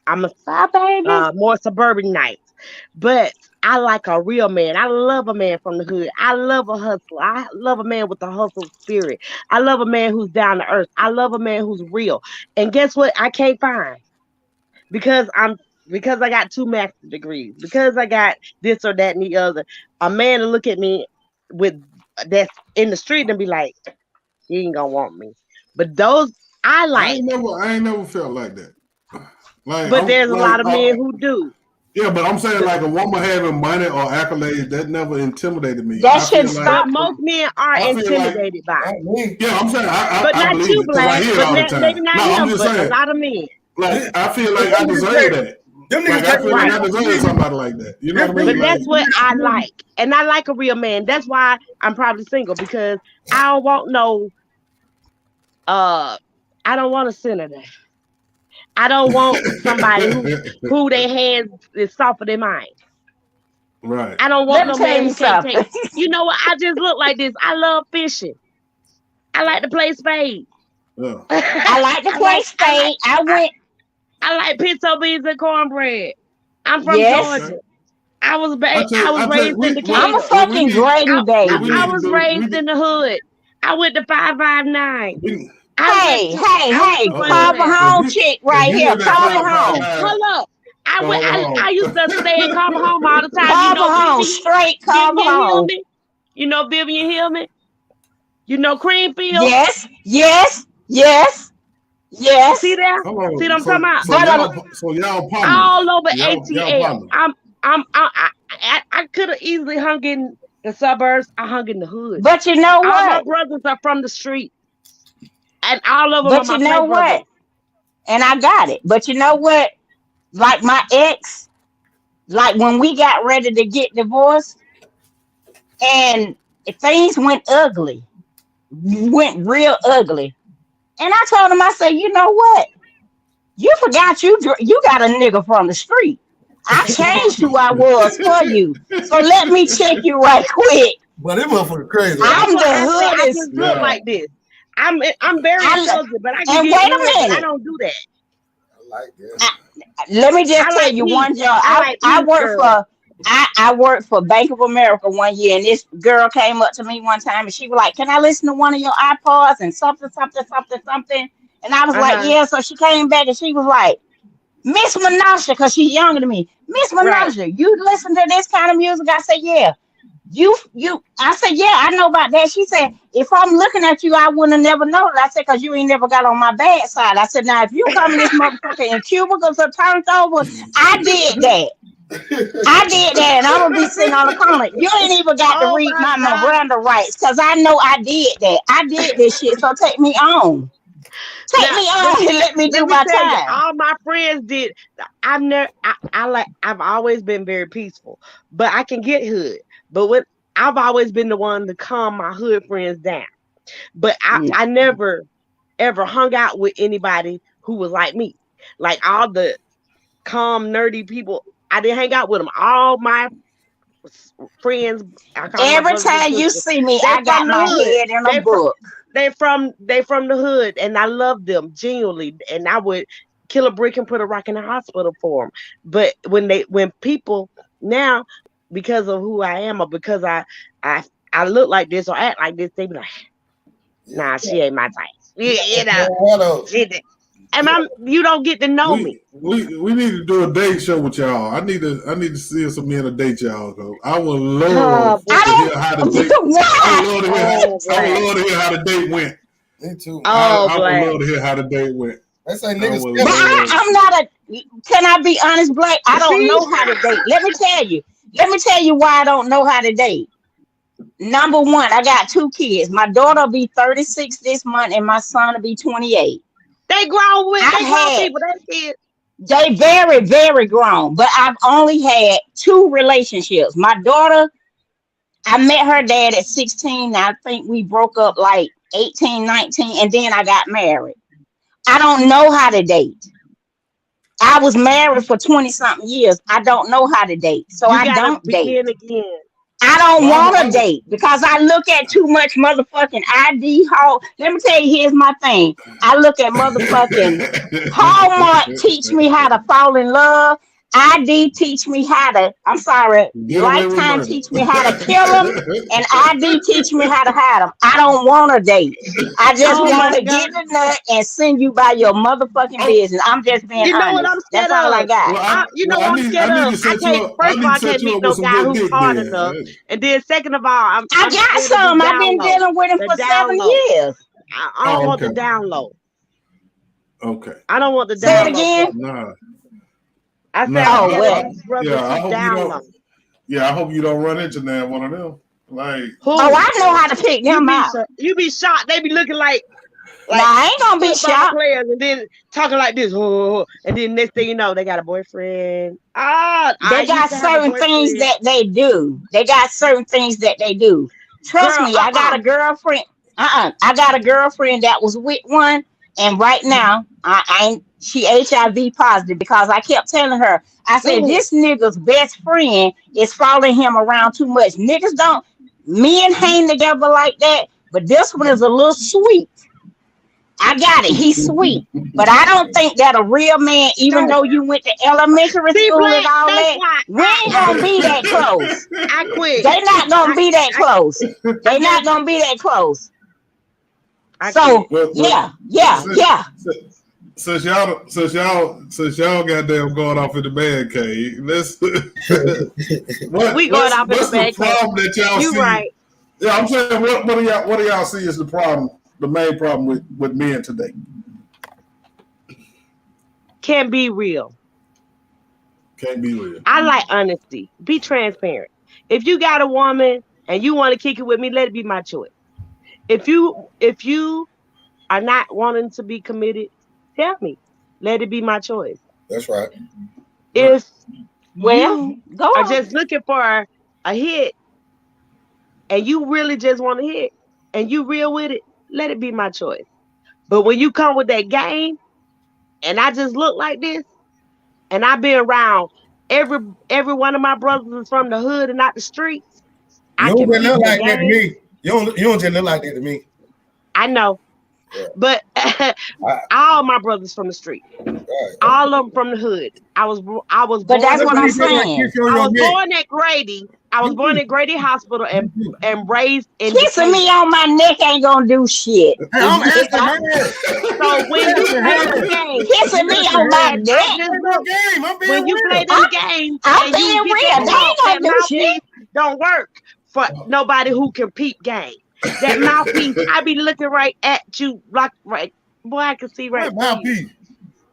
I'm a bye, baby. more suburban nights. But I like a real man. I love a man from the hood. I love a hustler. I love a man with a hustle spirit. I love a man who's down to earth. I love a man who's real. And guess what? I can't find because I got two master's degrees, because I got this or that and the other. A man to look at me with that's in the street and be like, he ain't gonna want me. But those I like. I ain't never felt like that. Like But I'm there's a like lot of men who do. yeah, but I'm saying like a woman having money or accolades that never intimidated me. That I should feel like But stop. most men are I feel like intimidated by it. me, yeah, I'm saying But I not believe you, it because I Black. hear it But all the maybe time. not No, I'm him, just but a saying. lot of men. Like I feel like I them niggas deserve came, that. them niggas Like I came feel like I around. deserve somebody like that. You know what I Them mean? But niggas, Like that's what I like. And I like a real man. That's why I'm probably single because I don't want no uh I don't want a senator. I don't want somebody who their hands is softer than mine. right. I don't want Let me no tell man you who can't take. something. You know what? I just look like this. I love fishing. I like to play spades. Yeah. I like to I play like I like spade. I I, went. I like pinto beans and cornbread. I'm from Yes, Okay. Georgia. I was I tell raised you, in I'm a Decatur. fucking Grady what we I need baby. to was do, raised in the hood. I went to 559. we Hey, hey, I went hey, to call uh-oh. my Wonderland. If home chick right you here. in that Call me home. 559, Hold up. call I used to stay in Carver Home all the time. You Call know my home. Straight call my Vivian home. Hillman. You know Vivian Hillman. You know Creamfield. Yes, yes, yes, See yes. that? hold See what on. I'm talking about? But So y'all partners. All over Y'all ATL. partners. I could have easily hung in the suburbs. I hung in the hood. but you know All my what? brothers are from the street, and all of them are But you my play know brothers. what? And I got it. But you know what? Like my ex, like when we got ready to get divorced, and things went ugly, went real ugly. And I told him, I said, you know what? You forgot you got a nigga from the street. I changed who I was for you. So let me check you right quick. but them motherfuckers crazy. That's I'm what the I say. I hoodest. just look Yeah. like this. I'm very I intelligent, but I can and get wait a wood, but I minute. don't do that. I like that. I, let me just I tell like you peace. one job. I like I peace, worked girl. for I worked for Bank of America one year, and this girl came up to me one time, and she was like, "Can I listen to one of your iPods and something, something, something, something?" And I was Uh like, huh. "Yeah." So she came back, and she was like, "Miss Menasha," because she's younger than me. Miss Right. Menasha, you listen to this kind of music? I said, "Yeah." I said, yeah, I know about that. She said, if I'm looking at you, I wouldn't have never known. I said, because you ain't never got on my bad side. I said, now if you come in this motherfucker in cubicles are turned over, I did that. I did that, and I'm gonna be sitting on the corner. You ain't even got to Oh read my my God. Miranda rights, cause I know I did that. I did this shit, so take me on. Take Now me on and let me let do me my tell you, time. all my friends did. I've never, I've always been very peaceful, but I can get hood. But when I've always been the one to calm my hood friends down. But No. I never ever hung out with anybody who was like me. Like all the calm, nerdy people, I didn't hang out with them. All my friends, I call them my Every brothers and time you sisters. see me, They I got from the my hood. head in a They from book. they from the hood, and I love them genuinely. And I would kill a brick and put a rock in the hospital for them. But when people now, because of who I am or because I I look like this or act like this, they be like, Yeah. nah, she ain't my type. You know, What else? and you don't get to know me. We need to do a date show with y'all. I need to see some men to date y'all. Cause I would Oh love boy. to I hear how the don't. date. I would Why? love to hear. Oh I would boy. love to hear how the date went. Me too. Oh I would boy. love to hear how the date went. They say I niggas would But scared. love to I'm see. not a. Can I be honest, Blake? I don't See, know how to date. Let me tell you. Let me tell you why I don't know how to date. Number one, I got two kids. My daughter will be 36 this month, and my son will be 28. they I've grown had people. They kids. they very, very grown, but I've only had two relationships. My daughter, I met her dad at 16. I think we broke up like 18, 19, and then I got married. I don't know how to date. I was married for 20 something years. I don't know how to date. So You I gotta don't date. begin again. I don't Well, want to date because I look at too much motherfucking ID. Let me tell you, here's my thing. I look at motherfucking Hallmark teach me how to fall in love. ID teach me how to, I'm sorry, Get away with Lifetime murder. teach me how to kill them, and ID teach me how to hide them. I don't want to date. I just Oh want my to God. get the nut and send you by your motherfucking Oh, business. I'm just being You know what I'm honest. That's scared all I of? got. You know I what I'm need scared of? to I set you can't. up. I First of need all, to I set can't you meet up with no some guy good who's dick smart enough. then. And then second of all, I I'm got scared of the some. I've down been low. dealing with him The for down 7 low. years. I don't Oh, want the okay. down low. Okay. I don't want the Say it down Nah, low again. brother. nah, I said I'm nah. Oh, scared of well. these brothers Yeah, I who hope you down don't. low. Yeah, I hope you don't run into that one of them. Like, Oh, Who? I know how to pick them out. You be shocked. They be looking Nah, like I ain't gonna be football shocked. players and then talking like this. And then next thing you know, they got a boyfriend. I They used got to have a certain things boyfriend. that they do. They got certain things that they do. Trust Girl, me, I got a girlfriend. I got a girlfriend that was with one, and right now, I ain't. She HIV positive because I kept telling her. I said Mm. this nigga's best friend is following him around too much. Niggas don't. Men hang together like that, but this one is a little sweet. I got it. He's sweet. But I don't think that a real man, even though you went to elementary See, school and Black, all that's that, why we ain't gonna be that close. I quit. They not gonna I, be that I, close. I They not just, gonna be that close. I quit. So but yeah, yeah, since, yeah. since y'all goddamn going off in the man cave, let's We going off in the what's the bad case. problem that y'all You see? right. Yeah, I'm saying what do y'all see is the problem, the main problem with men today? Can be real. Can't be real. I like honesty. Be transparent. If you got a woman and you want to kick it with me, let it be my choice. If you are not wanting to be committed, tell me. Let it be my choice. That's right. Right. If Well, you go are on. just looking for a hit and you really just want to hit and you real with it, let it be my choice. But when you come with that game and I just look like this and I've been around every every one of my brothers is from the hood and not the streets, You I don't can just peep look the like that to game. me. You don't just look like that to me. I know. Yeah. But I, all my brothers from the street. right. All of them from the hood. I was But that's born That's what why I'm you feel like saying. kiss you on I your was neck. born at Grady. I was You born too. at Grady Hospital You too. and raised in Kissing me Decatur. on my neck ain't gonna do shit. Hey, I'm asking her. So I'm when you asking play them her. games, Kissing I'm me asking on my her. and I neck. just That's my look, game. I'm being when you play real. them games I'm and you being get real. They ain't that gonna do shit. mouthpiece don't work. for nobody who can peep game. That mouthpiece, I be looking right at you, like right, boy, I can see right What through you. mouthpiece?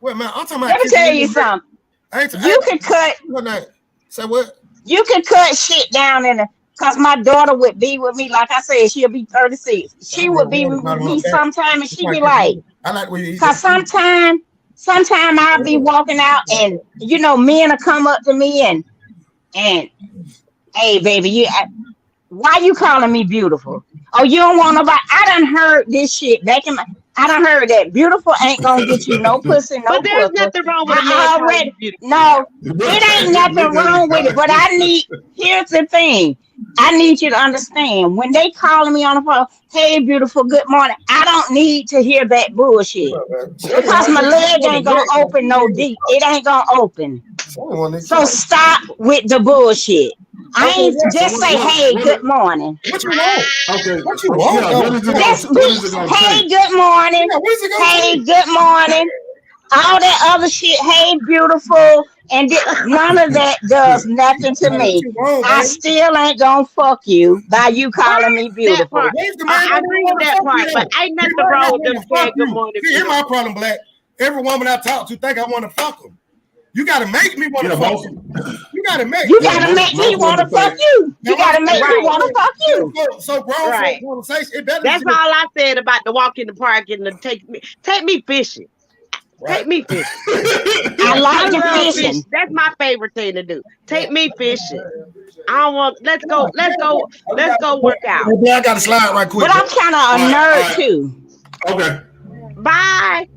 What man? I'm talking about Let me kissing tell in you the neck. something. I You can cut what name? Say what? you can cut shit down in the cause my daughter would be with me, like I said, she'll be 36. I She rub would be water down with on her me back. sometime and It's she'd be like this. like, I like when you eat cause that food. sometime I'll be walking out and men will come up to me and hey baby, why you calling me beautiful? Oh, you don't want nobody. I done heard this shit back in my. I done heard that beautiful ain't gonna get you no pussy, But no there's pussy. nothing wrong with a man I calling you already beautiful. no, it ain't Look nothing at wrong with it. But it. I need. Here's the thing. I need you to understand when they calling me on the phone. Hey, beautiful, good morning. I don't need to hear that bullshit She only because want my to kiss leg you on the ain't gonna neck. Like, open she no ain't even deep. fuck. It ain't gonna open. She only want to So kiss. stop with the bullshit. I Okay, ain't yeah. So just say, hey, good morning. What you want? okay, What you want yeah, though? Yeah, Just what is it be, gonna take? hey, good morning. what is it gonna Hey, take? good morning. All that other shit, hey, beautiful. And none of that does nothing to Like, what me. you want, I baby? still ain't gonna fuck you by you calling me That beautiful. part. What if the man I don't even agree with want to that fuck you part, but though? ain't He nothing might wrong not with want them to saying fuck good you. morning, See, here's my beautiful. problem, Black. Every woman I talk to think I want to fuck them. You got to make me want Yeah, to fuck most you. You got to make. You yeah, gotta make me most wanna women fuck think you. Now You watch gotta this. make me Right, wanna fuck you. So grown for a right. conversation. It better That's just all I said about the walk in the park and the take me fishing. right. Take me fishing. I I like the love fish. fishing. That's my favorite thing to do. Yeah. Take me fishing. I don't want. Let's go work out. Hey, I got to slide right But quick. I'm kind all of a right, nerd too. okay. Bye.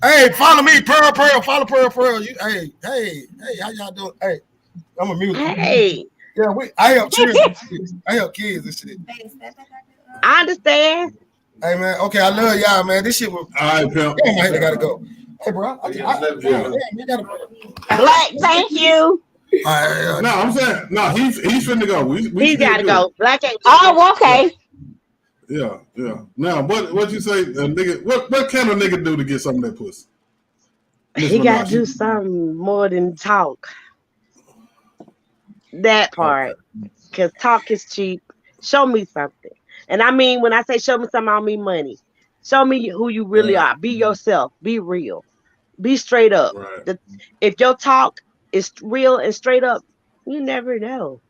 Hey, follow me, Pearl. Follow Pearl. Hey, how y'all doing? Hey, I'm a music. Hey, Yeah, I help children. I help kids and shit. I understand. Hey man, okay, I love y'all, man. This shit was. All right, pimp. Damn, I gotta go. Hey, bro, Yeah. you gotta. Black, thank you. No, I'm saying no. He's finna go. We He's still got to good. go. Black ain't leaving. Oh, Yeah, okay. yeah. Now, what you say, nigga? What can a nigga do to get some of that pussy, Miss He got to Minashi? do something more than talk. That Okay. part, because talk is cheap. Show me something. And I mean, when I say show me something, I don't mean money. Show me who you really Right. are. Be yourself. Be real. Be straight up. Right. If your talk is real and straight up, you never know.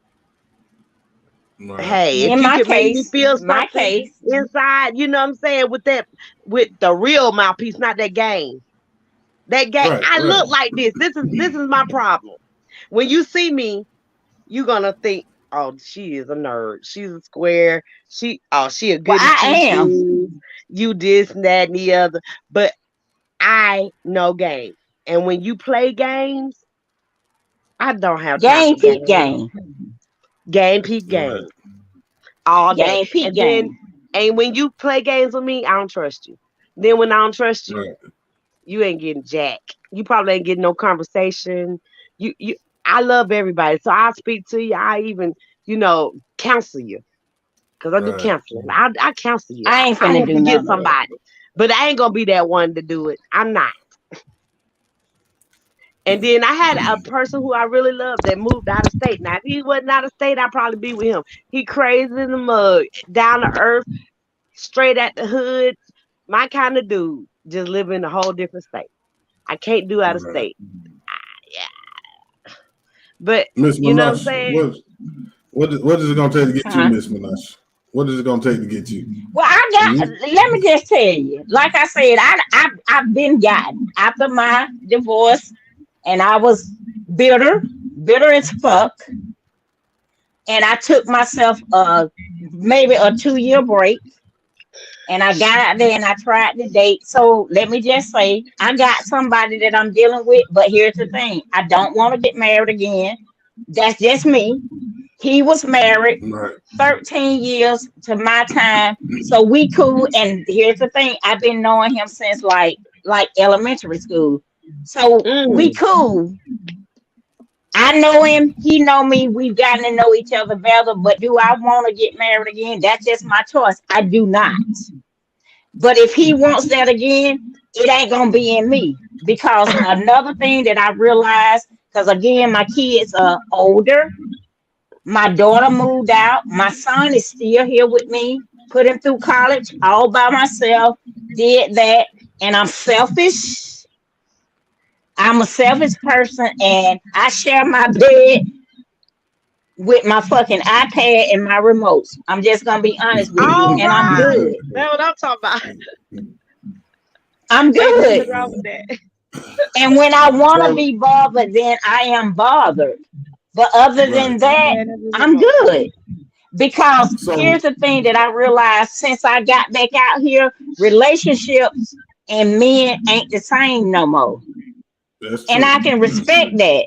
Right. Hey, if In you my can make me case, feel my something case, inside, you know what I'm saying, with the real mouthpiece, not that game. That game, Right. I Right. look like this. This is my problem. When you see me, you're gonna think, oh, she is a nerd. She's a square. She a well, goody I two am shoes. You this and that and the other. But I know game. And when you play games, I don't have time game for peep games. game, Game peep Right. game all day. game peep And then game. and when you play games with me, I don't trust you. Then when I don't trust you, Right. you ain't getting jack. You probably ain't getting no conversation. You I love everybody. So I speak to you. I even, counsel you. Because I do Right. counseling. I counsel you. I ain't I finna help do you get none of that. somebody. But I ain't gonna be that one to do it. I'm not. And then I had a person who I really loved that moved out of state. Now, if he wasn't out of state, I'd probably be with him. He crazy in the mug, down to earth, straight at the hood. My kind of dude, just live in a whole different state. I can't do out of Right. state. Yeah. But Miss you know what I'm Minash, saying? what is it gonna take to get you, Huh? Miss Minash? What is it gonna take to get you? Well, let me just tell you, like I said, I've been gotten after my divorce, and I was bitter, bitter as fuck, and I took myself maybe a 2 year break, and I got out there and I tried to date. So let me just say, I got somebody that I'm dealing with, but here's the thing: I don't want to get married again. That's just me. He was married Right. 13 years to my time. So we cool. And here's the thing. I've been knowing him since like elementary school. So we Mm. cool. I know him. He know me. We've gotten to know each other better. But do I want to get married again? That's just my choice. I do not. But if he wants that again, it ain't gonna be in me. Because another thing that I realized, because again, my kids are older. My daughter moved out. My son is still here with me. Put him through college all by myself. Did that. And I'm selfish. I'm a selfish person and I share my bed with my fucking iPad and my remotes. I'm just gonna be honest with you. All And I'm right. good. That's what I'm talking about. I'm Ain't good. nothing wrong with that. And when I want to So be bothered, then I am bothered. But other right. than that, iPad and I'm remote. good. Because So here's the thing that I realized since I got back out here, relationships and men ain't the same no more. that's And true. I can That's respect true. that.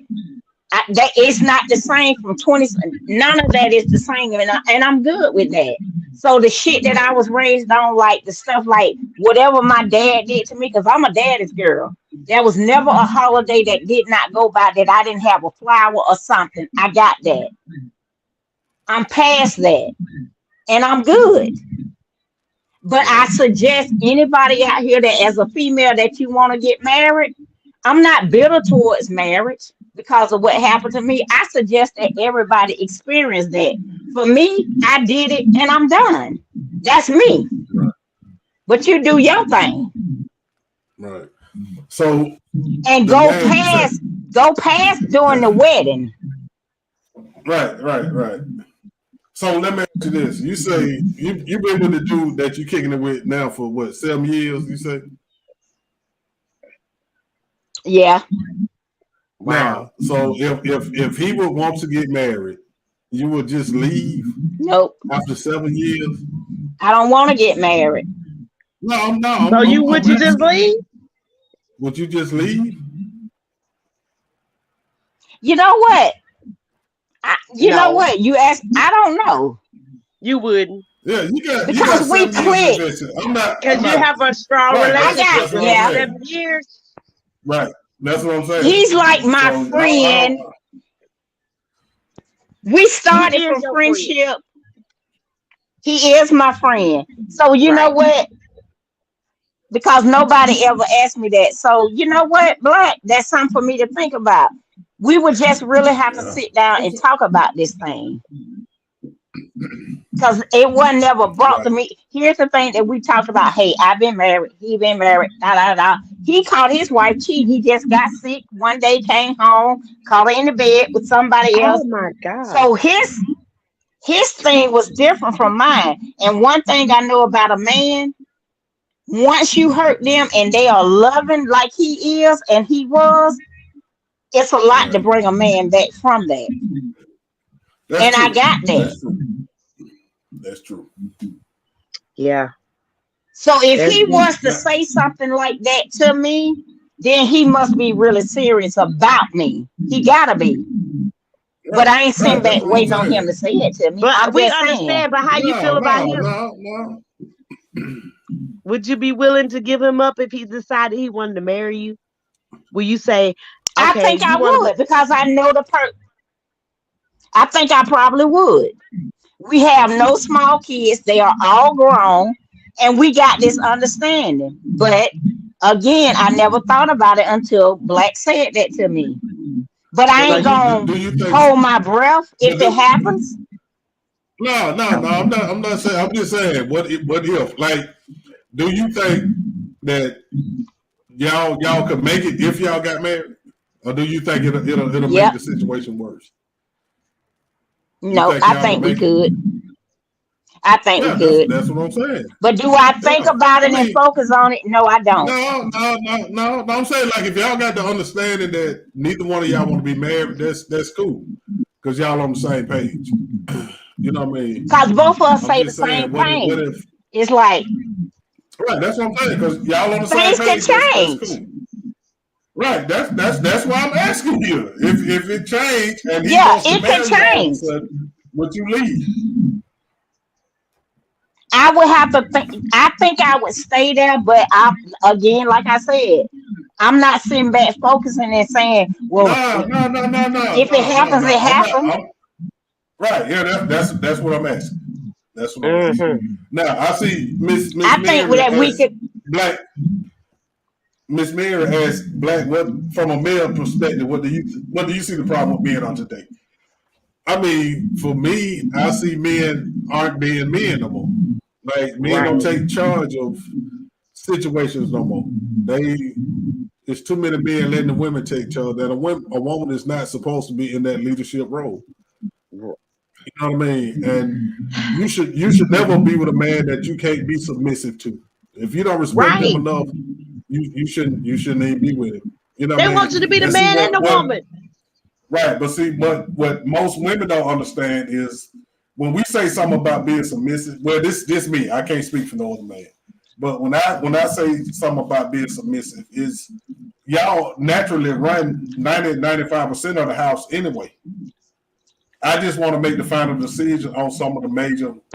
That it's not the same from 20. None of that is the same. And I'm good with that. So the shit that I was raised on, like the stuff like whatever my dad did to me, because I'm a daddy's girl. There was never a holiday that did not go by that I didn't have a flower or something. I got that. I'm past that. And I'm good. But I Right. suggest anybody out here that as a female that you want to get married, I'm not bitter towards marriage because of what happened to me. I suggest that everybody experience that. For me, I did it and I'm done. That's me. But you do your thing Right. So and the name you say. go past during the wedding. Right, right, right. So let me ask you this. You say you've been with the dude that you kicking it with now for what, 7 years, you say? Yeah. Wow. Now, so if he would want to get married, you would just leave Nope. after 7 years? I don't want to get married. No, So would I'm you just asking. leave? Would you just leave? You know what? You know No, what? You ask. I don't know you wouldn't. Yeah, you got because we 7 years click. invested. I'm Because you not have a strong right. I got relationship That's with what I'm him. yeah. saying. 7 years. Right. That's what I'm saying. He's like my So I don't friend. We He started is from your friend. friendship. He is my friend. So you know Right. what? Because nobody ever asked me that. So you know what, Black? That's something for me to think about. We would just really have to yeah. sit down and talk about this thing. Because it wasn't never brought to Right. me. Here's the thing that we talked about. Hey, I've been married. He been married. Da da da. He caught his wife cheating. He just got sick. One day came home, caught her in the bed with somebody Oh else. my God. So his thing was different from mine. And one thing I know about a man, once you hurt them and they are loving like he is and he was, it's a lot to Right. bring a man back from that. That's And I true. got that. That's true. That's true. Yeah. So if That's he deep. wants to Now, say something like that to me, then he must be really serious about me. He gotta be. But right. I ain't sitting Right. That's back what I'm waiting on him saying. to say it to me. But I'm we just saying. understand. But how you feel No, about no, him? no, no. Would you be willing to give him up if he decided he wanted to marry you? Will you say, I okay, think I you want to? would because I know I think I probably would. We have no small kids. They are all grown. And we got this understanding. But again, I never thought about it until Black said that to me. But I So ain't you gonna Do you think? hold my breath if it Do, happens. no, no, no. I'm not. I'm not saying. I'm just saying. What if? Like, do you think that y'all could make it if y'all got married, or do you think it'll make Yep. the situation worse? You No, think I y'all can think we make it? could. I think we Yeah, could. that's what I'm saying. But do I think Yeah, about I it and mean, focus on it? No, I don't. no. I'm saying like if y'all got the understanding that neither one of y'all want to be married, that's cool because y'all on the same page. You know what I mean? Because both of us I'm say the just same saying, what thing. if? It's like Right, that's what I'm saying because y'all on the same things can page. That's change. cool. Right, that's why I'm asking you. If it changed and he Yeah, wants to it can marry you all of a change. sudden, would you leave? I would have to think. I think I would stay there, but I again, like I said, I'm not sitting back focusing and saying, "Well, if it happens, No. it I'm not. happens." Right. Yeah, that's what I'm asking. That's what I'm asking. hmm Now I see Miss I think Mary that we as could. Black. Miss Mary as Black. What from a male perspective? What do you see the problem with being on today? I mean, for me, I see men aren't being men no more. Like men don't Right. take charge of situations no more. It's too many men letting the women take charge. That a woman is not supposed to be in that leadership role. You know what I mean? And you should never be with a man that you can't be submissive to. If you don't respect him Right. enough, you shouldn't even be with him. You know They what I want you to mean? be the And see man and the what woman. right, but see what most women don't understand is when we say something about being submissive. Well, this me. I can't speak for no other man. But when I say something about being submissive, is y'all naturally run 95% of the house anyway. I just want to make the final decision on some of the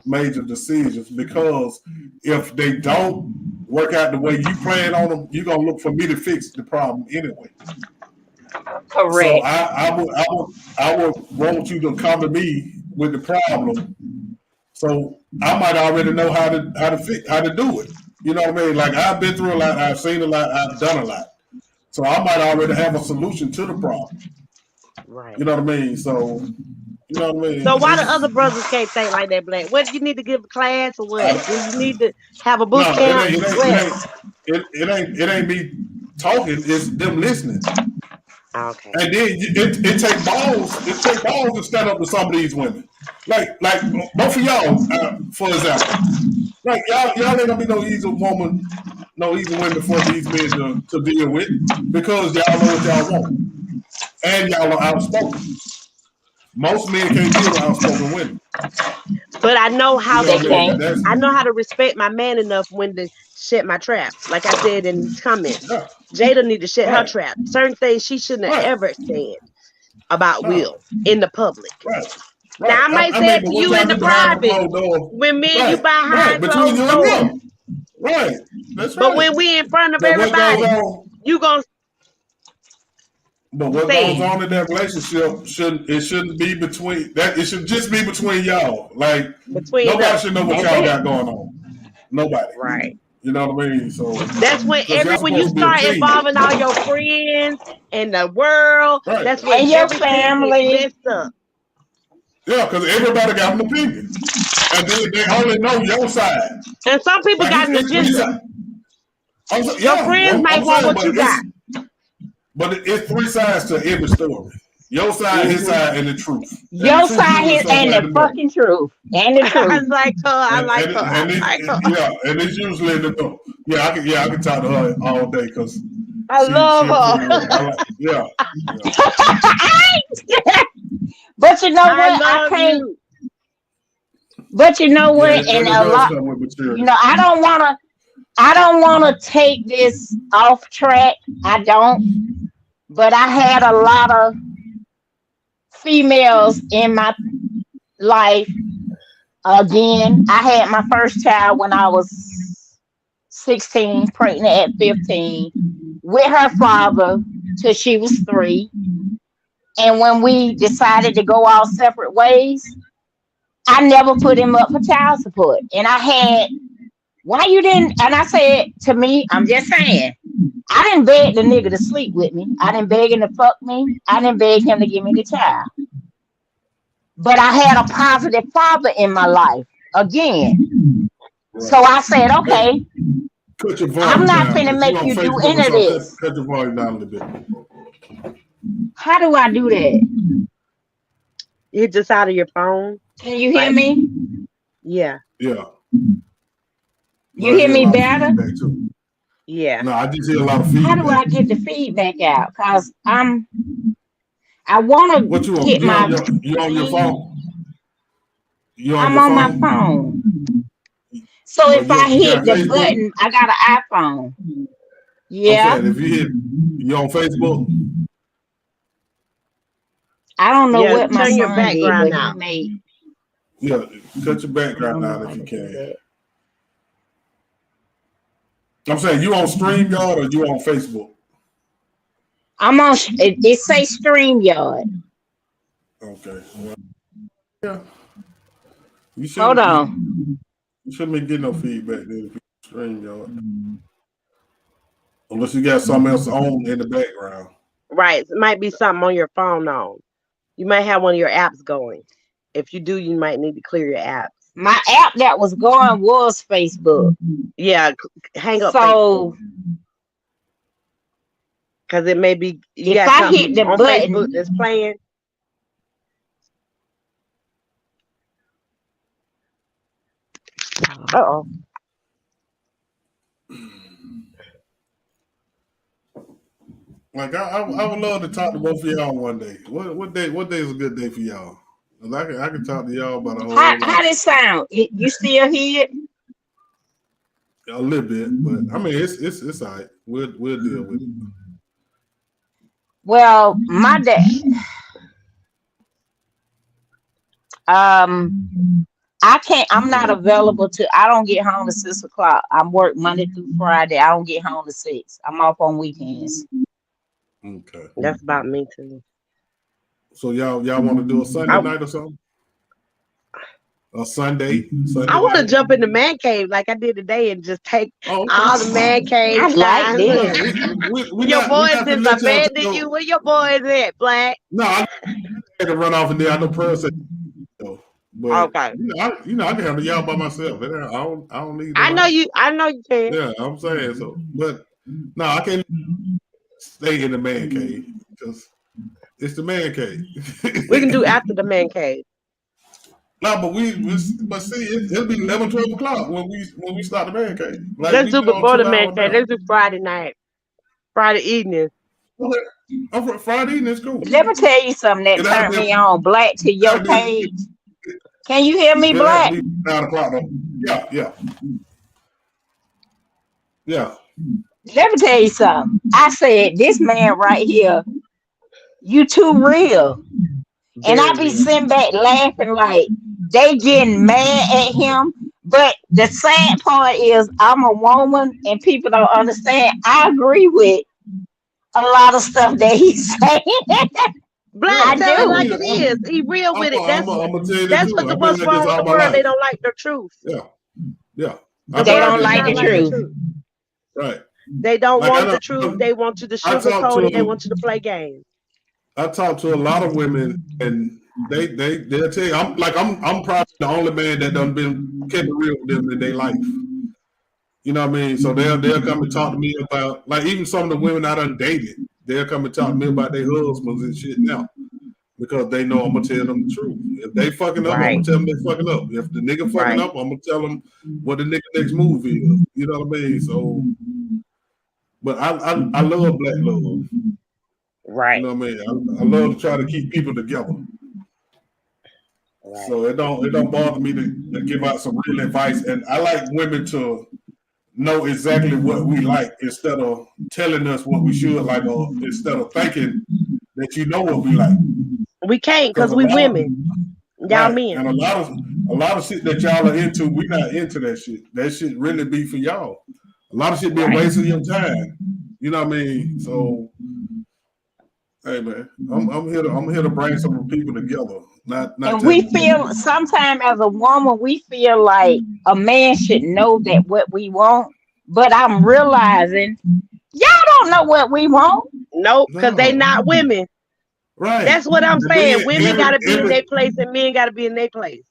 major decisions because if they don't work out the way you plan on them, you're gonna look for me to fix the problem anyway. So Correct. I would want you to come to me with the problem. So I might already know how to do it. You know what I mean? Like I've been through a lot, I've seen a lot, I've done a lot. So I might already have a solution to the problem. Right. You know what I mean? So you know what I So mean? why the other brothers can't think like that, Black? What, you need to give a class or what? Do I, you need to have a no, boot camp? What? it ain't me talking. It's them listening. Okay. And then it take balls. It take balls to stand up to some of these women. Like both of y'all, for example. Like y'all ain't gonna be no easy woman, no easy women for these men to deal with because y'all know what y'all want and y'all are outspoken. Most men can't deal with outspoken women. But I know You how know They what I mean? to can't. That's I know how to respect my man enough when to shut my trap. Like I said in these comments. yeah, Jada need to shut her right, trap. Certain things she shouldn't have right, ever said about no, Will in the public. right, right. Now I might I say mean, it but to what you y'all in the do behind the private closed door, when me and you right, right, behind between closed you and doors. them, right. That's But right. when we in front of But what goes everybody, on? you gonna But what say goes it. on in that relationship shouldn't be between that. It should just be between y'all. Like Between nobody us. should know what That's y'all it. got going on. Nobody. Right. You know what I mean? So That's because y'all when you supposed to be a start team, involving all your friends and the world, right? that's when And your everything get family. messed up. Yeah, because everybody got an opinion, and they only know your side. And some people Like got an it's three agenda. sides. Your Yeah, friends might I'm want saying, what you got. it's three sides to every story. Your side, his Hmm. side, and the truth. And the Your truth side usually is, and somewhere in the the middle. fucking truth. And the I truth. like her. I And like and her. I and like her. yeah, and it's usually in the middle. Yeah, I can talk to her all day because I she a love cool her. one. I like yeah. But you know I what? I love can't. you. But you know Yeah, what? And and it a does lot. come with You maturity. know, I don't want to. I don't want to take this off track. I don't. But I had a lot of females in my life. Again, I had my first child when I was 16, pregnant at 15, with her father till she was 3. And when we decided to go our separate ways, I never put him up for child support. And I had, why you didn't? And I said to me, I'm just saying, I didn't beg the nigga to sleep with me. I didn't beg him to fuck me. I didn't beg him to give me the child. But I had a positive father in my life again. So Right. I said, Hey, okay, cut your I'm volume not down. finna If you make on you do Facebook or any of something, this. cut your volume down a little bit. How do I do that? It's just out of your phone. Can you hear Like, me? yeah, Yeah, but You I hear hear a me lot of better? feedback too. yeah. No, I just hear a lot of How do feedback. I get the feedback out? Cause I want What to get my you on your feed. phone? You on I'm your on my phone? phone. So But if I you got hit the Facebook? button, I got an iPhone. I'm Yeah. saying if you on Facebook, I don't know Yeah, what my turn your son did, background but he out. made. yeah, cut your I background don't know down how if you to do can. that. I'm saying you on StreamYard or you on Facebook? I'm on. It say StreamYard. Okay. Well, yeah, you Hold shouldn't on. you shouldn't be getting no feedback then if you StreamYard. Unless you got something else on in the background. Right. It might be something on your phone on. You might have one of your apps going. If you do, you might need to clear your apps. My app that was going was Facebook. Yeah, hang up Facebook So because it may be you if got I hit something the on Facebook button, that's playing. Uh-oh. Like I would love to talk to both of y'all one day. What day is a good day for y'all? 'Cause I can talk to y'all about a whole how lot, did it sound? You still hear it? a little bit, but I mean it's all right. We'll deal with it. Well, my dad. Um, I can't. I'm not available to. I don't get home to 6 o'clock. I'm work Monday through Friday. I don't get home to 6. I'm off on weekends. Okay. That's about me too. So y'all want to do a Sunday I night or something? A Sunday I want to night? jump in the man cave like I did today and just take Oh, all the man cave I like time. this. yeah. We Your not boys finna is let y'all take abandoned no. you. Where your boys at, Black? No, I had to run off in there. I know Pearl said so, but Okay. I can handle y'all by myself. I don't need I know nobody. you. I know you can. Yeah, I'm saying so. But no, I can't stay in the man cave because it's the man cave. We can do after the man cave. No, but see, it'll be 11, 12 o'clock when we start the man cave. Like Let's we do been on before the 2 man hours cave. now. Let's do Friday night, Friday evening. Okay. I'm Friday evening, it's cool. Let me tell you something that It have turned to me be, on. Black to it your have to be, page. Can you hear me, it have to Black? be 9 o'clock though. Yeah. Let me tell you something. I said this man right here, you too real. And I Very be real. sitting back laughing like they getting mad at him. But the sad part is I'm a woman and people don't understand. I agree with a lot of stuff that he's saying. Black, I Yeah. tell it I like do. mean, it is. He real with it. I'm gonna tell you the That's what truth. the I've been what's like this wrong with all the my world. They life. don't like the truth. Yeah. The I've They been world like don't does this like all not the my like the life. truth. truth. Right. They don't Like want the truth. They want you to I talk sugarcoat it. They to want you to play games. a lot of women and they'll tell you I'm probably the only man that done been kept it real with them in their life. You know what I mean? So they'll come and talk to me about like even some of the women I done dated. They'll come and talk to me about their husbands and shit now because they know I'm gonna tell them the truth. If they fucking up, I'm gonna Right. tell them they fucking up. If the nigga fucking Right. up, I'm gonna tell them what the nigga next move is. You know what I mean? So, but I love black love. You Right. know what I mean? I love to try to keep people together. Right. So it don't bother me to give out some real advice. And I like women to know exactly what we like instead of telling us what we should like or instead of thinking that you know what we like. We can't Because because a we lot of women. Y'all right men. and a lot of shit that y'all are into, we not into that shit. That shit really be for y'all. A lot of shit be a Right. waste of your time. You know what I mean? So hey man, I'm here to bring some people together, not And take we them apart. feel sometimes as a woman, we feel like a man should know that what we want. But I'm realizing y'all don't know what we want. Nope, because they No, not women. right. That's what I'm And saying. then Women got to be in their place and men got to be in their place.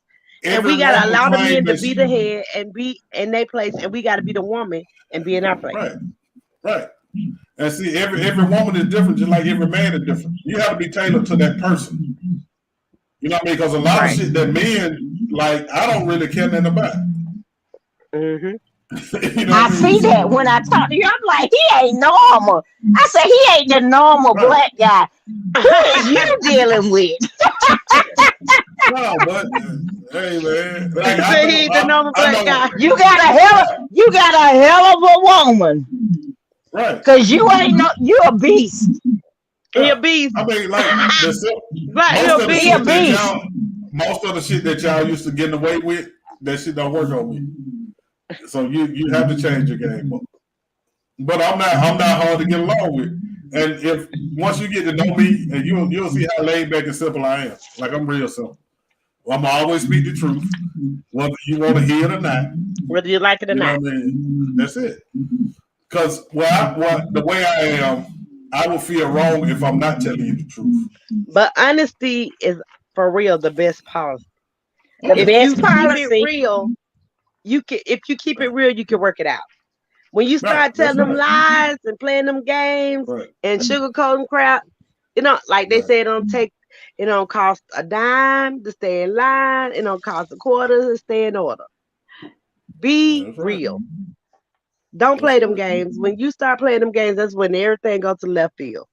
And every we got to woman allow the claim men to that be she the head and be in their place. And we got to be the woman and be in our place. right. And see, every woman is different, just like every man is different. You have to be tailored to that person. You know what I mean? Because a lot of Right. shit that men like, I don't really care nothing about. Mm-hmm. You know I what I mean? see that So when I talk to you. I'm like, he ain't normal. I said, he ain't the normal right. black guy. Who is you dealing with? No, but hey man, like He said he ain't the normal I black know guy. You got a hell of a woman. right. Cause you ain't no you a beast. He a Yeah. beast. I mean, like Black, he a He a beast. beast. most of the shit that y'all used to get away with, that shit don't work on me. So you have to change your game up. But I'm not hard to get along with. And if once you get to know me, and you'll see how laid back and simple I am. Like I'm real simple. I'm always speak the truth, whether you want to hear it or not. Whether you like it or You know not. what I mean? That's it. Because the way I am, I will feel wrong if I'm not telling you the truth. But honesty is for real the best policy. The If best you keep it policy. real, you can. If you keep it Right. real, you can work it out. When you Right. start That's telling them right. lies and playing them games Right. and sugarcoating crap, like they Right. say, it don't cost a dime to stay in line. It don't cost a quarter to stay in order. Be That's right. real. Don't That's play them right. games. When you start playing them games, that's when everything goes to left field.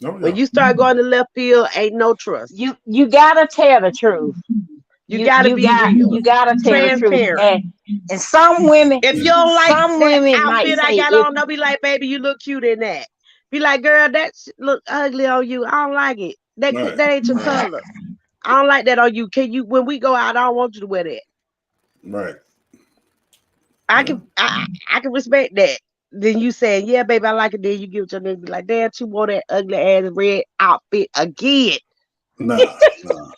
Oh When yeah. you start going to left field, ain't no trust. You gotta tell the truth. You gotta be real, You gotta tell the truth. transparent. And If you don't like some that women might outfit I say got if on, they'll be like, "Baby, you look cute in that." Be like, "Girl, that look ugly on you. I don't like it. Right. That ain't your Right. color. I don't like that on you. Can you when we go out? I don't want you to wear that." Right. I Yeah. can I can respect that. Then you saying, "Yeah, baby, I like it." Then you give it your nigga, be like, "Damn, you wore that ugly ass red outfit again." Nah. Nah.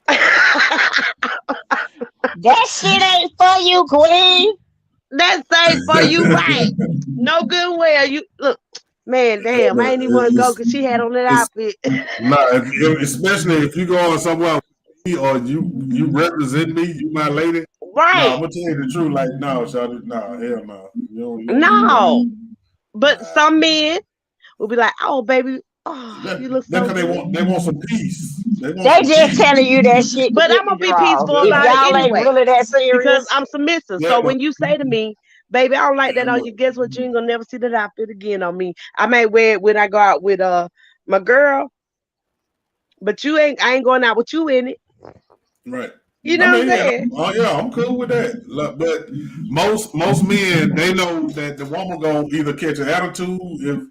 that shit ain't for you, queen. That's safe for you, right? No good well. You look, man. Damn, I ain't even want to go it's, because she had on that it's outfit. nah. Especially if you go on somewhere or you represent me, you my lady. No, I'm Right? gonna tell you the truth. Like, no, Shawty, no, hell no. You don't need that. No, but Nah. some men will be like, "Oh, baby, oh, That you look that so cause good." they want some peace. They want They some just peace. telling you that shit to But get I'm the gonna be draws. peaceful If Yeah. about it y'all ain't anyway really that because serious, I'm submissive. Yeah. So when you say to me, "Baby, I don't like that Yeah, on you," guess what? You ain't gonna never see that outfit again on me. I may wear it when I go out with my girl, but you ain't. I ain't going out with you in it. right. You I know what I'm mean, yeah, saying? I'm cool with that. Look, but most men they know that the woman gonna either catch an attitude if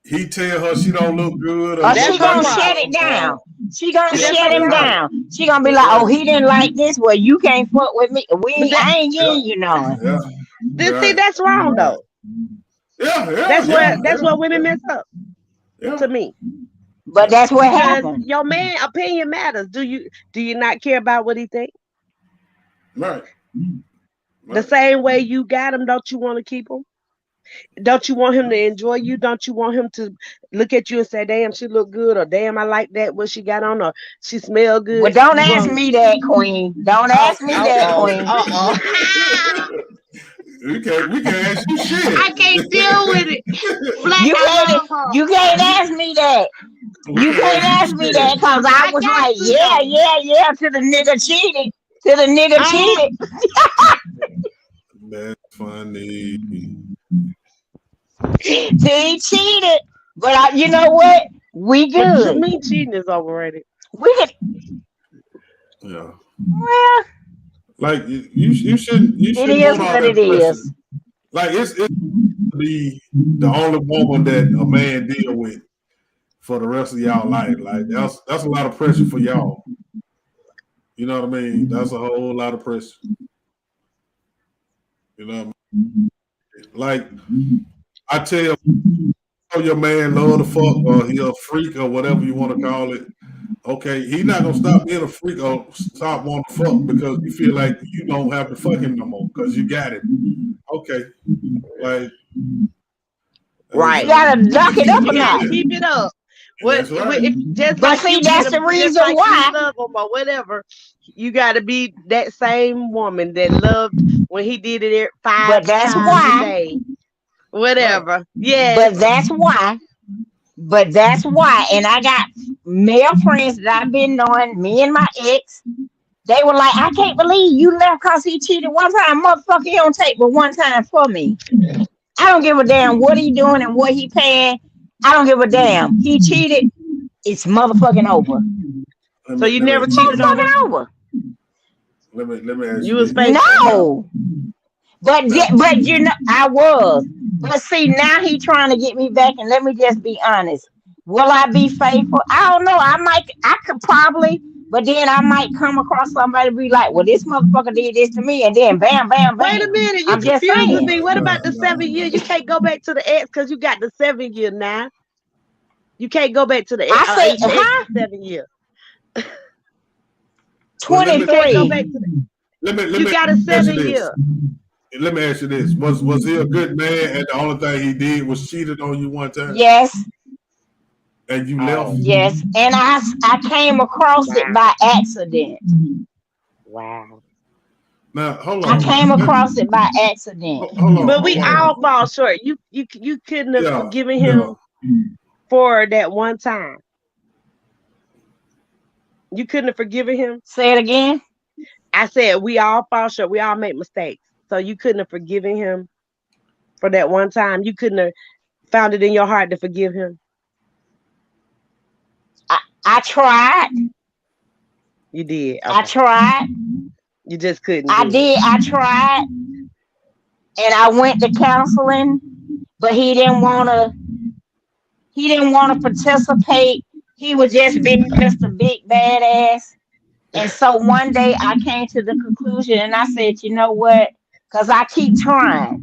he tell her she don't look good or or she That's her gonna whatever. shut problem. it down. She gonna Yeah, That's shut her him that's right. problem. down. She gonna be That's like, "Oh, right. he didn't like this. Well, you can't fuck with me. But that I ain't Yeah, getting you none." yeah, see, right, that's wrong right. though. Yeah, yeah, yeah, That's yeah, where women mess up yeah, to me. But yeah. that's what Because happened. your man opinion matters. Do you not care about what he think? Right, The right. same way you got him, don't you want to keep him? Don't you want him to enjoy you? Don't you want him to look at you and say, "Damn, she look good," or "Damn, I like that what she got on," or "She smell Well, good"? don't You ask want? me that, queen. Don't Oh, ask me oh, that, oh, queen. oh. We can ask you shit. I can't deal with it. Black, You I can't love her. you can't ask me that. We You can can't ask you ask me that shit. because I I was got like, to yeah, though. yeah, yeah, to the nigga cheated. To the nigga Uh-huh. cheated. That's funny. He cheated. But you know what? We But to good. me, cheating is overrated. We could, Yeah. well, Like you it shouldn't is want all what that it pressure. is. Like it's be the only woman that a man deal with for the rest of y'all life. Like that's a lot of pressure for y'all. You know what I mean? That's a whole lot of pressure. You know what I mean? Like I tell your man love the fuck or he a freak or whatever you want to call it. Okay, he not gonna stop being a freak or stop wanting to fuck because you feel like you don't have to fuck him no more because you got him. Okay, like hey, You Right. so gotta duck it up You a got to notch. yeah, keep it up. What that's right. if just But like see, you get that's the them, just reason like you why. love them or whatever, you got to be that same woman that loved when he did it But 5 times a day, Right. whatever. Yes. but that's why. But that's why. And I got male friends that I've been knowing, me and my ex, they were like, I can't believe you left because he cheated one time. Motherfucker, he don't take but one time for me. I don't give a damn what he doing and what he paying. I don't give a damn. He cheated. It's motherfucking over. So you Let me never cheated on him. Motherfucking over. let me ask You you was this. faithful. Now, No. But now, but you know, I was. But see, now he trying to get me back, and let me just be honest. Will I be faithful? I don't know. I could probably, but then I might come across somebody be like, well, this motherfucker did this to me, and then bam, bam, Wait a bam. minute, you I'm just confusing saying. me. What about the nah. 7 year? You can't go back to the ex because you got the 7 year now. You can't go back to the I say, ex huh? 7 year. Well, You can't go 23. back to the. let You me got a ask you 7 year. this. let me ask you this: was he a good man, and the only thing he did was cheated on you one time, Yes, and you left? Oh, yes. And I came across it wow, by accident. wow. Now, hold I on. came across it by accident. Hold on. But we Hold all on. fall short. You couldn't have Yeah. forgiven Yeah. him for that one time. You couldn't have forgiven him. Say it again. I said we all fall short. We all make mistakes. So you couldn't have forgiven him for that one time. You couldn't have found it in your heart to forgive him. I tried. You did. I Okay. tried. You just couldn't I do it. did. I tried, and I went to counseling, but he didn't want to. He didn't want to participate. He was just being just a big badass. And so one day I came to the conclusion, and I said, you know what? Because I keep trying,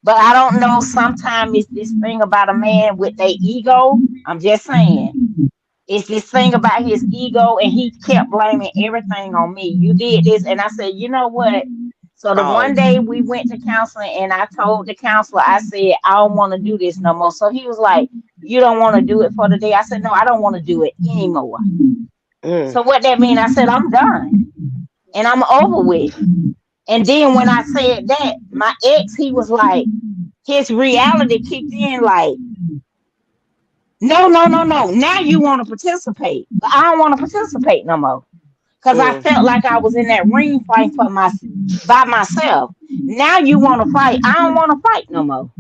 but I don't know. Sometimes it's this thing about a man with their ego. I'm just saying. It's this thing about his ego, and he kept blaming everything on me. You did this, and I said, you know what? So the Oh, one day we went to counseling, and I told the counselor, I said, I don't want to do this no more. So he was like, you don't want to do it for the day? I said, no, I don't want to do it anymore. mm, So what that mean? I said, I'm done, and I'm over with it. And then when I said that, my ex, he was like, his reality kicked in, like, no, no, no, no. Now you want to participate, but I don't want to participate no more because I mm. felt like I was in that ring fighting for by myself. Now you want to fight? I don't want to fight no more.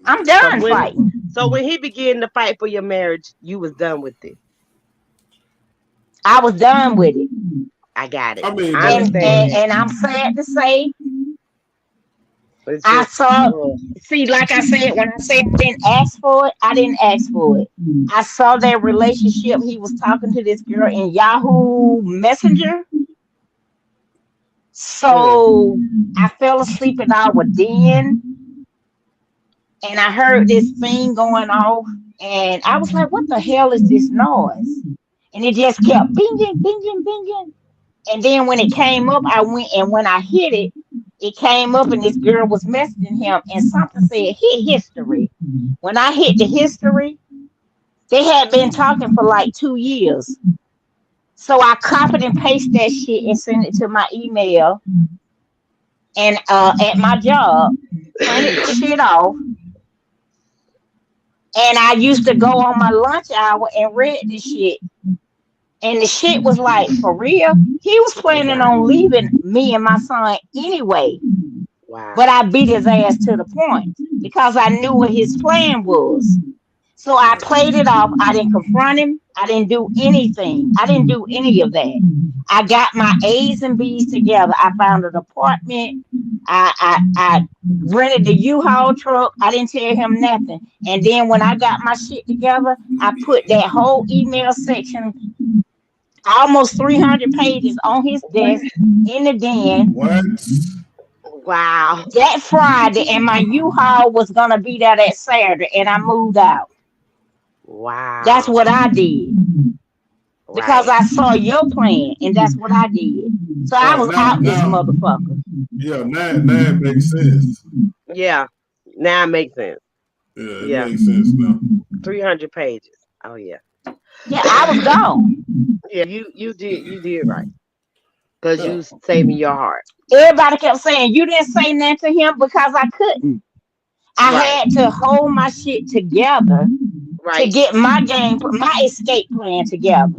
I'm So done when fighting. so when he began to fight for your marriage, you was done with it. I was done with it, I got it. I mean, I but understand that. and I'm sad to say But it's I just saw. See, like I said, when I said I didn't ask for it, I didn't ask for it. I saw their relationship. He was talking to this girl in Yahoo Messenger. mm, So I fell asleep in our den, and I heard this thing going off, and I was like, what the hell is this noise? And it just kept binging, binging, binging. And then when it came up, I went, and when I hit it, it came up and this girl was messaging him, and something said hit history. When I hit the history, they had been talking for like 2 years. So I copied and pasted that shit and sent it to my email and at my job, printed the shit off. And I used to go on my lunch hour and read this shit. And the shit was like, for real? He was planning wow, on leaving me and my son anyway. wow. But I beat his ass to the point because I knew what his plan was. So I right. played it off. I didn't confront him. I didn't do anything. I didn't do any of that. I got my A's and B's together. I found an apartment. I rented the U-Haul truck. I didn't tell him nothing. And then when I got my shit together, I put that whole email section, almost 300 pages on his desk in the den What? Wow. that Friday, and my U-Haul was gonna be there that Saturday, and I moved out. That's Wow. what I did because Right. I saw your plan, and that's what I did. So I Right was now, out this motherfucker. yeah, now it makes sense. Yeah. Now it makes sense. Yeah, it Yeah. makes sense now. 300 pages. Oh yeah. Yeah, I was gone. Yeah, you did right. Because Yeah, you saving your heart. Everybody kept saying you didn't say nothing to him because I couldn't. I Right. had to hold my shit together to Right. get my escape plan together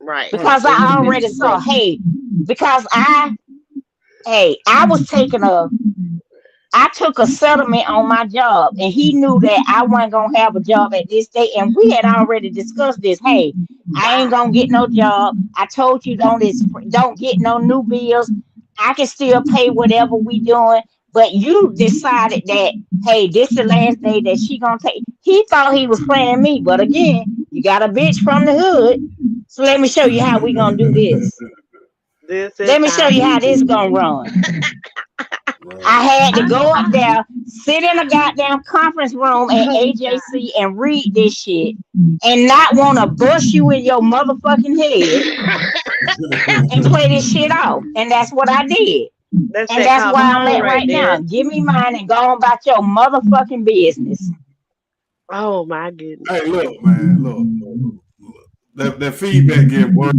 Right. right. because So you I could be with already your saw, brother. hey, because I was taking I took a settlement on my job, and he knew that I wasn't gonna have a job at this day. And we had already discussed this. Hey, I ain't Wow. gonna get no job. I told you don't get no new bills. I can still pay whatever we doing. But you decided that hey, this the last day that she gonna take. He thought he was playing me, but again, you got a bitch from the hood. So let me show you how we gonna do this. This is Let me show how you we how this do gonna run. I Right. had to go up there, sit in a goddamn conference room at it. AJC and read this shit and not want to bust you in your motherfucking head and play this shit off. And that's what I did. That's And that that's why come I'm home at right right there. now. Give me mine and go on about your motherfucking business. Oh my goodness. Hey, look, man, look. That feedback get worse.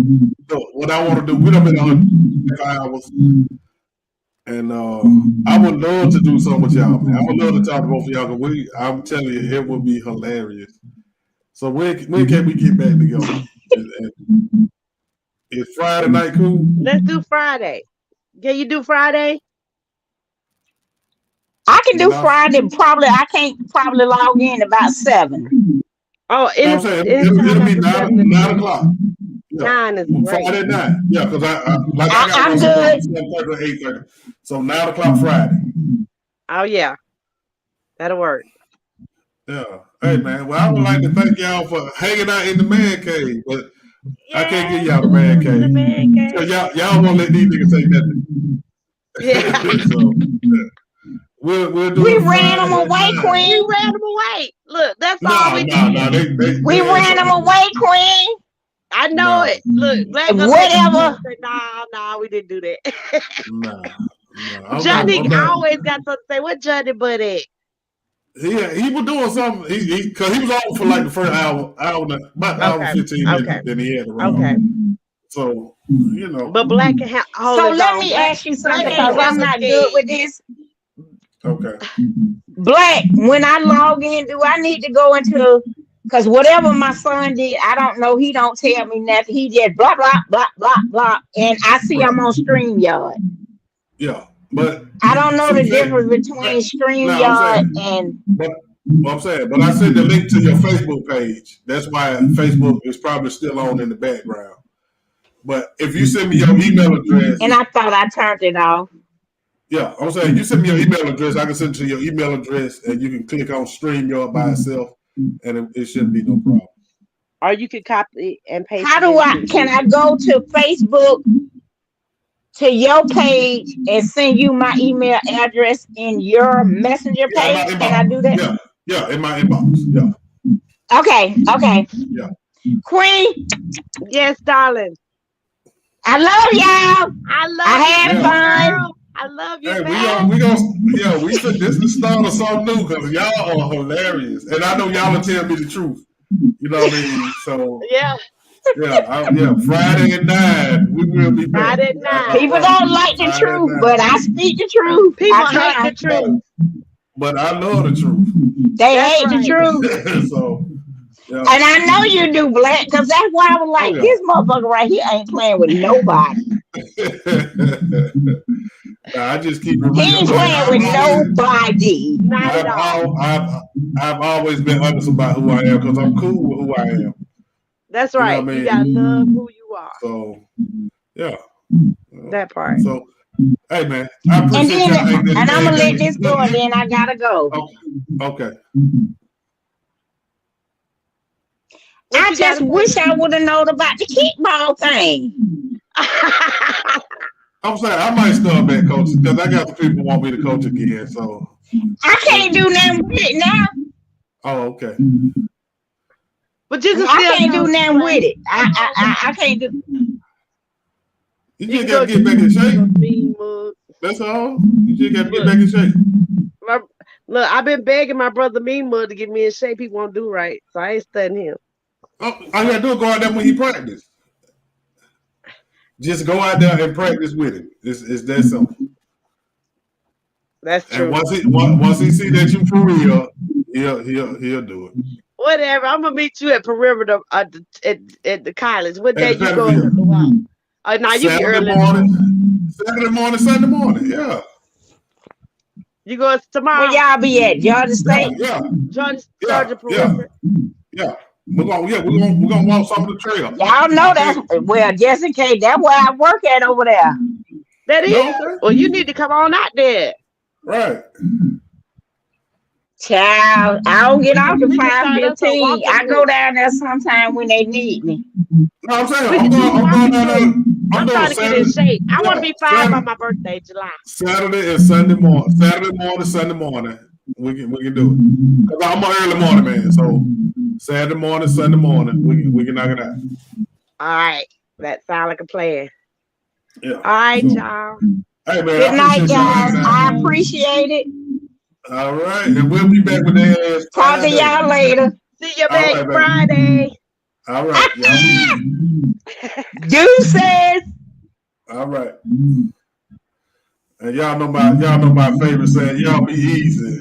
Look, what I want to do, we done been on 5 hours, and I would love to do something with y'all, man. I would love to talk to both of y'all. Cause I'm telling you, it would be hilarious. So when can we get back together? Is Friday night cool? Let's do Friday. Can you do Friday? I can do Can I? Friday. Probably I can't probably log in about 7. Oh, I'm saying anytime it'll be after 7 is 9 o'clock. Yeah, 9 is great. Friday night. Yeah, because I got I'm one somewhere from good. 7:30 to 8:30. So 9 o'clock Friday. Oh yeah, that'll work. Yeah. Hey man, well I would like to thank y'all for hanging out in the man cave, but I can't give Yes, y'all the we man went to the cave. man So cave. y'all won't let these niggas say Yeah, nothing. So yeah. We'll do We it ran Friday them at away, 9. we Queen. ran them away. Look, that's all No, we no, did. no. We They had ran them something to do. away, Queen. I know No, it. Look, Black gonna take a picture Whatever. and say, "No, we didn't do that." no, no. I'm not. Johnny I'm not. always got something to say. What Johnny but at? He was doing something. Because he was on for like the first about an hour and Okay, 15 minutes. okay, Then he had to run off. okay. So But Black can So hold his let own. me Black, ask you Black something, ain't because I'm never not good scared. with this. okay. Black, when I log in, do I need to go into, because whatever my son did, I don't know. He don't tell me nothing. He just blah blah blah blah blah. And I see Right. I'm on StreamYard. Yeah. But I don't know see the that. difference between No, I'm StreamYard saying. and But I'm saying. But I sent the link to your Facebook page. That's why Facebook is probably still on in the background. But if you send me your email address, I thought I turned it off. yeah, I'm saying you send me your email address. I can send it to your email address, and you can click on StreamYard by itself, and it shouldn't be no problem. Or you can copy and paste How it do I? into Can the. I go to Facebook to your page and send you my email address in your messenger Yeah, in my page? Can I inbox. do that? Yeah, yeah, in my inbox. Yeah, Okay, okay. yeah. Queen, Yes, darling. I love y'all. I I love you had Yeah. too, fun. girl. I love you Hey, back. yeah, this is the start of something new because y'all are hilarious, and I know y'all will tell me the truth. You know what I mean? So Yeah, yeah, Friday at 9, we will be back. Friday at I 9. People promise don't you, like the Friday at truth, but 9. I speak the truth. I People hate try. the truth. But I love the truth. They That's hate the right. truth. So yeah. And I know you do, Black, because that's why I was Oh like, yeah. this motherfucker right here ain't playing with nobody. Nah, I just keep it He real. ain't playing with nobody. Not at I've, all. al- I've, I've always been honest about who I am because I'm cool with who I am. That's You know right. what I You gotta mean? love who you are. So yeah. That part. So hey man, I And appreciate then, y'all hanging in the and I'm man gonna let this cave. go, and then I gotta go. Okay. What I you just gotta say, wish I Queen? would have known about the kickball thing. I'm saying I might start back coaching because I got some people who want me to coach again. So I can't do nothing with it now. okay. But you can I still can't do coach, nothing Black. with it. Come on, we I can't do. You You just can gotta go get get back you in some of shape. those mean mugs. That's all. You just gotta get Look, back in shape. my, look, I've been begging my brother Mean Mug to get me in shape. He won't do right, so I ain't studying him. All you gotta do is go out there when he practice. Just go out there and practice with him. It's that simple. That's And true. once he see that you for real, he'll do it. Whatever. I'm gonna meet you at Perimeter at the college. What day At you going Petterville, to walk? Oh, no, you be Saturday early in the morning. morning, Sunday morning. Yeah, You going Where tomorrow? y'all be at? Georgia yeah, State? yeah, Georgia yeah, yeah, Perimeter. yeah. We're gonna walk some of the trail. Y'all know I that's, think. well, just in case, that's where I work at over there. That is? No, okay, Well, you need to come on out there. right. Child, I don't get off to We can start us a 5:15. walking I go group. down there sometime when they need me. No, I'm saying We can do a I'm going walking down there. group. I'm I'm doing trying to get in Saturday. shape. I want to Yeah, be 5 by my birthday, July. Saturday and Sunday morning. Saturday morning, Sunday morning. We can do it. Cause I'm an early morning man. So Saturday morning, Sunday morning, we can knock it out. All right. That sounds like a plan. Yeah. All right, So y'all. Hey man, I Good night, appreciate y'all guys. insight. I appreciate it. All right, and we'll be back with their ass Talk to Friday. y'all later. See you All back right, baby. Friday. All right, y'all be easy. Deuces. All right, and y'all know my favorite saying. Y'all be easy.